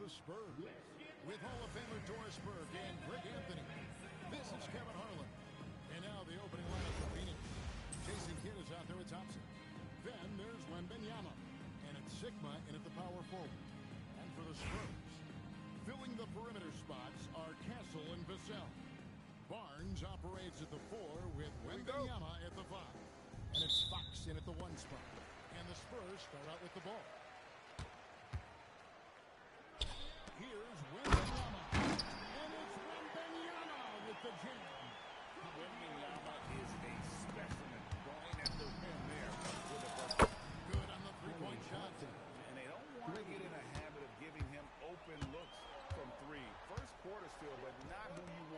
the Spurs with Hall of Famer Doris Burke and Greg Anthony. This is Kevin Harlan. And now the opening lineup for Phoenix. Jason Kidd is out there at Thompson. Then there's Wembanyama. And it's Sigma in at the power forward. And for the Spurs, filling the perimeter spots are Castle and Vassell. Barnes operates at the 4 with Wembanyama at the 5. And it's Fox in at the 1 spot. And the Spurs start out with the ball. Here's Wembanyama. And it's Wembanyama with the jam. Wembanyama is a specimen going at the rim there. Good on the three-point shot. And they don't want to get in a habit of giving him open looks from 3. First quarter still, but not who you